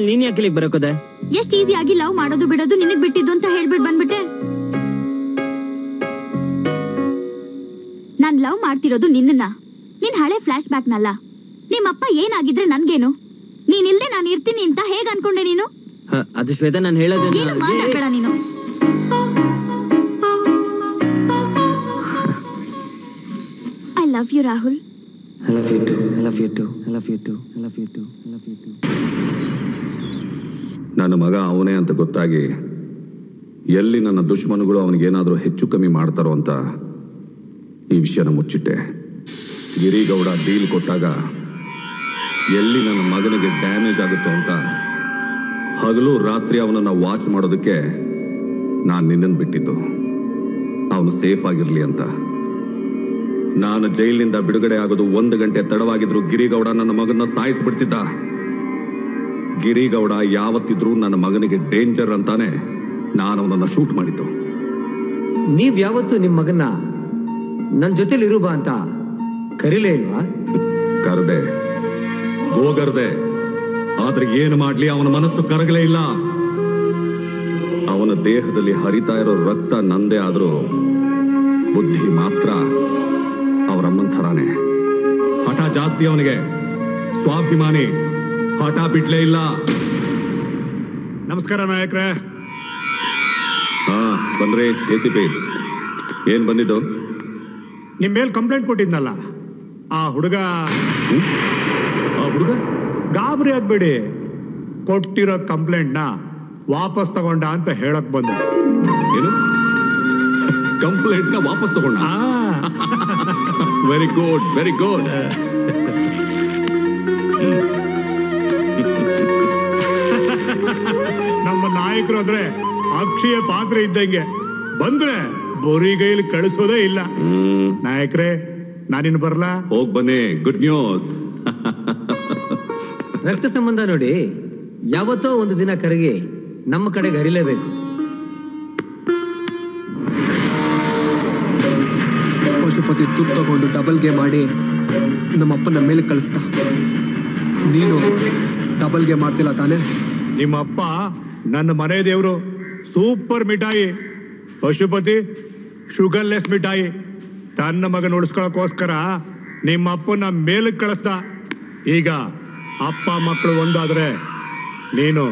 [SPEAKER 4] ನೀನ್ ಯಾಕೆ ಇಲ್ಲಿಗೆ ಬರೋಕೋದೆ?
[SPEAKER 14] ಎಷ್ಟ್ ಈಸಿ ಆಗಿ ಲವ್ ಮಾಡೋದು ಬಿಡೋದು ನಿನಗ್ ಬಿಟ್ಟಿದ್ದು ಅಂತ ಹೇಳ್ಬಿಟ್ಟು ಬಂದ್ಬಿಟ್ಟೆ. ನಾನ್ ಲವ್ ಮಾಡ್ತಿರೋದು ನಿನ್ನ. ನಿನ್ ಹಳೆ ಫ್ಲಾಶ್ ಬ್ಯಾಕ್ನಲ್ಲ. ನಿಮ್ಮಪ್ಪ ಏನಾಗಿದ್ರೆ ನನ್ಗೇನು? ನೀನಿಲ್ದೆ ನಾನು ಇರ್ತೀನಿ ಅಂತ ಹೇಗ್ ಅನ್ಕೊಂಡೆ ನೀನು?
[SPEAKER 4] ಅದು ಶ್ವೇತಾ, ನಾನು ಹೇಳೋದೇನು?
[SPEAKER 14] ಏನು ಮಾತಾಡ್ಬೇಡ ನೀನು. I love you Rahul.
[SPEAKER 4] I love you too. I love you too. I love you too. I love you too. I love you too.
[SPEAKER 11] ನನ್ನ ಮಗ ಅವನೇ ಅಂತ ಗೊತ್ತಾಗಿ ಎಲ್ಲಿ ನನ್ನ ದುಶ್ಮನುಗಳು ಅವನಿಗೇನಾದರೂ ಹೆಚ್ಚು ಕಮ್ಮಿ ಮಾಡ್ತಾರೋ ಅಂತ ಈ ವಿಷಯನ ಮುಚ್ಚಿಟ್ಟೆ. ಗಿರಿಗೌಡ ಡೀಲ್ ಕೊಟ್ಟಾಗ ಎಲ್ಲಿ ನನ್ನ ಮಗನಿಗೆ ಡ್ಯಾಮೇಜ್ ಆಗುತ್ತೋ ಅಂತ ಹಗಲು ರಾತ್ರಿ ಅವನನ್ನು ವಾಚ್ ಮಾಡೋದಕ್ಕೆ ನಾನು ನಿನ್ನನ್ನು ಬಿಟ್ಟಿದ್ದು, ಅವನು ಸೇಫ್ ಆಗಿರಲಿ ಅಂತ. ನಾನು ಜೈಲಿನಿಂದ ಬಿಡುಗಡೆ ಆಗೋದು 1 ಗಂಟೆ ತಡವಾಗಿದ್ರು ಗಿರಿಗೌಡ ನನ್ನ ಮಗನ ಸಾಯಿಸ್ಬಿಡ್ತಿದ್ದ. ಗಿರಿಗೌಡ ಯಾವತ್ತಿದ್ರೂ ನನ್ನ ಮಗನಿಗೆ ಡೇಂಜರ್ ಅಂತಾನೆ ನಾನು ಅವನನ್ನ ಶೂಟ್ ಮಾಡಿದ್ದು.
[SPEAKER 16] ನೀವ್ ಯಾವತ್ತು ನಿಮ್ ಮಗನ್ನ ನನ್ ಜೊತೆಲಿ ಇರು ಬಾ ಅಂತ ಕರೀಲೇ ಇಲ್ವಾ?
[SPEAKER 11] ಕರೆದೆ, ಗೋಗರ್ದೆ, ಆದ್ರೆ ಏನು ಮಾಡ್ಲಿ ಅವನ ಮನಸ್ಸು ಕರಗಲೇ ಇಲ್ಲ. ಅವನ ದೇಹದಲ್ಲಿ ಹರಿತಾ ಇರೋ ರಕ್ತ ನಂದೇ ಆದ್ರೂ ಬುದ್ಧಿ ಮಾತ್ರ ಅವರಮ್ಮನ ಥರಾನೇ. ಹಠ ಜಾಸ್ತಿ ಅವನಿಗೆ, ಸ್ವಾಭಿಮಾನಿ, ಹಠ ಬಿಡ್ಲೇ ಇಲ್ಲ.
[SPEAKER 5] ನಮಸ್ಕಾರ ನಾಯಕ್ರೆ.
[SPEAKER 11] ಹಾ ಬಂದ್ರಿ ACP. ಏನ್ ಬಂದಿದ್ದು?
[SPEAKER 5] ನಿಮ್ ಮೇಲ್ ಕಂಪ್ಲೇಂಟ್ ಕೊಟ್ಟಿದ್ನಲ್ಲ ಆ ಹುಡುಗ ಗಾಬರಿ ಆಗ್ಬೇಡಿ, ಕೊಟ್ಟಿರೋ ಕಂಪ್ಲೇಂಟ್ನ ವಾಪಸ್ ತಗೊಂಡ ಅಂತ ಹೇಳಕ್ ಬಂದೆ.
[SPEAKER 11] ಏನು ಕಂಪ್ಲೇಂಟ್ನ ವಾಪಸ್ ತಗೊಂಡ? Very good, very good.
[SPEAKER 5] ನಮ್ಮ ನಾಯಕರು ಅಂದ್ರೆ ಅಕ್ಷಯ ಪಾತ್ರೆ ಇದ್ದಂಗೆ, ಬಂದ್ರೆ ಬೋರಿಗೈಲಿ ಕಳಿಸೋದೇ ಇಲ್ಲ. ನಾಯಕ್ರೆ ನಾನಿನ್ ಬರ್ಲಾ?
[SPEAKER 11] ಹೋಗ್ ಬನ್ನಿ, ಗುಡ್ ನ್ಯೂಸ್.
[SPEAKER 16] ರಕ್ತ ಸಂಬಂಧ ನೋಡಿ ಯಾವತ್ತೋ ಒಂದು ದಿನ ಕರಗಿ ನಮ್ಮ ಕಡೆಗೆ ಹರಿಲೇಬೇಕು.
[SPEAKER 8] ಪಶುಪತಿ ತುತ್ತು ತಗೊಂಡು ಡಬಲ್ ಗೇಮ್ ಮಾಡಿ ನಮ್ಮಪ್ಪನ ಮೇಲೆ ಕಳಿಸ್ತಾ. ನೀನು ಡಬಲ್ ಗೇಮ್ ಮಾಡ್ತಿಲ್ಲ ತಾನೆ?
[SPEAKER 5] ನಿಮ್ಮಪ್ಪ ನನ್ನ ಮನೆ ದೇವರು, ಸೂಪರ್ ಮಿಠಾಯಿ. ಪಶುಪತಿ ಶುಗರ್ಲೆಸ್ ಮಿಠಾಯಿ. ತನ್ನ ಮಗನ ಉಳಿಸ್ಕೊಳ್ಳೋಕೋಸ್ಕರ ನಿಮ್ಮಪ್ಪನ ಮೇಲಕ್ಕೆ ಕಳಿಸ್ದ. ಈಗ ಅಪ್ಪ ಮಕ್ಕಳು ಒಂದಾದ್ರೆ ನೀನು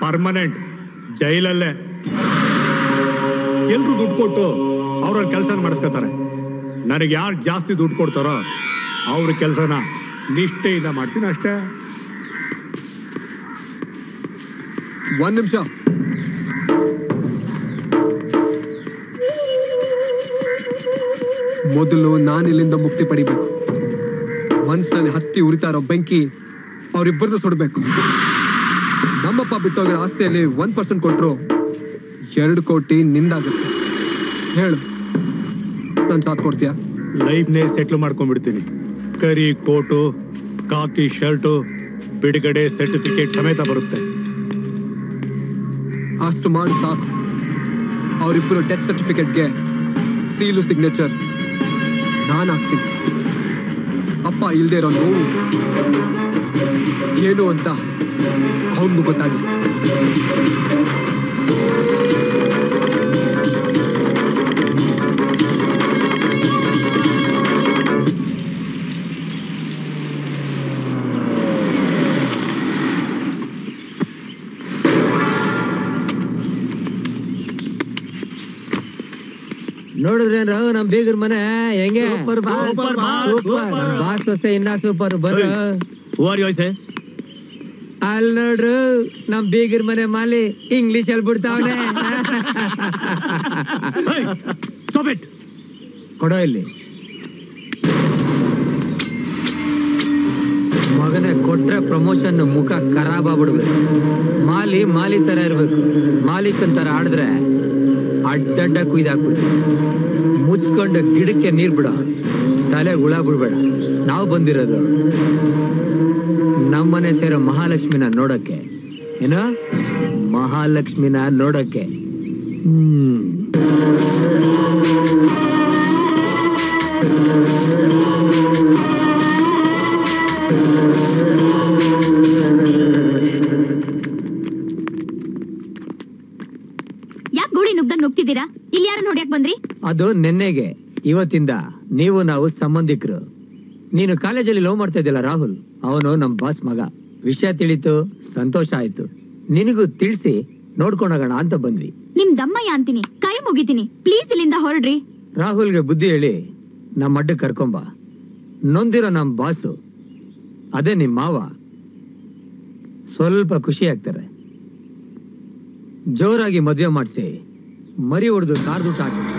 [SPEAKER 5] ಪರ್ಮನೆಂಟ್ ಜೈಲಲ್ಲೇ. ಎಲ್ರು ದುಡ್ಡು ಕೊಟ್ಟು ಅವ್ರವ್ರ ಕೆಲಸ ಮಾಡಿಸ್ಕೊತಾರೆ. ನನಗೆ ಯಾರು ಜಾಸ್ತಿ ದುಡ್ಡು ಕೊಡ್ತಾರೋ ಅವ್ರ ಕೆಲಸನ ನಿಷ್ಠೆಯಿಂದ ಮಾಡ್ತೀನಿ ಅಷ್ಟೇ.
[SPEAKER 8] 1 ನಿಮಿಷ. ಮೊದಲು ನಾನಿಲ್ಲಿಂದ ಮುಕ್ತಿ ಪಡಿಬೇಕು. ಮನ್ಸಿನಲ್ಲಿ ಹತ್ತಿ ಉರಿತಾ ಇರೋ ಬೆಂಕಿ ಅವರಿಬ್ಬರನ್ನು ಸುಡಬೇಕು. ನಮ್ಮಪ್ಪ ಬಿಟ್ಟೋಗಿರೋ ಆಸ್ತಿಯಲ್ಲಿ 1% ಕೊಟ್ಟರು 2 ಕೋಟಿ ನಿಂದಾಗುತ್ತೆ. ಹೇಳು, ನಾನು ಸಾಥ್ ಕೊಡ್ತೀಯಾ?
[SPEAKER 5] ಲೈಫ್ನೇ ಸೆಟ್ಲ್ ಮಾಡ್ಕೊಂಡ್ಬಿಡ್ತೀನಿ. ಕರಿ ಕೋಟು, ಕಾಕಿ ಶರ್ಟು, ಬಿಡುಗಡೆ ಸರ್ಟಿಫಿಕೇಟ್ ಸಮೇತ ಬರುತ್ತೆ.
[SPEAKER 8] ಅಷ್ಟು ಮಾಡಿ ಸಾಕು. ಅವರಿಬ್ಬರು ಡೆತ್ ಸರ್ಟಿಫಿಕೇಟ್ಗೆ ಸೀಲು ಸಿಗ್ನೇಚರ್ ನಾನು ಹಾಕ್ತೀನಿ. ಅಪ್ಪ ಇಲ್ದೇ ಇರೋ ನೋವು ಏನು ಅಂತ ಅವನಿಗೂ ಗೊತ್ತಾಗಿದೆ.
[SPEAKER 16] ನೋಡಿದ್ರೇನ್ರ ನಮ್ ಬೀಗರ್ ಮನೆ ಹೆಂಗೆ? ಬಾಸ್ ಹೊಸೆ ಇನ್ನ ಸೂಪರ್. ಬರ್ರ ಅಲ್ಲಿ ನೋಡ್ರು ನಮ್ ಬೀಗರ್ ಮನೆ ಮಾಲಿ ಇಂಗ್ಲಿಷ್ ಅಲ್ಲಿ ಬಿಡ್ತಾವನೆ. ಕೊಡೋ ಇಲ್ಲಿ ಮಗನೇ. ಕೊಟ್ರೆ ಪ್ರಮೋಷನ್ ಮುಖ ಖರಾಬ್ ಆಗ್ಬಿಡ್ಬೇಕು. ಮಾಲಿ ಮಾಲಿ ತರ ಇರ್ಬೇಕು. ಮಾಲೀಕನ್ ತರ ಆಡಿದ್ರೆ ಅಡ್ಡಡ್ಡ ಕುಯ್ದಾಕ್ಬಿಡ್ತೀವಿ. ಮುಚ್ಕೊಂಡು ಗಿಡಕ್ಕೆ ನೀರ್ ಬಿಡ, ತಲೆ ಹುಳ ಬಿಡ್ಬೇಡ. ನಾವು ಬಂದಿರೋದು ನಮ್ಮನೆ ಸೇರೋ ಮಹಾಲಕ್ಷ್ಮಿನ ನೋಡಕ್ಕೆ. ಏನ ಮಹಾಲಕ್ಷ್ಮಿನ ನೋಡಕ್ಕೆ.
[SPEAKER 14] ಯಾಕೆ ಗೂಡಿ ನುಗ್ದಂಗ್ ನುಗ್ತಿದ್ದೀರಾ? ಇಲ್ಲಿ ಯಾರನ್ನ ಹೊಡ್ಯಾಕ್ ಬಂದ್ರಿ?
[SPEAKER 16] ಅದು ನೆನ್ನೆಗೆ. ಇವತ್ತಿಂದ ನೀವು ನಾವು ಸಂಬಂಧಿಕರು. ನೀನು ಕಾಲೇಜಲ್ಲಿ ಲವ್ ಮಾಡ್ತಾ ಇದ್ದಿಲ್ಲ ರಾಹುಲ್, ಅವನು ನಮ್ ಬಾಸ್ ಮಗ. ವಿಷಯ ತಿಳಿತು, ಸಂತೋಷ ಆಯ್ತು. ನಿನಗೂ ತಿಳಿಸಿ ನೋಡ್ಕೊಂಡೋಗೋಣ ಅಂತ ಬಂದ್ವಿ.
[SPEAKER 14] ನಿಮ್ ದಮ್ಮಯ್ಯ ಅಂತೀನಿ, ಕೈ ಮುಗಿತೀನಿ, ಪ್ಲೀಸ್ ಇಲ್ಲಿಂದ ಹೊರಡ್ರಿ.
[SPEAKER 16] ರಾಹುಲ್ಗೆ ಬುದ್ಧಿ ಹೇಳಿ ನಮ್ಮ ಅಡ್ಡ ಕರ್ಕೊಂಬ. ನೊಂದಿರೋ ನಮ್ ಬಾಸು ಅದೇ ನಿಮ್ ಮಾವ, ಸ್ವಲ್ಪ ಖುಷಿ ಆಗ್ತಾರೆ. ಜೋರಾಗಿ ಮದುವೆ ಮಾಡಿಸಿ ಮರಿ ಹೊಡೆದು ಕಾರ್ದುಟ ಹಾಕಿಸಿ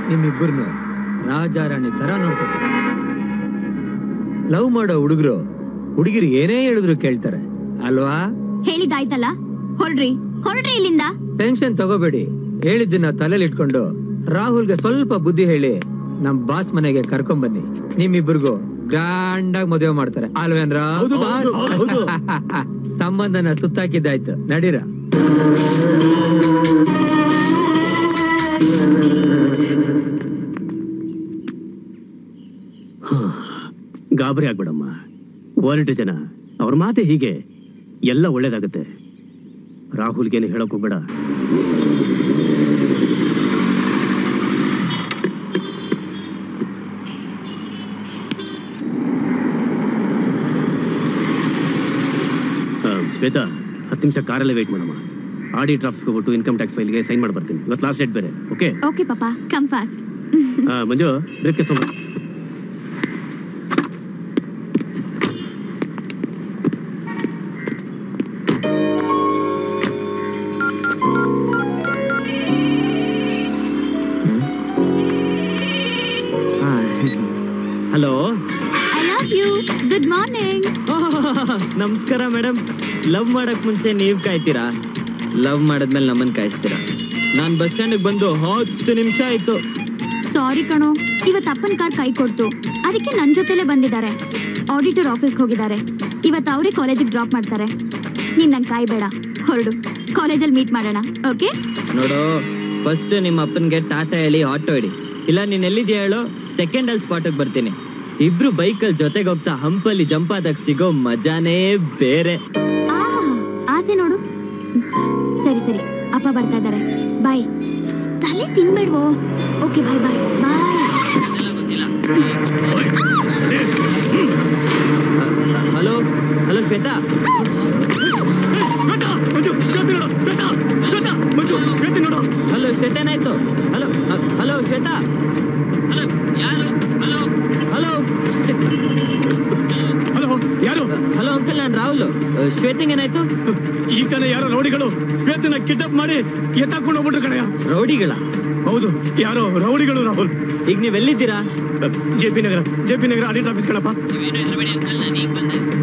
[SPEAKER 16] ನಿಮ್ಮಿಬ್ಬರನ್ನು ರಾಜಾರಾಣಿ ತರ ನೋಡ್ಕೊತಾರೆ. ಲವ್ ಮಾಡೋ ಹುಡುಗರು ಹುಡುಗಿರು ಏನೇ ಹೇಳಿದ್ರು ಕೇಳ್ತಾರೆ ಅಲ್ವಾ?
[SPEAKER 14] ಹೇಳಿದಾಯ್ತಲ್ಲ, ಹೊರಡ್ರಿ ಹೊರಡ್ರಿ ಇಲ್ಲಿಂದ.
[SPEAKER 16] ಟೆನ್ಷನ್ ತಗೋಬೇಡಿ, ಹೇಳಿದ್ದನ್ನ ತಲೆಯಲ್ಲಿ ಇಟ್ಕೊಂಡು ರಾಹುಲ್ಗೆ ಸ್ವಲ್ಪ ಬುದ್ಧಿ ಹೇಳಿ ನಮ್ ಬಾಸ್ ಮನೆಗೆ ಕರ್ಕೊಂಡ್ ಬನ್ನಿ. ನಿಮ್ಮಿಬ್ಬರಿಗೂ ಗ್ರ್ಯಾಂಡ್ ಆಗಿ ಮದುವೆ ಮಾಡ್ತಾರೆ ಅಲ್ವೇನ್ರ? ಸಂಬಂಧನ ಸುತ್ತಾಕಿದ್ದಾಯ್ತು, ನಡೀರ.
[SPEAKER 9] ಗಾಬರಿ ಆಗ್ಬೇಡಮ್ಮ, ಹೊರಟು ಜನ ಅವ್ರ ಮಾತೆ ಹೀಗೆ, ಎಲ್ಲ ಒಳ್ಳೇದಾಗತ್ತೆ. ರಾಹುಲ್ಗೇನು ಹೇಳಕ್ ಹೋಗ್ಬೇಡ. ಶ್ವೇತಾ, 10 ನಿಮಿಷ ಕಾರಲ್ಲೇ ವೇಟ್ ಮಾಡಮ್ಮ. ಆಡಿಟ್ ಆಫೀಸ್ಗೆ ಹೋಗ್ಬಿಟ್ಟು ಇನ್ಕಮ್ ಟ್ಯಾಕ್ಸ್ ಫೈಲ್ಗೆ ಸೈನ್ ಮಾಡಿ ಬರ್ತೀನಿ. ಇವತ್ತು ಲಾಸ್ಟ್ ಡೇಟ್ ಬೇರೆ. ಓಕೆ
[SPEAKER 14] ಓಕೆ ಪಾಪಾ, come fast.
[SPEAKER 9] Manju, briefcase ತಗೊಂಡು.
[SPEAKER 4] Hello,
[SPEAKER 14] I love you. Good morning.
[SPEAKER 4] ನಮಸ್ಕಾರ ಮೇಡಮ್. ಲವ್ ಮಾಡಕ್ ಮುಂಚೆ ನೀವ್ ಕಾಯ್ತೀರಾ, ಲವ್ ಮಾಡದ್ಮೇಲೆ ನಮ್ಮನ್ ಕಾಯಿಸ್ತೀರಾ. ನಾನ್ ಬಸ್ ಸ್ಟ್ಯಾಂಡ್ ಬಂದು 10 ನಿಮಿಷ ಆಯ್ತು.
[SPEAKER 14] ಸಾರಿ ಕಣೋ, ಇವತ್ತು ಅಪ್ಪನ ಕಾರ್ ಕೈ ಕೊಡ್ತು, ಅದಕ್ಕೆ ನನ್ ಜೊತೆಲೆ ಬಂದಿದ್ದಾರೆ. ಆಡಿಟರ್ ಆಫೀಸ್ಗೆ ಹೋಗಿದ್ದಾರೆ. ಇವತ್ತು ಅವರೇ ಕಾಲೇಜಿಗೆ ಡ್ರಾಪ್ ಮಾಡ್ತಾರೆ. ನೀನ್ ನನ್ ಕಾಯ್ಬೇಡ, ಹೊರಡು. ಕಾಲೇಜಲ್ಲಿ ಮೀಟ್ ಮಾಡೋಣ, ಓಕೆ?
[SPEAKER 4] ನೋಡು, ಫಸ್ಟ್ ನಿಮ್ಮ ಅಪ್ಪನ್ಗೆ ಟಾಟಾ ಹೇಳಿ ಆಟೋ ಇಡಿ, ಇಲ್ಲ ನೀನ್ ಎಲ್ಲಿದ್ಯಾ ಹೇಳು, ಸೆಕೆಂಡ್ ಅಲ್ಲಿ ಸ್ಪಾಟಿಗೆ ಬರ್ತೀನಿ. ಇಬ್ರು ಬೈಕಲ್ಲಿ ಜೊತೆಗೆ ಹೋಗ್ತಾ ಹಂಪಲ್ಲಿ ಜಂಪ್ ಆದಾಗ ಸಿಗೋ ಮಜಾನೇ ಬೇರೆ.
[SPEAKER 14] ಆಸೆ ನೋಡು. ಸರಿ ಸರಿ, ಅಪ್ಪ ಬರ್ತಾ ಇದ್ದಾರೆ, ಬಾಯ್. ತಲೆ ತಿನ್ಬೇಡ್ವೋ. Okay, bye bye bye.
[SPEAKER 4] Hello hello Shweta. Hello Shweta, ಏನಾಯ್ತು? Hello hello Shweta. ಹಲೋ ಯಾರು? ಹಲೋ ಹಲೋ
[SPEAKER 5] ಹಲೋ ಯಾರು?
[SPEAKER 4] ಹಲೋ ಅಂಕಲ್, ನಾನು ರಾಹುಲ್. ಶ್ವೇತಿಂಗ್ ಏನಾಯ್ತು?
[SPEAKER 5] ಈ ಕಡೆ ಯಾರೋ ರೌಡಿಗಳು ಶ್ವೇತನ ಕಿಡ್ನಾಪ್ ಮಾಡಿ ಎತ್ತಾಕೊಂಡು ಹೋಗ್ಬಿಟ್ರು ಕಣಯ್ಯ.
[SPEAKER 4] ರೌಡಿಗಳ?
[SPEAKER 5] ಹೌದು, ಯಾರೋ ರೌಡಿಗಳು ರಾಹುಲ್.
[SPEAKER 4] ಈಗ ನೀವೆಲ್ಲಿದ್ದೀರಾ?
[SPEAKER 5] ಜೆ.ಪಿ. ನಗರ ಆಡಿಟ್ ಆಫೀಸ್ ಕಣಪ್ಪ.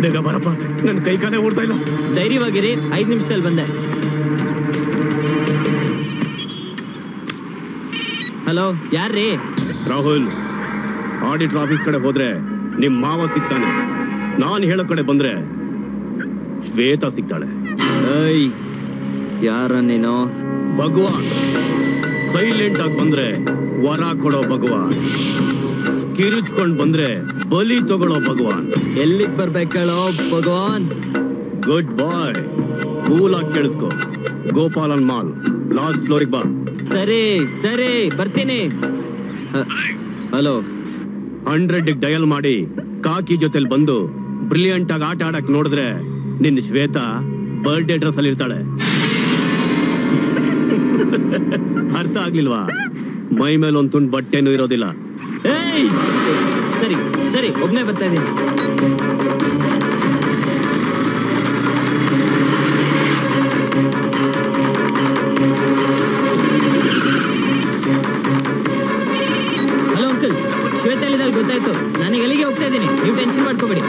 [SPEAKER 5] ಬೇಗ ಬರಪ್ಪ, ನನ್ನ ಕೈ ಕಾಲೇ ಓಡ್ತಾ ಇಲ್ಲ.
[SPEAKER 4] ಧೈರ್ಯವಾಗಿರಿ, 5 ನಿಮಿಷದಲ್ಲಿ ಬಂದೆ. ಹಲೋ, ಯಾರ್ರೀ?
[SPEAKER 9] ರಾಹುಲ್, ಆಡಿಟರ್ ಆಫೀಸ್ ಕಡೆ ಹೋದ್ರೆ ನಿಮ್ ಮಾವ ಸಿಗ್ತಾನೆ. ನಾನ್ ಹೇಳೋ ಕಡೆ ಬಂದ್ರೆ ಶ್ವೇತಾ ಸಿಗ್ತಾಳೆ.
[SPEAKER 4] ಯಾರ ನೀನು?
[SPEAKER 9] ಭಗವಾನ್. ಸೈಲೆಂಟ್ ಆಗಿ ಬಂದ್ರೆ ವರ ಕೊಡೋ ಭಗವಾನ್, ಕಿರಿಚ್ಕೊಂಡ್ ಬಂದ್ರೆ ಬಲಿ ತಗೊಳ್ಳೋ ಭಗವಾನ್.
[SPEAKER 4] ಎಲ್ಲಿಗ್ ಬರ್ಬೇಕೇಳೋ ಭಗವಾನ್?
[SPEAKER 9] ಗುಡ್ ಬಾಯ್, ಕೂಲ್ ಆಗಿ ಕೇಳಿಸ್ಕೊ. ಗೋಪಾಲನ್ ಮಾಲ್ ಲಾಸ್ಟ್ ಫ್ಲೋರಿಗೆ ಬಾ.
[SPEAKER 4] ಸರಿ ಸರಿ, ಬರ್ತೀನಿ. ಹಲೋ,
[SPEAKER 9] 100 ಡಯಲ್ ಮಾಡಿ ಕಾಕಿ ಜೊತೆಲಿ ಬಂದು ಬ್ರಿಲಿಯಂಟ್ ಆಗಿ ಆಟ ಆಡಕ್ ನೋಡಿದ್ರೆ ನಿನ್ನ ಶ್ವೇತಾ ಬರ್ಡೇ ಡ್ರೆಸ್ ಅಲ್ಲಿ ಇರ್ತಾಳೆ. ಅರ್ಥ ಆಗ್ಲಿಲ್ವಾ? ಮೈ ಮೇಲೆ ಒಂದ್ ತುಂಡು ಬಟ್ಟೆನೂ ಇರೋದಿಲ್ಲ.
[SPEAKER 4] ಏಯ್, ಸರಿ ಸರಿ, ಒಬ್ನೇ ಬರ್ತಾ ಇದ್ದೀನಿ. ಹಲೋ ಅಂಕಲ್, ಶ್ವೇತಾ ಎಲ್ಲಿದ್ದಾರೆ ಗೊತ್ತಾಯ್ತು. ನನಗೆ ಎಲ್ಲಿಗೆ ಹೋಗ್ತಾ ಇದ್ದೀನಿ, ನೀವು ಟೆನ್ಷನ್ ಮಾಡ್ಕೋಬೇಡಿ.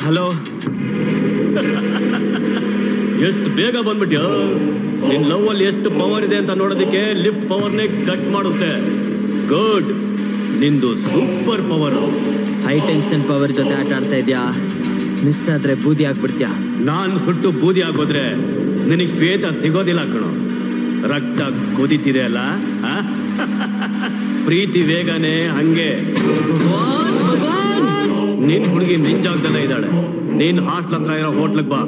[SPEAKER 9] ಹಲೋ. ಎಷ್ಟು ಬೇಗ ಬಂದ್ಬಿಟ್ಯೋ. ನಿನ್ ಲವ್ ಅಲ್ಲಿ ಎಷ್ಟು ಪವರ್ ಇದೆ ಅಂತ ನೋಡೋದಕ್ಕೆ ಲಿಫ್ಟ್ ಪವರ್ನೇ ಕಟ್ ಮಾಡಿಸ್ದೆ. ಗುಡ್. ನಿಂದು super power.
[SPEAKER 4] High tension power ಜೊತೆ ಆಟ ಆಡ್ತಾ ಇದ್ಯಾ. ಮಿಸ್ ಆದ್ರೆ ಬೂದಿ ಆಗ್ಬಿಡ್ತೀಯ.
[SPEAKER 9] ನಾನ್ ಸುಟ್ಟು ಬೂದಿ ಆಗೋದ್ರೆ ನಿನಗ್ ಶ್ವೇತ ಸಿಗೋದಿಲ್ಲ ಕಣೋ. ರಕ್ತ ಕುದಿತಿದೆ ಅಲ್ಲ. ಪ್ರೀತಿ ವೇಗನೆ ಹಂಗೆ. ನಿನ್ ಹುಡುಗಿ ನಿನ್ ಜಾಗದಲ್ಲ ಇದ್ದಾಳೆ. ನೀನ್ ಹಾಸ್ಟೆಲ್ ಹತ್ರ ಇರೋ ಹೋಟ್ಲಿಗೆ ಬಾ.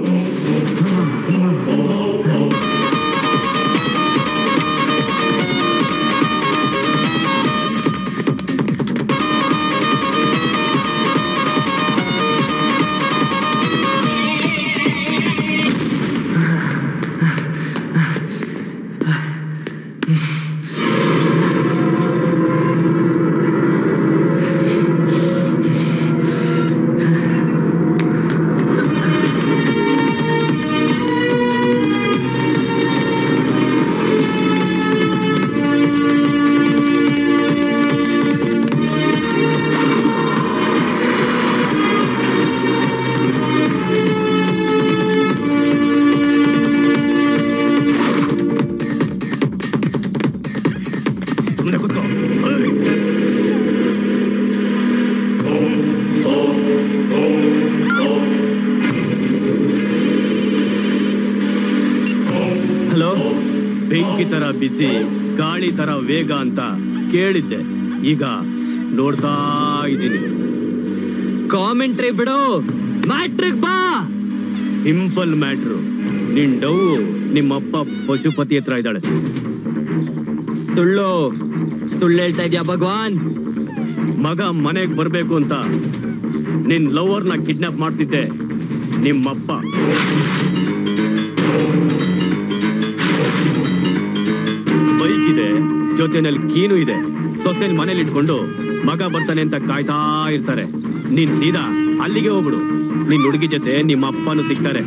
[SPEAKER 9] ಬೆಂಕಿ ತರ ಬಿಸಿ, ಗಾಳಿ ತರ ವೇಗ ಅಂತ ಕೇಳಿದ್ದೆ. ಈಗ ನೋಡ್ತಾ ಇದ್ದೀನಿ.
[SPEAKER 4] ಕಾಮೆಂಟ್ರಿ ಬಿಡು, ಮ್ಯಾಟ್ರಿಕ್ ಬಾ.
[SPEAKER 9] Simple matter. ನಿನ್ ಡವ್ ನಿಮ್ಮಪ್ಪ ಪಶುಪತಿ ಹತ್ರ ಇದ್ದಾಳೆ.
[SPEAKER 4] ಸುಳ್ಳು ಸುಳ್ಳು ಹೇಳ್ತಾ ಇದ್ಯಾ ಭಗವಾನ್?
[SPEAKER 9] ಮಗ ಮನೆಗೆ ಬರ್ಬೇಕು ಅಂತ ನಿನ್ ಲವರ್ನ ಕಿಡ್ನಾಪ್ ಮಾಡ್ತಿದ್ದೆ ನಿಮ್ಮಪ್ಪ. ಬೈಕ್ ಇದೆ, ಜೊತೆನಲ್ಲಿ ಕೀನು ಇದೆ. ಸೊಸೆಲ್ ಮನೇಲಿ ಇಟ್ಕೊಂಡು ಮಗ ಬರ್ತಾನೆ ಅಂತ ಕಾಯ್ತಾ ಇರ್ತಾರೆ. ನೀನ್ ಸೀದಾ ಅಲ್ಲಿಗೆ ಹೋಗ್ಬಿಡು. ನಿನ್ ಹುಡುಗಿ ಜೊತೆ ನಿಮ್ಮ ಅಪ್ಪನೂ ಸಿಗ್ತಾರೆ.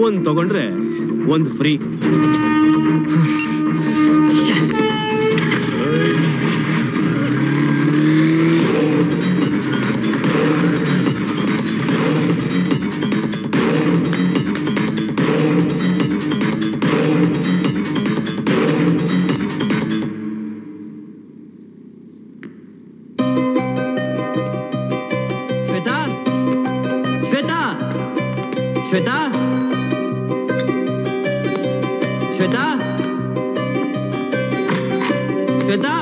[SPEAKER 9] ಒಂದ್ ತಗೊಂಡ್ರೆ ಒಂದ್ ಫ್ರೀ.
[SPEAKER 4] ಶ್ವೇತಾ, ಶ್ವೇತಾ, ಶ್ವೇತಾ,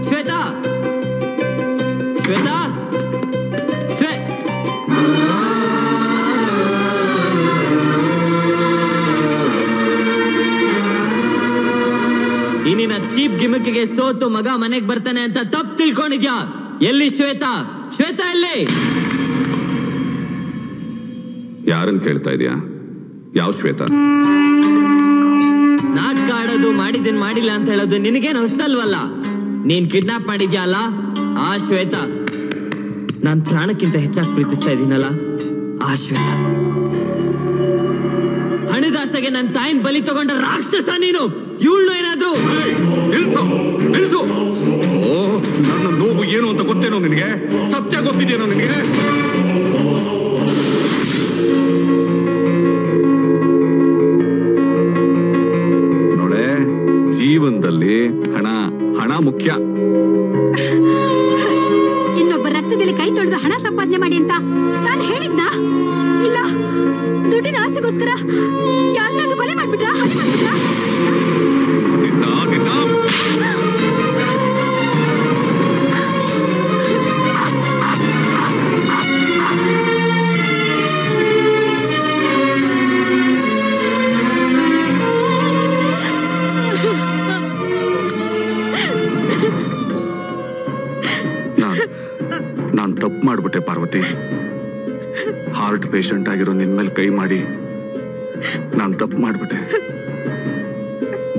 [SPEAKER 4] ಶ್ವೇತಾ, ಶ್ವೇತಾ, ಶ್ವೇ ಈ ನಿನ್ನ ಚೀಪ್ ಗಿಮಿಕ್ಗೆ ಸೋತು ಮಗ ಮನೆಗೆ ಬರ್ತಾನೆ ಅಂತ ತಪ್ಪು ತಿಳ್ಕೊಂಡಿದ್ಯಾ? ಎಲ್ಲಿ ಶ್ವೇತಾ? ಶ್ವೇತಾ ಎಲ್ಲಿ?
[SPEAKER 11] ಯಾರನ್ನ ಕೇಳ್ತಾ ಇದೀಯಾ? ಯಾವ ಶ್ವೇತಾ?
[SPEAKER 4] ನಾಟಕ ಆಡೋದು ಮಾಡಿದ್ದೇನ್ ಮಾಡಿಲ್ಲ ಅಂತ ಹೇಳೋದು ನಿನಗೇನು ಹೊಸದಲ್ವಲ್ಲ. ನೀನ್ ಕಿಡ್ನಾಪ್ ಮಾಡಿದ್ಯಾ ಅಲ್ಲ, ಆ ಶ್ವೇತಾ. ನಾನ್ ಪ್ರಾಣಕ್ಕಿಂತ ಹೆಚ್ಚಾಗಿ ಪ್ರೀತಿಸ್ತಾ ಇದ್ದೀನಲ್ಲ, ಆ ಶ್ವೇತಾ. ಹಣದಾಸೆಗೆ ನನ್ನ ತಾಯಿನ ಬಲಿ ತಗೊಂಡ ರಾಕ್ಷಸ ನೀನು. ಇವಳು ಏನಾದ್ರು
[SPEAKER 11] ನಿಲ್ಸು. ಓ, ನನ್ನ ನೋವು ಏನು ಅಂತ ಗೊತ್ತೇನೋ ನಿನಗೆ? ಸತ್ಯ ಗೊತ್ತಿದೆಯೇನೋ ನಿನಗೆ? ನೋಡೆ, ಜೀವನದಲ್ಲಿ ಹಣ ಹಣ ಮುಖ್ಯ.
[SPEAKER 18] ಇನ್ನೊಬ್ಬ ರಕ್ತದಲ್ಲಿ ಕೈ ತೊಳೆದು ಹಣ ಸಂಪಾದನೆ ಮಾಡಿ ಅಂತ ನಾನು ಹೇಳಿದ್ನಾ? ಇಲ್ಲ, ದುಡ್ಡಿನ ಆಸೆಗೋಸ್ಕರ ಯಾರನ್ನಾದ್ರೂ ಕೊಲೆ ಮಾಡ್ಬಿಟ್ರಾ?
[SPEAKER 11] ನಾನ್ ತಪ್ಪು ಮಾಡ್ಬಿಟ್ಟೆ ಪಾರ್ವತಿ. ಹಾರ್ಟ್ ಪೇಷಂಟ್ ಆಗಿರೋ ನಿನ್ ಮೇಲೆ ಕೈ ಮಾಡಿ ನಾನ್ ತಪ್ಪು ಮಾಡ್ಬಿಟ್ಟೆ.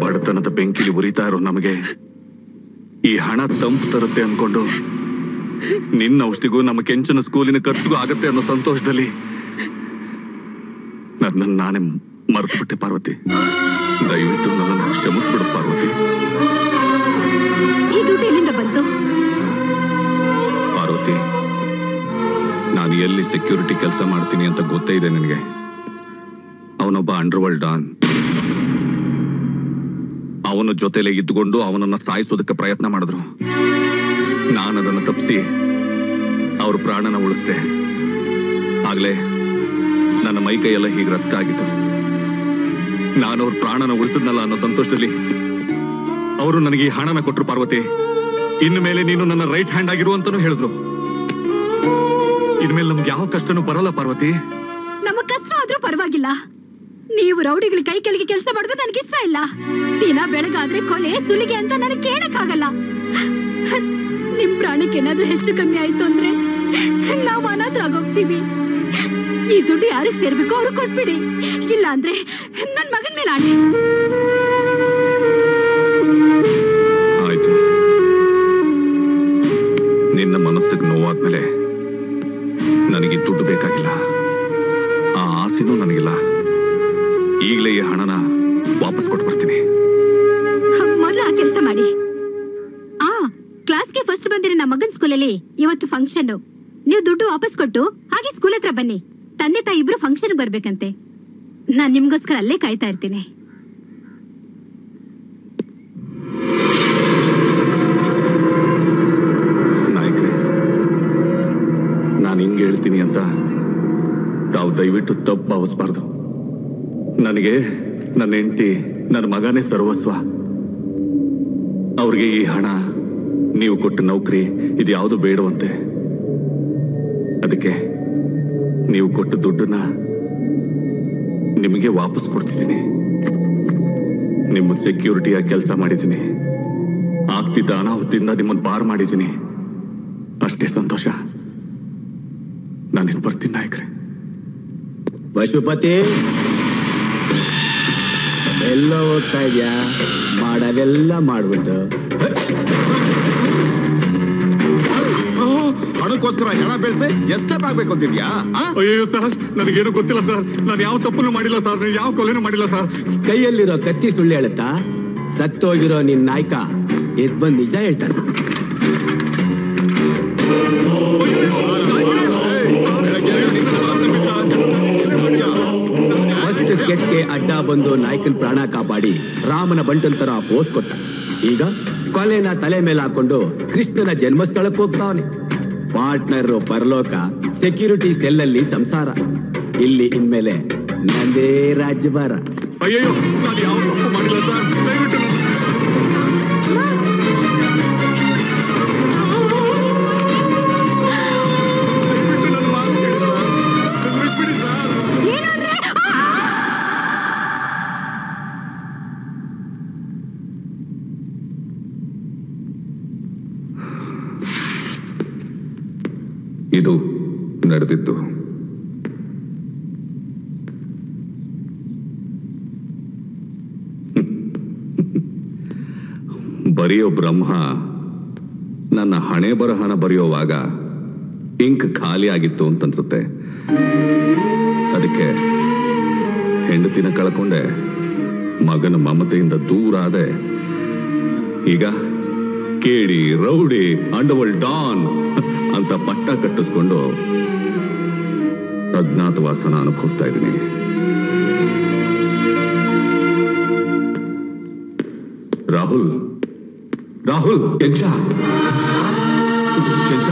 [SPEAKER 11] ಬಡತನದ ಬೆಂಕಿಲಿ ಉರಿತಾ ಇರೋ ನಮಗೆ ಈ ಹಣ ತಂಪು ತರುತ್ತೆ ಅನ್ಕೊಂಡು ನಿನ್ನ ಔಷಧಿಗೂ ನಮ್ಮ ಕೆಂಚನ ಸ್ಕೂಲಿನ ಖರ್ಚಿಗೂ ಆಗತ್ತೆ ಅನ್ನೋ ಸಂತೋಷದಲ್ಲಿ ನನ್ನನ್ನು ನಾನೇ ಮರೆತು ಬಿಟ್ಟೆ ಪಾರ್ವತಿ. ದಯವಿಟ್ಟು ನನ್ನನ್ನು ಕ್ಷಮಿಸ್ಬಿಡು ಪಾರ್ವತಿ.
[SPEAKER 18] ಈ ದುಡ್ಡು ಎಲ್ಲಿಂದ ಬಂತು?
[SPEAKER 11] ಪಾರ್ವತಿ, ನಾನು ಎಲ್ಲಿ ಸೆಕ್ಯೂರಿಟಿ ಕೆಲಸ ಮಾಡ್ತೀನಿ ಅಂತ ಗೊತ್ತೇ ಇದೆ ನಿನಗೆ. ಅವನೊಬ್ಬ ಅಂಡರ್ವರ್ಲ್ಡ್ ಡಾನ್. ಅವನ ಜೊತೆಲೆ ಇದ್ದುಕೊಂಡು ಅವನನ್ನ ಸಾಯಿಸೋದಕ್ಕೆ ಪ್ರಯತ್ನ ಮಾಡಿದ್ರು. ನಾನು ಅದನ್ನು ತಪ್ಪಿಸಿ ಅವ್ರ ಪ್ರಾಣನ ಉಳಿಸ್ದೆ. ಆಗ್ಲೇ ನನ್ನ ಮೈ ಕೈಯೆಲ್ಲ ಹೀಗೆ ರಕ್ತ ಆಗಿತ್ತು. ನಾನು ಅವ್ರ ಪ್ರಾಣನ ಉಳಿಸಿದ್ನಲ್ಲ ಅನ್ನೋ ಸಂತೋಷದಲ್ಲಿ ಅವರು ನನಗೆ ಈ ಹಣನ ಕೊಟ್ಟರು. ಪಾರ್ವತಿ, ಇನ್ನು ಮೇಲೆ ನೀನು ನನ್ನ ರೈಟ್ ಹ್ಯಾಂಡ್ ಆಗಿರು ಅಂತಾನು ಹೇಳಿದ್ರು. ಇನ್ಮೇಲೆ ನಮ್ಗೆ ಯಾವ ಕಷ್ಟನೂ ಬರಲ್ಲ ಪಾರ್ವತಿ.
[SPEAKER 18] ನಮ್ಮ ಕಷ್ಟ ಆದ್ರೂ ಪರವಾಗಿಲ್ಲ. ನೀವು ರೌಡಿಗಳ ಕೈ ಕೆಳಗೆ ಕೆಲಸ ಮಾಡೋದು ನನಗಿಷ್ಟ ಇಲ್ಲ. ದಿನ ಬೆಳಗಾದ್ರೆ ಕೊಲೆ ಸುಲಿಗೆ ಅಂತ ನನಗೆ ಕೇಳಕ್ಕಾಗಲ್ಲ. ನಿಮ್ ಪ್ರಾಣಕ್ಕೆ ಏನಾದ್ರೂ ಹೆಚ್ಚು ಕಮ್ಮಿ ಆಯ್ತು ಅಂದ್ರೆ ನಾವು ಅನಾಥರಾಗೋಗ್ತೀವಿ. ಈ ದುಡ್ಡು ಯಾರಿಗೆ ಸೇರ್ಬೇಕು ಅವ್ರು ಕೊಟ್ಬಿಡಿ, ಇಲ್ಲ ಅಂದ್ರೆ ನನ್ ಮಗನ್ ಮೇಲೆ ಆಣೆ.
[SPEAKER 11] ಆಯ್ತು, ನಿನ್ನ ಮನಸ್ಸಿಗೆ ನೋವಾದ್ಮೇಲೆ ನನಗೆ ದುಡ್ಡು ಬೇಕಾಗಿಲ್ಲ, ಆ ಆಸೆನೂ ನನಗಿಲ್ಲ. ಈಗಲೇ ಈ ಹಣನ ವಾಪಸ್ ಕೊಟ್ಟು ಬರ್ತೀನಿ.
[SPEAKER 18] ಮೊದಲು ಆ ಕೆಲಸ ಮಾಡಿ. ಕ್ಲಾಸ್ಗೆ ಫಸ್ಟ್ ಬಂದಿರೋ ನಮ್ಮ ಮಗನ್ ಸ್ಕೂಲಲ್ಲಿ ಇವತ್ತು ಫಂಕ್ಷನ್. ನೀವು ದುಡ್ಡು ವಾಪಸ್ ಕೊಟ್ಟು ಹಾಗೆ ಸ್ಕೂಲ್ ಹತ್ರ ಬನ್ನಿ. ತಂದೆ ತಾಯಿ ಇಬ್ರು ಫಂಕ್ಷನ್ ಬರ್ಬೇಕಂತೆ. ನಾನ್ ನಿಮ್ಗೋಸ್ಕರ ಅಲ್ಲೇ ಕಾಯ್ತಾ ಇರ್ತೀನಿ.
[SPEAKER 11] ನಾಯಕರೇ, ನಾನು ಹಿಂಗೆ ಹೇಳ್ತೀನಿ ಅಂತ ತಾವು ದಯವಿಟ್ಟು ತಪ್ಪು ಭಾವಿಸ್ಬಾರ್ದು. ನನಗೆ ನನ್ನ ಹೆಂಡತಿ, ನನ್ನ ಮಗನೇ ಸರ್ವಸ್ವ. ಅವ್ರಿಗೆ ಈ ಹಣ, ನೀವು ಕೊಟ್ಟ ನೌಕರಿ, ಇದು ಯಾವುದು ಬೇಡವಂತೆ. ಅದಕ್ಕೆ ನೀವು ಕೊಟ್ಟ ದುಡ್ಡನ್ನ ನಿಮಗೆ ವಾಪಸ್ ಕೊಡ್ತಿದ್ದೀನಿ. ನಿಮ್ಮ ಸೆಕ್ಯೂರಿಟಿಯಾಗಿ ಕೆಲಸ ಮಾಡಿದ್ದೀನಿ. ಆಗ್ತಿದ್ದ ಅನಾಹುತಿಂದ ನಿಮ್ಮನ್ನು ಪಾರು ಮಾಡಿದ್ದೀನಿ. ಅಷ್ಟೇ ಸಂತೋಷ. ನಾನಿನ್ ಬರ್ತೀನಿ ನಾಯಕರೇ.
[SPEAKER 19] ಪಶುಪತಿ, ಎಲ್ಲ ಹೋಗ್ತಾ ಇದ್ಯಾ? ಮಾಡೋದೆಲ್ಲ ಮಾಡ್ಬಿಟ್ಟು
[SPEAKER 17] ಹಣಕ್ಕೋಸ್ಕರ ಹೆಣ ಬೆಳೆಸಿ ಎಸ್ಕೇಪ್ ಆಗ್ಬೇಕು ಅಂತಿದ್ಯಾ?
[SPEAKER 11] ಅಯ್ಯೋ ಸರ್, ನನಗೇನು ಗೊತ್ತಿಲ್ಲ ಸರ್. ನಾನು ಯಾವ ತಪ್ಪನ್ನು ಮಾಡಿಲ್ಲ ಸರ್, ಯಾವ ಕೊಲೆನೂ ಮಾಡಿಲ್ಲ ಸರ್.
[SPEAKER 19] ಕೈಯಲ್ಲಿರೋ ಕತ್ತಿ ಸುಳ್ಳು ಹೇಳುತ್ತಾ? ಸತ್ತೋಗಿರೋ ನಿನ್ ನಾಯಕ ಎದ್ ಬಂದ್ ನಿಜ ಹೇಳ್ತಾನೆ. ಫಸ್ಟ್ ಸ್ಕೆಚ್ಗೆ ಅಡ್ಡ ಬಂದು ನಾಯಕನ್ ಪ್ರಾಣ ಕಾಪಾಡಿ ರಾಮನ ಬಂಟನ್ ತರ ಫೋರ್ಸ್ ಕೊಟ್ಟ. ಈಗ ಕೊಲೆನ ತಲೆ ಮೇಲೆ ಹಾಕೊಂಡು ಕೃಷ್ಣನ ಜನ್ಮಸ್ಥಳಕ್ಕೆ ಹೋಗ್ತಾವನೆ. ಪಾರ್ಟ್ನರ್ ಪರಲೋಕ, ಸೆಕ್ಯೂರಿಟಿ ಸೆಲ್ ಅಲ್ಲಿ ಸಂಸಾರ. ಇಲ್ಲಿ ಇನ್ಮೇಲೆ ನಂದೇ ರಾಜ್ಯಭಾರ.
[SPEAKER 11] ಅಯ್ಯೋ, ನಾನು ಯಾವ ತಪ್ಪು ಮಾಡಿಲ್ಲ ಸರ್. ದಯವಿಟ್ಟು ಇದು ನಡೆದಿದ್ದು. ಬರೆಯೋ ಬ್ರಹ್ಮ ನನ್ನ ಹಣೆ ಬರಹನ ಬರೆಯೋವಾಗ ಇಂಕ್ ಖಾಲಿ ಆಗಿತ್ತು ಅಂತನ್ಸುತ್ತೆ. ಅದಕ್ಕೆ ಹೆಂಡತಿನ ಕಳ್ಕೊಂಡೆ, ಮಗನ ಮಮತೆಯಿಂದ ದೂರ ಆದೆ. ಈಗ ಕೇಡಿ, ರೌಡಿ, ಅಂಡರ್ವರ್ಲ್ಡ್ ಡಾನ್ ಅಂತ ಪಟ್ಟ ಕಟ್ಟಿಸ್ಕೊಂಡು ಅಜ್ಞಾತವಾಸನ ಅನುಭವಿಸ್ತಾ ಇದ್ದೀನಿ. ರಾಹುಲ್, ರಾಹುಲ್, ಕೆಂಚ, ಕೆಂಚ,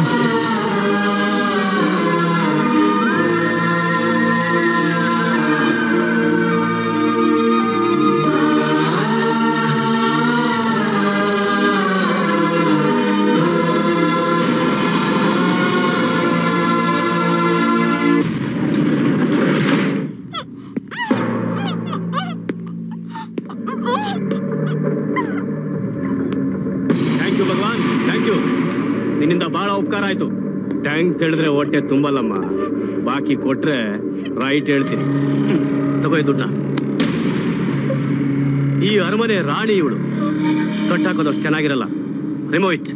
[SPEAKER 9] ನಿನ್ನಿಂದ ಬಹಳ ಉಪಕಾರ ಆಯ್ತು. ಥ್ಯಾಂಕ್ಸ್ ಹೇಳಿದ್ರೆ ಹೊಟ್ಟೆ ತುಂಬಲ್ಲಮ್ಮ. ಬಾಕಿ ಕೊಟ್ರೆ ರೈಟ್ ಹೇಳ್ತೀನಿ. ತಗೋ ದುಡ್ಡ. ಈ ಅರಮನೆ ರಾಣಿ ಇವಳು. ಕಟ್ಟಾಕೋದಷ್ಟು ಚೆನ್ನಾಗಿರಲ್ಲ. Remove it.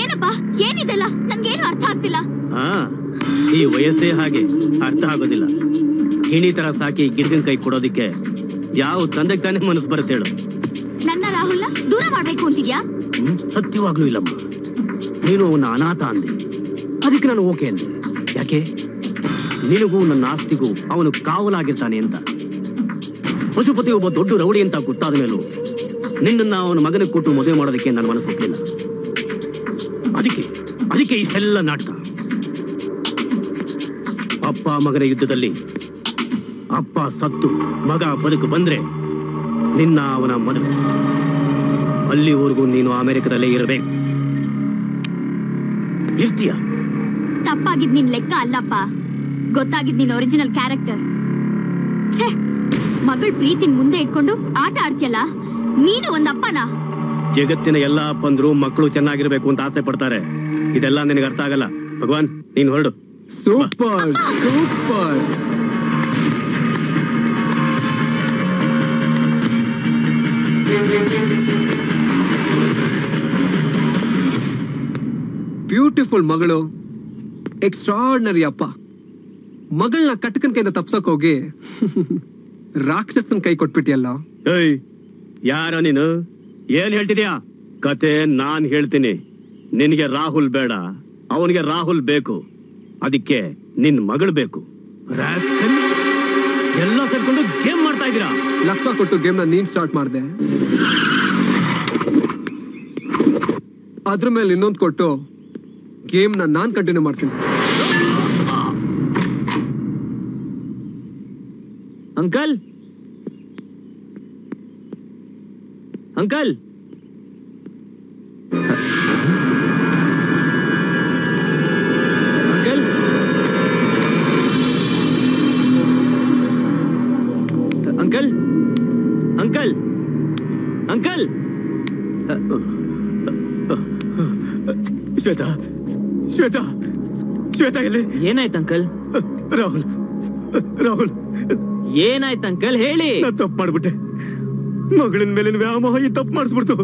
[SPEAKER 14] ಏನಪ್ಪ ಏನಿದೆಲ್ಲ? ನನ್ಗೇನು ಅರ್ಥ ಆಗ್ತಿಲ್ಲ.
[SPEAKER 9] ಈ ವಯಸ್ಸೇ ಹಾಗೆ, ಅರ್ಥ ಆಗೋದಿಲ್ಲ. ಗಿಣಿ ತರ ಸಾಕಿ ಗಿಡಗನ್ ಕೈ ಕೊಡೋದಿಕ್ಕೆ ಯಾವ ತಂದೆಗೆ ತಾನೇ ಮನಸ್ಸು ಬರುತ್ತೆ ಹೇಳು?
[SPEAKER 14] ನನ್ನ ರಾಹುಲ್ನ ದೂರ ಮಾಡ್ಬೇಕು ಅಂತಿದ್ಯಾ?
[SPEAKER 9] ಸತ್ಯವಾಗ್ಲೂ ಇಲ್ಲಮ್ಮ. ನೀನು ಅವನ ಅನಾಥ ಅಂದೆ, ಅದಕ್ಕೆ ನಾನು ಓಕೆ ಅಂದೆ. ಯಾಕೆ? ನಿನಗೂ ನನ್ನ ಆಸ್ತಿಗೂ ಅವನು ಕಾವಲಾಗಿರ್ತಾನೆ ಅಂತ. ಪಶುಪತಿ ಒಬ್ಬ ದೊಡ್ಡ ರೌಡಿ ಅಂತ ಗೊತ್ತಾದ ಮೇಲೂ ನಿನ್ನನ್ನ ಅವನ ಮಗನಿಗೆ ಕೊಟ್ಟು ಮದುವೆ ಮಾಡೋದಕ್ಕೆ ನನ್ನ ಮನಸ್ಸು ಒಪ್ಪಲಿಲ್ಲ. ಅದಕ್ಕೆ ಇಷ್ಟೆಲ್ಲ ನಾಟಕ. ಅಪ್ಪ ಮಗನ ಯುದ್ಧದಲ್ಲಿ ಅಪ್ಪ ಸತ್ತು ಮಗ ಬದುಕು ಬಂದ್ರೆ ನಿನ್ನ ಅವನ ಮದುವೆ. ಅಲ್ಲಿವರೆಗೂ ನೀನು ಅಮೆರಿಕದಲ್ಲೇ ಇರಬೇಕು. ಇರ್ತೀಯ?
[SPEAKER 14] ತಪ್ಪಾಗಿದ್ ನಿನ್ ಲೆಕ್ಕ ಅಲ್ಲಪ್ಪ, ಗೊತ್ತಾಗಿದ್ ನಿನ್ ಒರಿಜಿನಲ್ ಕ್ಯಾರೆಕ್ಟರ್. ಛೇ, ಮಗಳ ಪ್ರೀತಿನ ಮುಂದೆ ಇಟ್ಕೊಂಡು ಆಟ ಆಡ್ತಿಯಲ್ಲ, ನೀನು ಒಂದಪ್ಪನ?
[SPEAKER 9] ಜಗತ್ತಿನ ಎಲ್ಲಾ ಅಪ್ಪಂದ್ರು ಮಕ್ಕಳು ಚೆನ್ನಾಗಿರ್ಬೇಕು ಅಂತ ಆಸೆ ಪಡ್ತಾರೆ. ಇದೆಲ್ಲ ನಿನಗೆ ಅರ್ಥ ಆಗಲ್ಲ. ಭಗವಾನ್, ನೀನ್ ಹೊರಡು.
[SPEAKER 8] Super super. ಬ್ಯೂಟಿಫುಲ್ ಮಗಳು, ಎಕ್ಸ್ಟ್ರಾರ್ಡಿನರಿ ಅಪ್ಪ. ಮಗಳನ್ನ ಕಟಕನ್ ಕೈಯಿಂದ ತಪ್ಸಕ್ ಹೋಗಿ ರಾಕ್ಷಸನ್ ಕೈ ಕೊಟ್ಬಿಟ್ಟಿಯಲ್ಲ.
[SPEAKER 9] ಏಯ್, ಯಾರ ನೀನು? ಏನ್ ಹೇಳ್ತಿದ್ಯಾ? ಕತೆ ನಾನ್ ಹೇಳ್ತೀನಿ. ನಿನಗೆ ರಾಹುಲ್ ಬೇಡ, ಅವನಿಗೆ ರಾಹುಲ್ ಬೇಕು. ಅದಕ್ಕೆ ನಿನ್ ಮಗಳು ಬೇಕು. ಎಲ್ಲ ಸೇರ್ಕೊಂಡು ಗೇಮ್ ಮಾಡ್ತಾ ಇದ್ದೀರಾ.
[SPEAKER 8] ಲಕ್ಷ ಕೊಟ್ಟು ಗೇಮ್ನ ನೀನ್ ಸ್ಟಾರ್ಟ್ ಮಾಡ್ದೆ, ಅದ್ರ ಮೇಲೆ ಇನ್ನೊಂದು ಕೊಟ್ಟು ಗೇಮ್ನ ನಾನ್ ಕಂಟಿನ್ಯೂ ಮಾಡ್ತೀನಿ.
[SPEAKER 9] Uncle, uncle, uncle, uncle, uncle, uncle. Shweta, Shweta, Shweta ಎಲ್ಲಿ? ಏನಾಯ್ತು ಅಂಕಲ್? ರಾಹುಲ್, ರಾಹುಲ್, ಏನಾಯ್ತು ಅಂಕಲ್? ಹೇಳಿ. ನಾನು ತಪ್ಪು ಮಾಡ್ಬಿಟ್ಟೆ. ಮಗಳಿನ ಮೇಲಿನ ವ್ಯಾಮೋಹ ಈ ತಪ್ಪು ಮಾಡಿಸ್ಬಿಡ್ತು.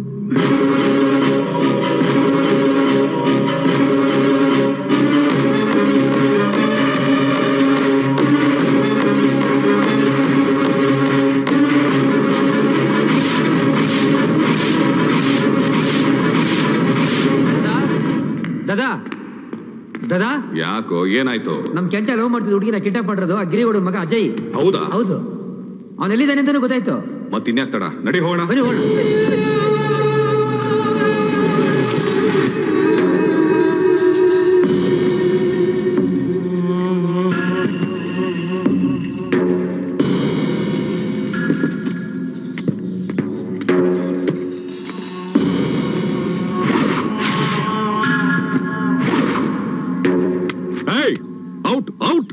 [SPEAKER 16] ದಾದಾ, ದಾದಾ,
[SPEAKER 11] ಯಾಕೋ? ಏನಾಯ್ತು?
[SPEAKER 16] ನಮ್ ಕೆಂಚ ಲವ್ ಮಾಡ್ತಿದ್ದ ಹುಡುಗಿನ ಕಿಡ್ನಾಪ್ ಮಾಡಿರೋದು ಆ ಗಿರಿಗೌಡ ಮಗ ಅಜಯ್.
[SPEAKER 11] ಹೌದಾ?
[SPEAKER 16] ಹೌದು. ಅವನ್ ಎಲ್ಲಿದ್ದಾನೆ ಅಂತಾನು ಗೊತ್ತಾಯ್ತು.
[SPEAKER 11] ಮತ್ತಿನ್ಯಾಕ್ ತಡ? ನಡಿ ಹೋಗೋಣ.
[SPEAKER 16] ಬನ್ನಿ ಹೋಗೋಣ.
[SPEAKER 11] Out, out.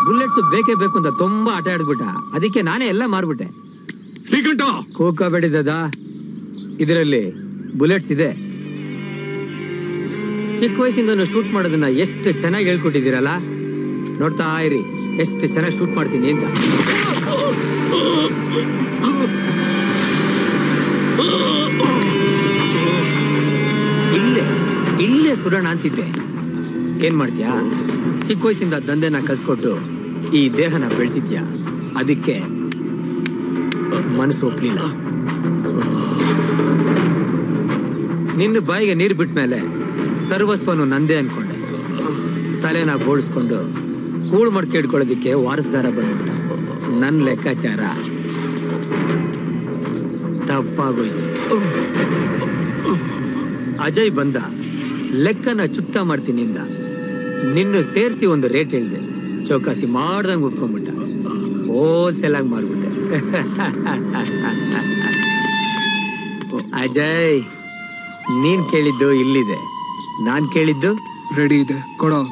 [SPEAKER 16] ಬುಲೆಟ್ಸ್ ಬೇಕೇ ಬೇಕು ಅಂತ ತುಂಬಾ ಆಟ ಆಡ್ಬಿಟ್ಟ. ಅದಕ್ಕೆ ನಾನೇ ಎಲ್ಲ ಮಾರ್ಬಿಟ್ಟೆ. ಕೋಕೋಬೇಡಿ ದಾದಾ, ಇದರಲ್ಲಿ ಬುಲೆಟ್ಸ್ ಇದೆ. ಚಿಕ್ಕ ವಯಸ್ಸಿಂದ ಶೂಟ್ ಮಾಡೋದನ್ನ ಎಷ್ಟು ಚೆನ್ನಾಗಿ ಹೇಳ್ಕೊಟ್ಟಿದ್ದೀರಲ್ಲ. ನೋಡ್ತಾ ಇರಿ ಎಷ್ಟು ಚೆನ್ನಾಗಿ ಶೂಟ್ ಮಾಡ್ತೀನಿ ಅಂತ. ಇಲ್ಲೇ ಸುಡೋಣ ಅಂತಿದ್ದೆ. ಏನ್ ಮಾಡ್ತೀಯಾ? ಚಿಕ್ಕ ವಯಸ್ಸಿಂದ ದಂಧೆನ ಕಲ್ಸ್ಕೊಟ್ಟು ಈ ದೇಹನ ಬೆಳೆಸಿದ್ಯಾ, ಅದಕ್ಕೆ ಮನಸ್ಸು ಒಪ್ಲಿಲ್ಲ. ನಿನ್ನ ಬಾಯಿಗೆ ನೀರು ಬಿಟ್ಟ ಮೇಲೆ ಸರ್ವಸ್ವನು ನಂದೇ ಅನ್ಕೊಂಡೆ. ತಲೆನ ಬೋಳಿಸ್ಕೊಂಡು ಕೂಳು ಮಡ್ಕೆ ಇಟ್ಕೊಳ್ಳೋದಿಕ್ಕೆ ವಾರಸ್ದಾರ ಬಂದ್ಬಿಟ್ಟ. ನನ್ನ ಲೆಕ್ಕಾಚಾರ ತಪ್ಪಾಗೋಯ್ತು. ಅಜಯ್ ಬಂದ, ಲೆಕ್ಕನ ಚುಕ್ತಾ ಮಾಡ್ತೀನಿ ಇಂದ. ನಿನ್ನ ಸೇರಿಸಿ ಒಂದು ರೇಟ್ ಹೇಳಿದೆ. ಚೌಕಾಸಿ ಮಾಡ್ದಂಗೆ ಒಪ್ಕೊಂಡ್ಬಿಟ್ಟ. ಹೋಲ್ಸೇಲ್ ಆಗಿ ಮಾರ್ಬಿಟ್ಟೆ. ಅಜಯ್, ನೀನ್ ಕೇಳಿದ್ದು ಇಲ್ಲಿದೆ, ನಾನ್ ಕೇಳಿದ್ದು
[SPEAKER 8] ರೆಡಿ ಇದೆ, ಕೊಡೋ.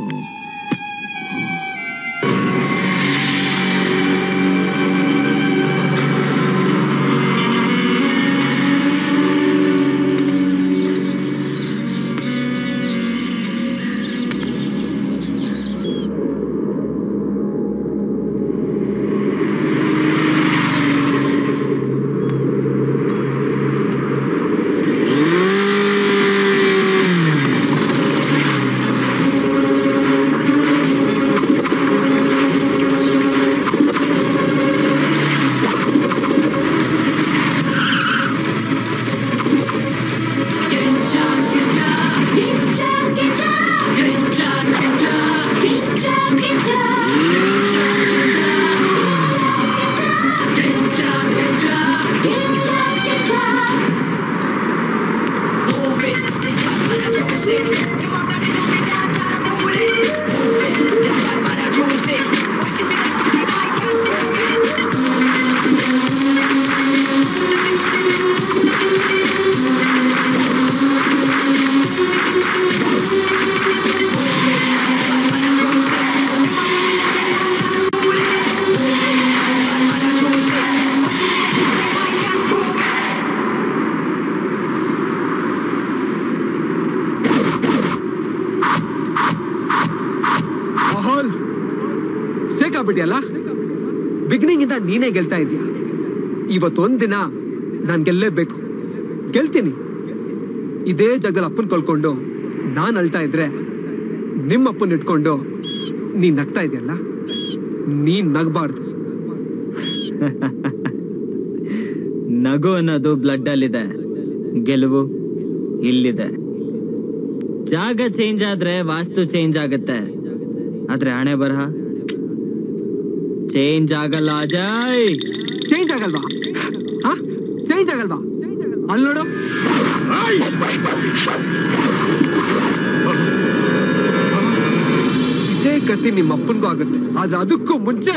[SPEAKER 8] ಆಗ್ಬಿಟ್ಟಿಯಲ್ಲ. ಬಿಗಿನಿಂಗ್ ಇಂದ ನೀನೇ ಗೆಲ್ತಾ ಇದೀಯ. ಇವತ್ತೊಂದಿನ ನಾನು ಗೆಲ್ಲೇಬೇಕು, ಗೆಲ್ತೀನಿ. ಇದೇ ಜಾಗದಲ್ಲಿ ಅಪ್ಪನ್ ಕಳ್ಕೊಂಡು ನಾನು ಅಳ್ತಾ ಇದ್ರೆ ನಿಮ್ಮಪ್ಪನ್ ಇಟ್ಕೊಂಡು ನೀನ್ ನಗ್ತಾ ಇದೆಯಲ್ಲ, ನೀನ್ ನಗಬಾರ್ದು.
[SPEAKER 4] ನಗು ಅನ್ನೋದು ಬ್ಲಡ್ ಅಲ್ಲಿದೆ, ಗೆಲುವು ಇಲ್ಲಿದೆ. ಜಾಗ ಚೇಂಜ್ ಆದ್ರೆ ವಾಸ್ತು ಚೇಂಜ್ ಆಗುತ್ತೆ, ಆದ್ರೆ ಹಣೆ ಬರಹ ಚೇಂಜ್ ಆಗಲ್ಲ. ಅಜಯ್,
[SPEAKER 8] ಚೇಂಜ್ ಆಗಲ್ವಾ? ಚೇಂಜ್ ಆಗಲ್ವಾ? ಅಲ್ಲಿ ನೋಡು, ಇದೇ ಗತಿ ನಿಮ್ಮ ಅಪ್ಪನ್ಗೂ ಆಗುತ್ತೆ. ಆದ್ರೆ ಅದಕ್ಕೂ ಮುಂಚೆ